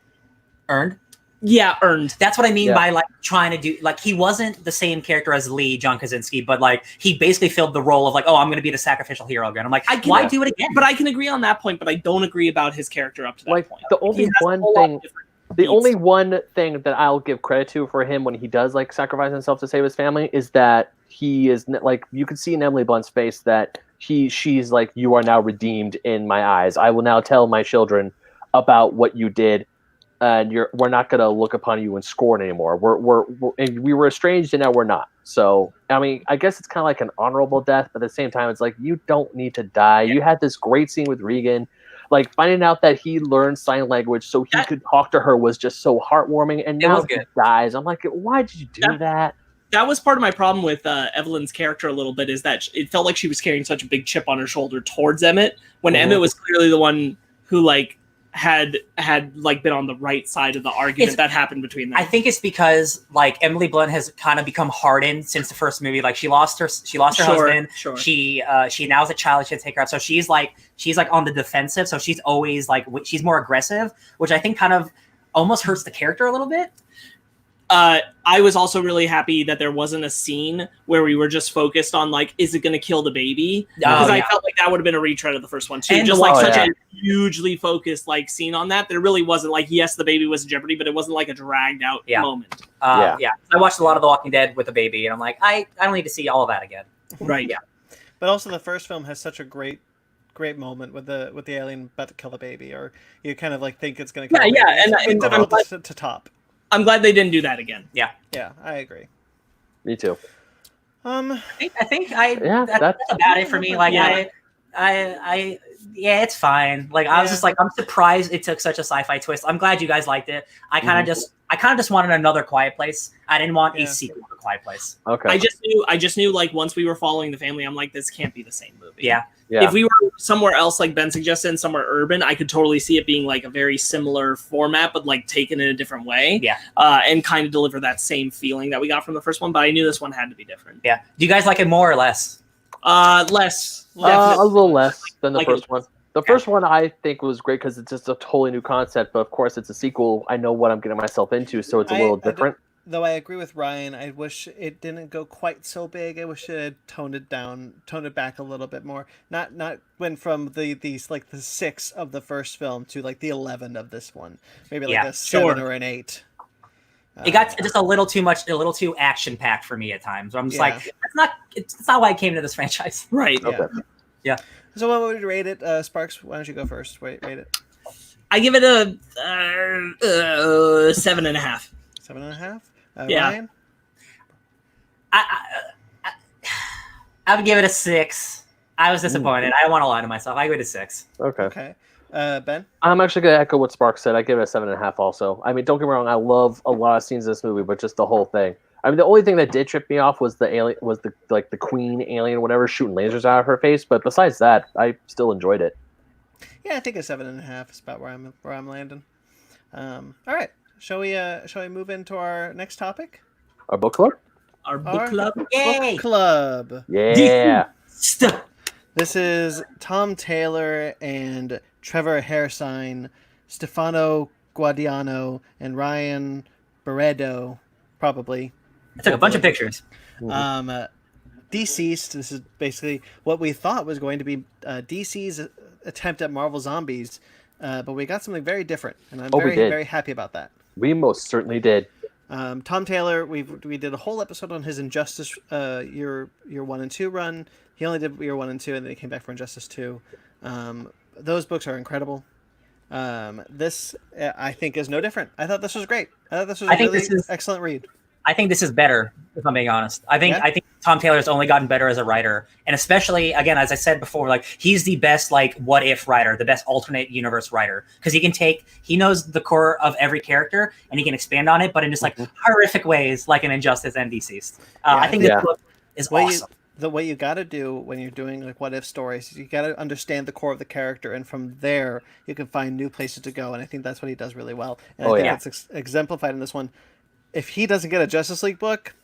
earned. Yeah, earned. That's what I mean by like trying to do, like, he wasn't the same character as Lee, John Krasinski, but like he basically filled the role of like, oh, I'm going to be the sacrificial hero again. I'm like, why do it again? But I can agree on that point, but I don't agree about his character up to that point. The only one thing that I'll give credit to for him when he does like sacrifice himself to save his family is that he is like, you can see in Emily Blunt's face that she's like, you are now redeemed in my eyes. I will now tell my children about what you did, and we're not going to look upon you and scorn anymore. We were estranged and now we're not. So I mean, I guess it's kind of like an honorable death, but at the same time, it's like, you don't need to die. You had this great scene with Regan. Like, finding out that he learned sign language so he could talk to her was just so heartwarming. And now he dies. I'm like, why did you do that? That was part of my problem with Evelyn's character a little bit, is that it felt like she was carrying such a big chip on her shoulder towards Emmett, when Emmett was clearly the one who like had like been on the right side of the argument that happened between them. I think it's because like Emily Blunt has kind of become hardened since the first movie. Like she lost her husband. Sure. She now has a child she had to take care of. So she's like on the defensive. So she's always like, she's more aggressive, which I think kind of almost hurts the character a little bit. I was also really happy that there wasn't a scene where we were just focused on like, is it going to kill the baby? Because I felt like that would have been a retread of the first one too. And just like such a hugely focused like scene on that. There really wasn't like, yes, the baby was in jeopardy, but it wasn't like a dragged out moment. I watched a lot of The Walking Dead with a baby, and I'm like, I don't need to see all of that again. Right. Yeah. But also the first film has such a great moment with the alien about to kill the baby, or you kind of like think it's going to kill the baby. And difficult to top. I'm glad they didn't do that again. Yeah, I agree. Me too. I think that's about it for me. Like it's fine. Like I was just like, I'm surprised it took such a sci-fi twist. I'm glad you guys liked it. I kind of just wanted another Quiet Place. I didn't want a sequel to Quiet Place. Okay. I just knew like once we were following the family, I'm like, this can't be the same movie. Yeah. If we were somewhere else, like Ben suggested, somewhere urban, I could totally see it being like a very similar format, but like taken in a different way. Yeah. And kind of deliver that same feeling that we got from the first one. But I knew this one had to be different. Yeah. Do you guys like it more or less? Less. A little less than the first one. The first one I think was great because it's just a totally new concept. But of course, it's a sequel. I know what I'm getting myself into, so it's a little different. Though I agree with Ryan, I wish it didn't go quite so big. I wish it had toned it back a little bit more. Not went from the 6 of the first film to like the 11 of this one. Maybe like a 7 or an 8. It got just a little too much, a little too action packed for me at times. I'm just like, it's not why I came to this franchise. Right. Okay. Yeah. So what would you rate it, Sparks? Why don't you go first? Rate it. I give it a 7.5. 7.5. Yeah. Ryan? I would give it a 6. I was disappointed. I don't want to lie to myself. I give it a 6. Okay. Ben? I'm actually going to echo what Sparks said. I give it a 7.5 also. I mean, don't get me wrong. I love a lot of scenes in this movie, but just the whole thing. I mean, the only thing that did trip me off was the queen alien, whatever, shooting lasers out of her face. But besides that, I still enjoyed it. Yeah, I think a 7.5 is about where I'm landing. All right. Shall we move into our next topic? Our book club? Our book club? Yay! Book club. Yeah. This is Tom Taylor and Trevor Hairsine, Stefano Guadiano and Ryan Barredo, probably. I took a bunch of hopefully. pictures. DCeased. This is basically what we thought was going to be DC's attempt at Marvel Zombies, but we got something very different, and I'm very happy about that. We most certainly did. Tom Taylor, we did a whole episode on his Injustice year 1 and 2 run. He only did year 1 and 2, and then he came back for Injustice 2. Those books are incredible. This I think is no different. I thought this was great. I thought this was a really excellent read. I think this is better, if I'm being honest. I think Tom Taylor's only gotten better as a writer, and especially, again, as I said before, like he's the best like what if writer, the best alternate universe writer, because he knows the core of every character and he can expand on it, but in just like horrific ways, like in Injustice and DCeased. I think this book is awesome. What you got to do when you're doing like what if stories, you got to understand the core of the character, and from there you can find new places to go. And I think that's what he does really well. And I think it's exemplified in this one. If he doesn't get a Justice League book,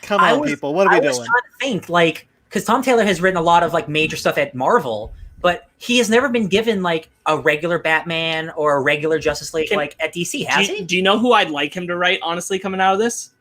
come on, people, what are we doing? I was trying to think, like, because Tom Taylor has written a lot of like major stuff at Marvel, but he has never been given like a regular Batman or a regular Justice League like at DC. Has he? Do you know who I'd like him to write? Honestly, coming out of this,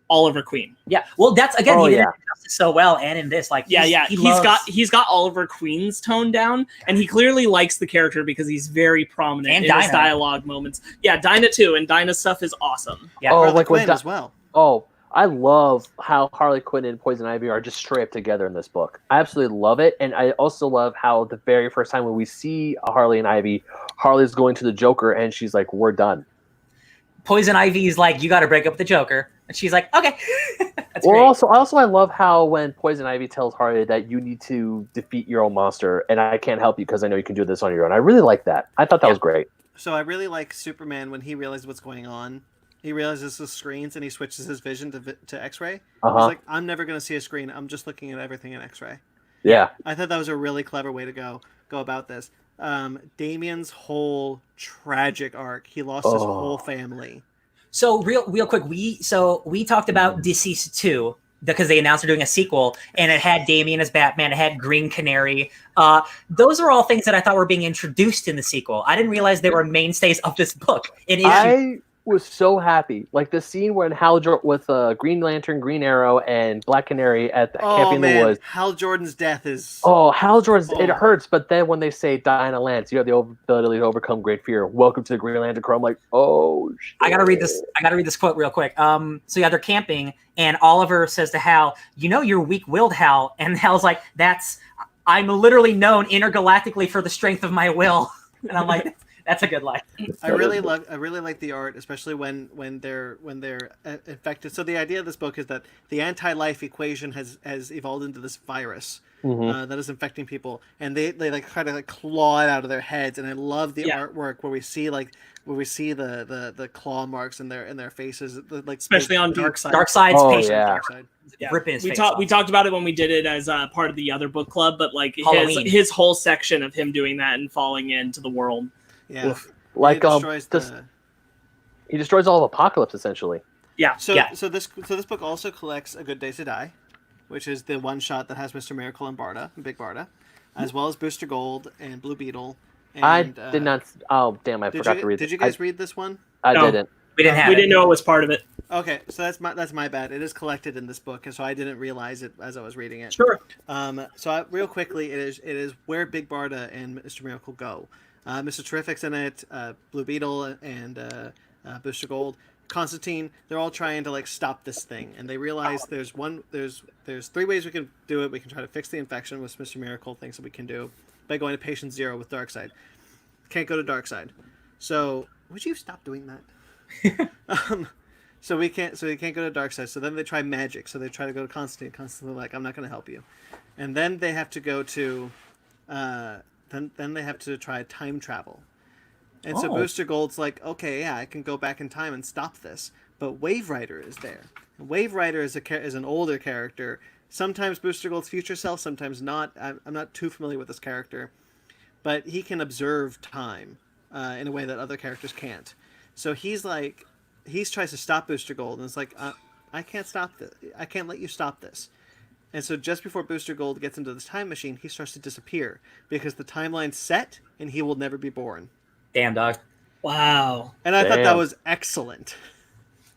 Oliver Queen. Yeah, well, that's again, he did Justice so well, and in this, like, he's got Oliver Queen's tone down, and he clearly likes the character because he's very prominent in his dialogue moments. Yeah, Dinah too, and Dinah's stuff is awesome. Yeah, like Quinn as well. Oh, I love how Harley Quinn and Poison Ivy are just straight up together in this book. I absolutely love it, and I also love how the very first time when we see Harley and Ivy, Harley's going to the Joker, and she's like, "We're done." Poison Ivy's like, "You got to break up with the Joker," and she's like, "Okay." That's great. Also, I love how when Poison Ivy tells Harley that you need to defeat your own monster, and I can't help you because I know you can do this on your own. I really like that. I thought that was great. So I really like Superman when he realizes what's going on. He realizes the screens and he switches his vision to X-ray. He's like, I'm never going to see a screen. I'm just looking at everything in X-ray. Yeah. I thought that was a really clever way to go about this. Damian's whole tragic arc. He lost his whole family. So real quick, we talked about DCeased 2 because they announced they're doing a sequel, and it had Damian as Batman, it had Green Canary. Those are all things that I thought were being introduced in the sequel. I didn't realize they were mainstays of this book. I was so happy. Like the scene when Hal with Green Lantern, Green Arrow, and Black Canary at the camp in the woods. Hal Jordan's death is... Hal Jordan's... It hurts, but then when they say Diana Lance, you have the ability to overcome great fear. Welcome to the Green Lantern Corps. I'm like, oh, shit. I gotta read this quote real quick. So yeah, they're camping, and Oliver says to Hal, "You know you're weak-willed, Hal." And Hal's like, I'm literally known intergalactically for the strength of my will. And I'm like... That's a good line. I really like the art, especially when they're infected. So the idea of this book is that the anti-life equation has evolved into this virus that is infecting people, and they like try to like claw it out of their heads. And I love the artwork where we see the claw marks in their faces, like especially on Darkseid. Darkseid's patient. Yeah. Darkseid. Yeah. We talked about it when we did it as part of the other book club, but like his whole section of him doing that and falling into the world. Yeah, like he destroys all of Apocalypse essentially. Yeah. So this book also collects A Good Day to Die, which is the one shot that has Mr. Miracle and Big Barda, as well as Booster Gold and Blue Beetle. And, I did not. Oh damn! I forgot to read. Did you guys read this one? I didn't. We didn't We didn't know it was part of it. Okay, so that's my bad. It is collected in this book, and so I didn't realize it as I was reading it. Sure. Real quickly, it is where Big Barda and Mr. Miracle go. Mr. Terrific's in it, Blue Beetle and Booster Gold, Constantine. They're all trying to like stop this thing, and they realize there's 3 ways we can do it. We can try to fix the infection, which Mr. Miracle thinks that we can do by going to Patient Zero with Darkseid. Can't go to Darkseid. So would you stop doing that? So they can't go to Darkseid. So then they try magic. So they try to go to Constantine. Constantine's like, I'm not going to help you. And then they have to go to. Then they have to try time travel. And so Booster Gold's like, okay, yeah, I can go back in time and stop this. But Wave Rider is there. And Wave Rider is an older character. Sometimes Booster Gold's future self, sometimes not. I'm not too familiar with this character. But he can observe time in a way that other characters can't. So he tries to stop Booster Gold. And it's like, I can't stop this. I can't let you stop this. And so just before Booster Gold gets into this time machine, he starts to disappear because the timeline's set and he will never be born. Damn, dog. Wow. And I thought that Damn. was excellent.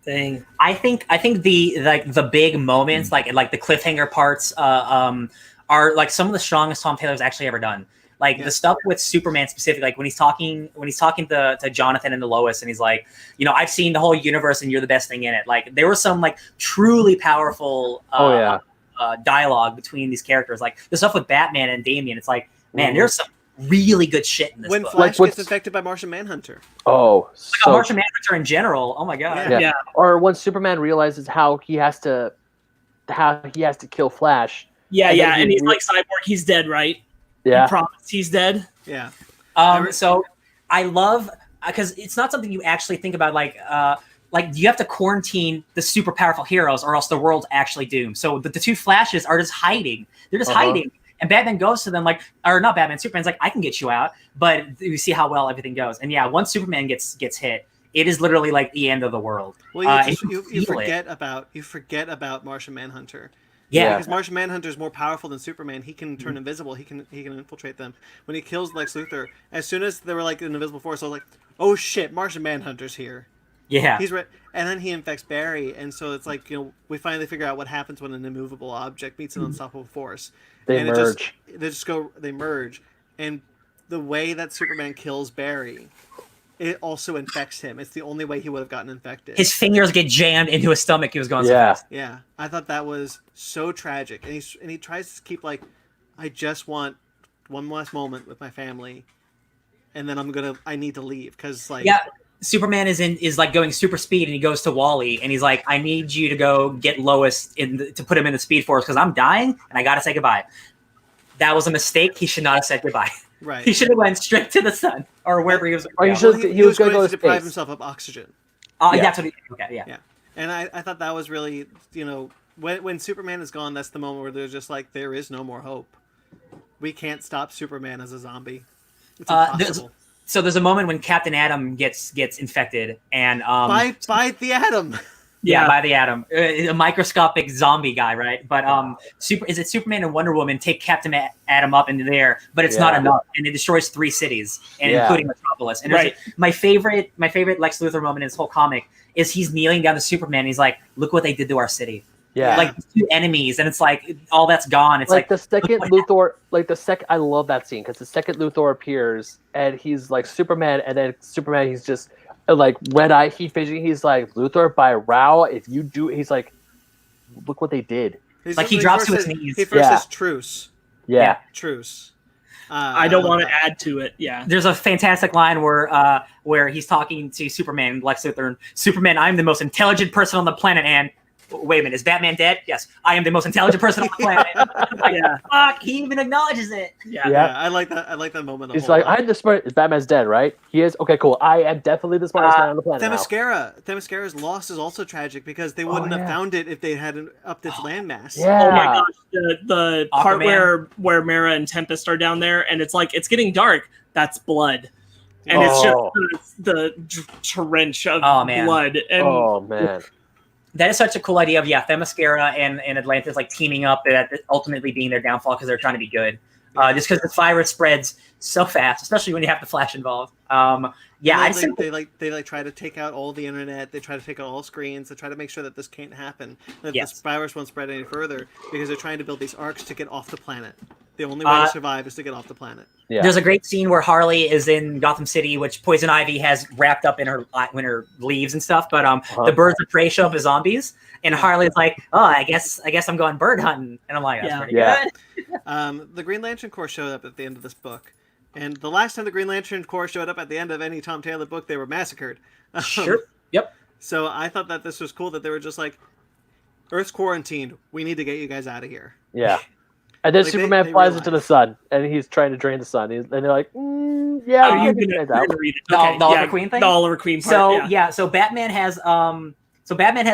Dang. I think the big moments, like the cliffhanger parts, are like some of the strongest Tom Taylor's actually ever done. Like the stuff with Superman specifically, like when he's talking to Jonathan and to Lois, and he's like, I've seen the whole universe, and you're the best thing in it. Like there was some like truly powerful dialogue between these characters. Like the stuff with Batman and Damian, it's like, man, there's some really good shit in this When book. Flash gets infected by Martian Manhunter. Oh, so Martian Manhunter in general. Oh my god. Yeah. Or when Superman realizes how he has to kill Flash. Yeah, and he's like Cyborg. He's dead, right? Yeah. He promised he's dead. Yeah. So I love, because it's not something you actually think about, like you have to quarantine the super powerful heroes or else the world's actually doomed. So the two Flashes are just hiding. They're just hiding. And Batman goes to them Superman's like, I can get you out, but you see how well everything goes. And yeah, once Superman gets hit, it is literally like the end of the world. Well, you forget about Martian Manhunter. Yeah, because Martian Manhunter is more powerful than Superman. He can turn invisible. He can infiltrate them. When he kills Lex Luthor, as soon as they were like an invisible force, I was like, oh shit, Martian Manhunter's here. Yeah, he's right. And then he infects Barry, and so it's like, we finally figure out what happens when an immovable object meets an unstoppable force. They merge. They merge, and the way that Superman kills Barry, it also infects him. It's the only way he would have gotten infected. His fingers get jammed into his stomach. He was going so fast. Yeah, I thought that was so tragic. And he tries to keep like, I just want one last moment with my family, and then I need to leave because like Superman is like going super speed, and he goes to Wally, and he's like, I need you to go get Lois to put him in the Speed Force because I'm dying and I gotta say goodbye. That was a mistake. He should not have said goodbye. Right. He should have went straight to the sun or wherever he was. Or he was going to deprive himself of oxygen. That's what yeah. And I thought that was really, when Superman is gone, that's the moment where they're just like, there is no more hope. We can't stop Superman as a zombie. It's impossible. There's a moment when Captain Atom gets infected, and by the Atom. Yeah, by the Atom, a microscopic zombie guy, right? But Superman and Wonder Woman take Captain Atom up into there, but it's not enough, and it destroys 3 cities, and including Metropolis. And my favorite Lex Luthor moment in this whole comic is he's kneeling down to Superman. And he's like, "Look what they did to our city." Yeah, like 2 enemies, and it's like all that's gone. It's like the second Luthor, I love that scene because the second Luthor appears and he's like Superman, and then Superman, he's just like red eye, heat vision. He's like, Luthor, by Rao, if you do, he's like, look what they did. He drops to his knees. He first says truce. Yeah. Truce. I don't want to add to it. Yeah. There's a fantastic line where he's talking to Superman, Lex Luthor, and Superman, I'm the most intelligent person on the planet, and wait a minute, is Batman dead? Yes, I am the most intelligent person on the planet. Fuck, he even acknowledges it. Yeah, I like that. I like that moment. He's like, I'm the smart. Batman's dead, right? He is. Okay, cool. I am definitely the smartest man on the planet. Themyscira's loss is also tragic because they wouldn't have found it if they hadn't upped its landmass. Yeah. Oh my gosh, the part where Mera and Tempest are down there, and it's like it's getting dark. That's blood, and it's just the trench of blood. And oh man. That is such a cool idea of Themyscira and Atlantis like teaming up, that ultimately being their downfall because they're trying to be good. Just because the virus spreads so fast, especially when you have the Flash involved. They try to take out all the internet. They try to take out all screens. They try to make sure that this can't happen. That this virus won't spread any further because they're trying to build these arcs to get off the planet. The only way to survive is to get off the planet. Yeah. There's a great scene where Harley is in Gotham City, which Poison Ivy has wrapped up in her leaves and stuff. But the birds of prey show up as zombies, and Harley's like, "Oh, I guess I'm going bird hunting," and I'm like, "That's pretty good." The Green Lantern Corps showed up at the end of this book, and the last time the Green Lantern Corps showed up at the end of any Tom Taylor book, they were massacred. Sure. Yep. So I thought that this was cool that they were just like, Earth's quarantined. We need to get you guys out of here. Yeah. And then Superman flies into the sun, and he's trying to drain the sun. And they're like, "Yeah, are you gonna read it? The Oliver Queen thing. The Oliver Queen part. So Batman has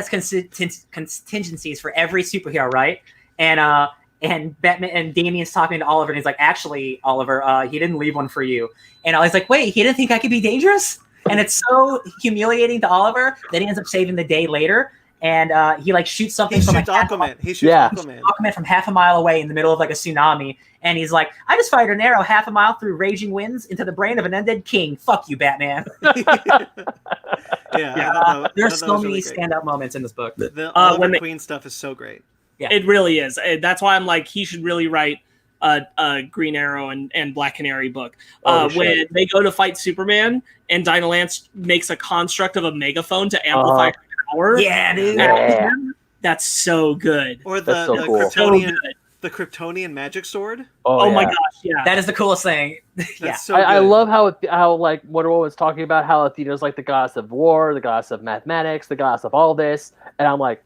contingencies for every superhero, right? And Batman and Damian's talking to Oliver, and he's like, "Actually, Oliver, he didn't leave one for you." And Ollie's like, "Wait, he didn't think I could be dangerous?" And it's so humiliating to Oliver that he ends up saving the day later. and he like shoots something He from shoots like Aquaman. He shoots Yeah. Aquaman. Aquaman from half a mile away in the middle of like a tsunami, and he's like, I just fired an arrow half a mile through raging winds into the brain of an undead king. Fuck you, Batman. Yeah, There's so many standout moments in this book. The Oliver when they- Queen stuff is so great. Yeah. It really is. That's why I'm like, he should really write a Green Arrow and Black Canary book. When they go to fight Superman and Dinah Lance makes a construct of a megaphone to amplify her power. Yeah, dude. Yeah. That's so good. Or That's the so cool. Kryptonian, So good. the Kryptonian magic sword. Oh my yeah. gosh, yeah. That is the coolest thing. That's Yeah. so good. I love how like Wonder Woman was talking about how Athena's like the goddess of war, the goddess of mathematics, the goddess of all this, and I'm like,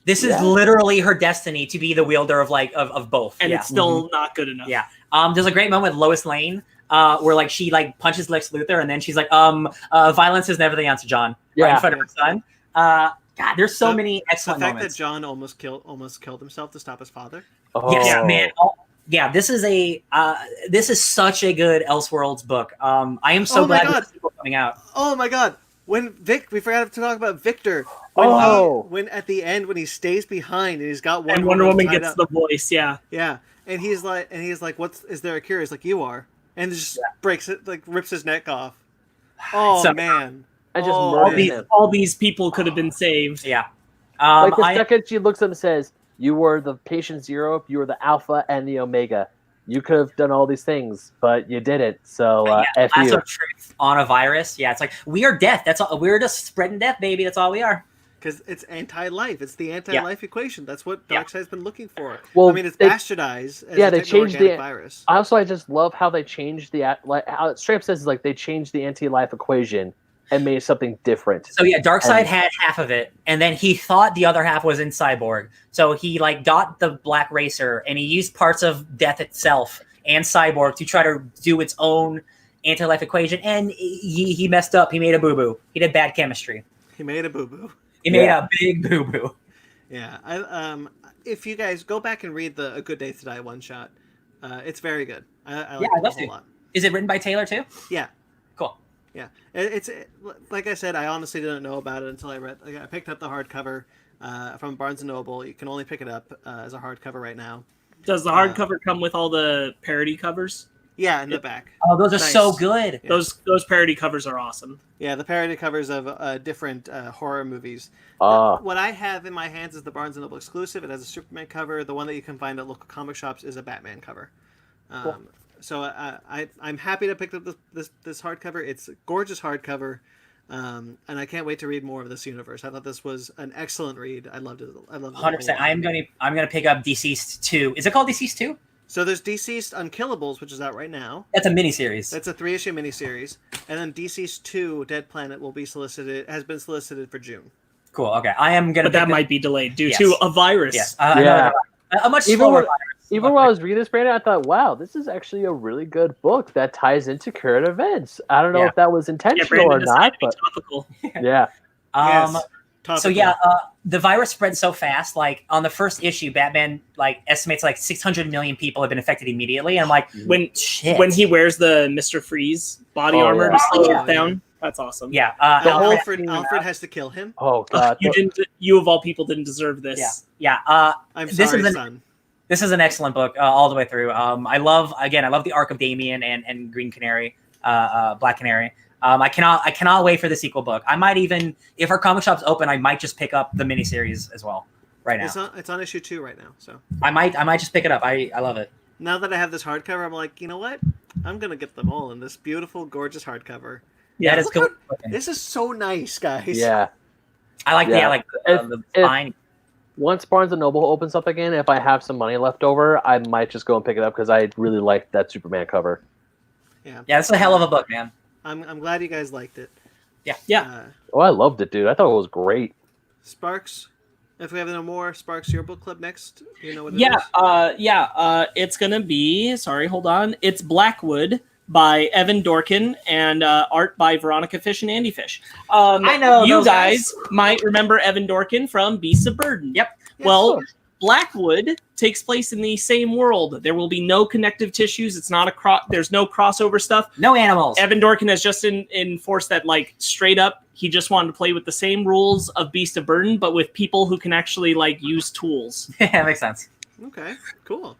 This is Yeah. literally her destiny to be the wielder of like of both. And yeah. it's still not good enough. Yeah. There's a great moment with Lois Lane where like she like punches Lex Luthor and then she's like, violence is never the answer, John. Right in Yeah. front of her son. God, there's so many The excellent fact moments. that John almost killed himself to stop his father. oh, Yes, man. Oh, yeah, this is such a good Elseworlds book. I am so Oh my glad God. this is coming out. Oh my God! When we forgot to talk about Victor. When at the end when he stays behind and he's got And Wonder Woman gets up. the voice, yeah. Yeah, and he's like, is there a cure? He's like, you are, and just breaks it, like rips his neck off. Oh So- man! I just Oh, murdered man. him. All these people could have been saved. Yeah. Like the I, second she looks at him and says, "You were the patient zero. You were the alpha and the omega. You could have done all these things, but you didn't. So f Lasso you." of truth on a virus. Yeah, it's like we are death. That's all. We're just spreading death, baby. That's all we are. Because it's anti-life. It's the anti-life equation. That's what Yeah. Darkseid's been looking for. Well, I mean, it's they- bastardized. As yeah, a they changed the- techno-organic virus. I just love how they changed like how it straight up says like they changed the anti-life equation and made something different. So yeah, Darkseid And- had half of it, and then he thought the other half was in Cyborg. So he like got the Black Racer, and he used parts of Death itself and Cyborg to try to do its own anti-life equation, and he messed up. He made a boo-boo. He did bad chemistry. He made a boo-boo. He made Yeah. a big boo-boo. Yeah, if you guys go back and read the A Good Day to Die one shot, it's very good. I like I it a love whole to. lot. Is it written by Taylor too? Yeah, Cool. yeah. It's like I said, I honestly didn't know about it until I picked up the hardcover from Barnes and Noble. You can only pick it up as a hardcover right now. Does the hardcover come with all the parody covers? Yeah, in the back. Oh, those are Nice. so good. Yeah. Those parody covers are awesome. Yeah, the parody covers of different horror movies. Ah. What I have in my hands is the Barnes & Noble exclusive. It has a Superman cover. The one that you can find at local comic shops is a Batman cover. Cool. So I'm happy to pick up this hardcover. It's a gorgeous hardcover, and I can't wait to read more of this universe. I thought this was an excellent read. I loved it. I loved it. 100%. I'm gonna pick up DCeased 2. Is it called DCeased 2? So there's DCeased Unkillables, which is out right now. That's a miniseries. That's a 3-issue miniseries, and then DCeased 2 Dead Planet will be solicited. Has been solicited for June. Cool. Okay, I am gonna. But that might be delayed due Yes. to a virus. Yes. Yeah. A much Even slower when- virus. Even while I was reading this, Brandon, I thought, wow, this is actually a really good book that ties into current events. I don't know Yeah. if that was Yeah, intentional Brandon or decided not, to be but topical. yeah. Um, Yes. So Topical. yeah, the virus spread so fast. Like on the first issue, Batman like estimates like 600 million people have been affected immediately. And I'm like, When shit. when he wears the Mr. Freeze body Oh, armor yeah. to slow Oh, it down, that's awesome. yeah, The Alfred- Alfred has to kill him. Oh god. You of all people didn't deserve this. yeah. I'm This sorry, is an- son. This is an excellent book all the way through. I love the arc of Damian and Green Canary, Black Canary. I cannot wait for the sequel book. I might even, if our comic shop's open, I might just pick up the miniseries as well right now. It's on issue 2 right now. So I might just pick it up. I love it. now that I have this hardcover, I'm like, you know what? I'm gonna get them all in this beautiful, gorgeous hardcover. Yeah, that is Look cool. how- This is so nice, guys. Yeah. I like Yeah. the If- spine. Once Barnes and Noble opens up again, if I have some money left over, I might just go and pick it up because I really like that Superman cover. Yeah. Yeah, it's a hell of a book, man. I'm glad you guys liked it. Yeah. Oh, I loved it, dude. I thought it was great. Sparks. If we have no more, Sparks, your book club next. You know what it Yeah, is? it's gonna be. Sorry, hold on. It's Blackwood by Evan Dorkin and art by Veronica Fish and Andy Fish. I know you those guys might remember Evan Dorkin from Beasts of Burden. Yep. Yeah, well, of course. Blackwood takes place in the same world. There will be no connective tissues. It's not there's no crossover stuff. No animals. Evan Dorkin has just enforced that, like, straight up, He just wanted to play with the same rules of Beast of Burden, but with people who can actually like use tools. Yeah, that makes sense. Okay, cool.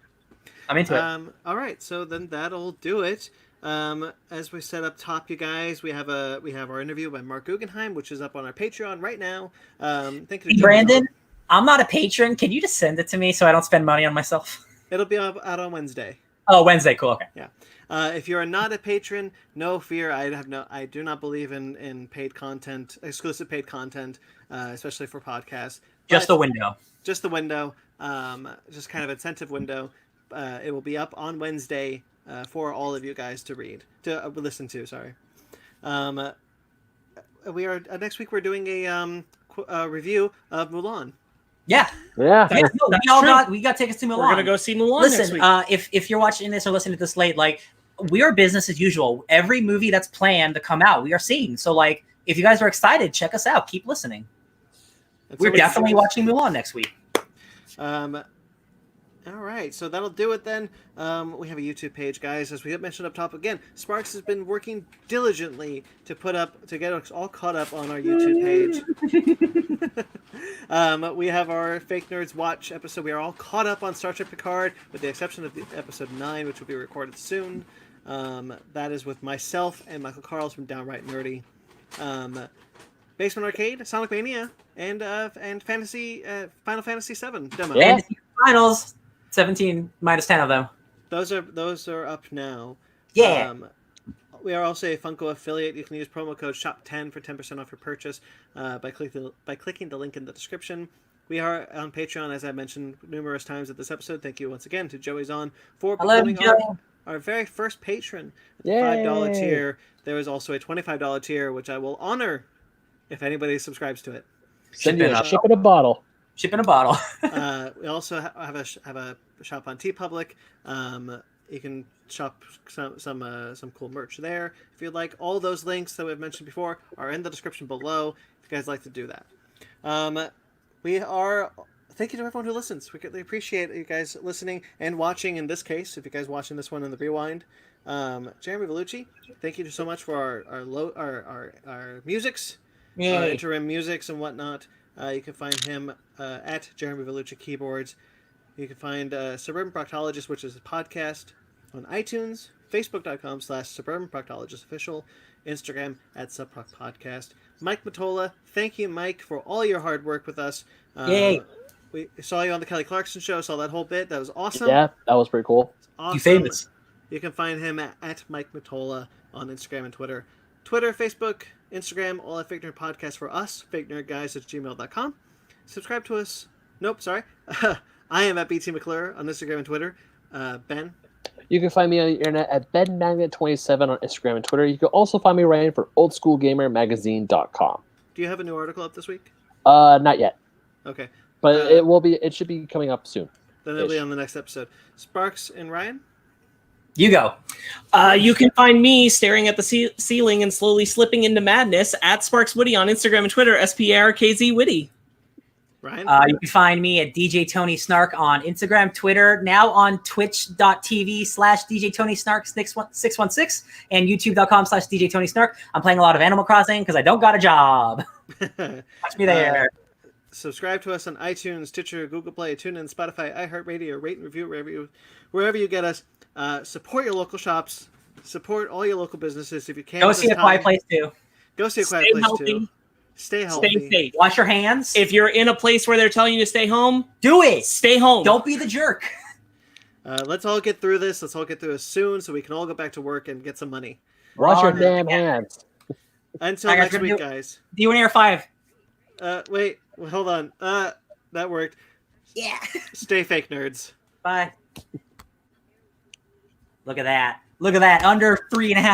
I'm into it. All right, so then that'll do it. As we said up top, you guys, we have our interview by Mark Guggenheim, which is up on our Patreon right now. Thank you, Hey, Brandon. I'm not a patron. Can you just send it to me so I don't spend money on myself? It'll be out on Wednesday. Oh, Wednesday. Cool. Okay. Yeah. If you are not a patron, no fear. I do not believe in paid content, exclusive paid content, especially for podcasts. Just the window. Just the window. Just kind of incentive window. It will be up on Wednesday for all of you guys to listen to. Sorry. We are next week. We're doing a review of Mulan. Yeah. Yeah. We got tickets to Mulan. We're gonna go see Mulan next Listen, week. if you're watching this or listening to this late, like, we are business as usual. Every movie that's planned to come out, we are seeing. So, like, if you guys are excited, check us out. Keep listening. We're definitely watching Mulan next week. All right, so that'll do it then. We have a YouTube page, guys. As we mentioned up top again, Sparks has been working diligently to get us all caught up on our YouTube page. We have our Fake Nerds Watch episode. We are all caught up on Star Trek Picard, with the exception of the episode 9, which will be recorded soon. That is with myself and Michael Carls from Downright Nerdy. Basement Arcade, Sonic Mania, and Final Fantasy VII demo. Yeah. Finals. 17 minus 10 of them. Those are up now. Yeah. We are also a Funko affiliate. You can use promo code SHOP10 for 10% off your purchase by clicking the link in the description. We are on Patreon, as I mentioned numerous times at this episode. Thank you once again to Joey Zahn for becoming our very first patron. At the $5 tier. There is also a $25 tier, which I will honor if anybody subscribes to it. Send you a ship in a bottle. Ship in a bottle. We also have a shop on TeePublic. You can shop some cool merch there if you'd like. All those links that we've mentioned before are in the description below if you guys like to do that. Thank you to everyone who listens. We greatly appreciate you guys listening and watching. In this case, if you guys watching this one in the rewind, Jeremy Vellucci, thank you so much for our musics, our interim musics and whatnot. You can find him at Jeremy Vellucci Keyboards. You can find Suburban Proctologist, which is a podcast, on iTunes, Facebook.com/Suburban Proctologist Official, Instagram at Subproc Podcast. Mike Matola, thank you, Mike, for all your hard work with us. Yay. We saw you on the Kelly Clarkson show, saw that whole bit. That was awesome. Yeah, that was pretty cool. Awesome. You famous. You can find him at Mike Matola on Instagram and Twitter. Twitter, Facebook, Instagram, all at Fake Nerd Podcast for us, fakenerdguys@gmail.com. Subscribe to us. Nope, sorry. I am at BT McClure on Instagram and Twitter. Ben? You can find me on the internet at BenMagnet27 on Instagram and Twitter. You can also find me writing for oldschoolgamermagazine.com. Do you have a new article up this week? Not yet. Okay. But it should be coming up soon. Then it'll be on the next episode. Sparks and Ryan? You go. You can find me staring at the ceiling and slowly slipping into madness at Sparks Woody on Instagram and Twitter, SPARKZ Woody. Ryan? You can find me at DJ Tony Snark on Instagram, Twitter, now on twitch.tv/DJ Tony Snark 616 and youtube.com/DJ Tony Snark. I'm playing a lot of Animal Crossing because I don't got a job. Watch me there. Subscribe to us on iTunes, Stitcher, Google Play, TuneIn, Spotify, iHeartRadio, rate and review wherever you get us. Support your local shops. Support all your local businesses if you can. Go see A Quiet Place too. Go see A Quiet Place too. Stay healthy. Stay safe. Wash your hands. If you're in a place where they're telling you to stay home, do it. Stay home. Don't be the jerk. Let's all get through this. Let's all get through this soon so we can all go back to work and get some money. Wash your damn hands. Until next week, guys. D1 Air 5. Wait, hold on. That worked. Yeah. Stay fake nerds. Bye. Look at that. Look at that. Under 3.5 hours.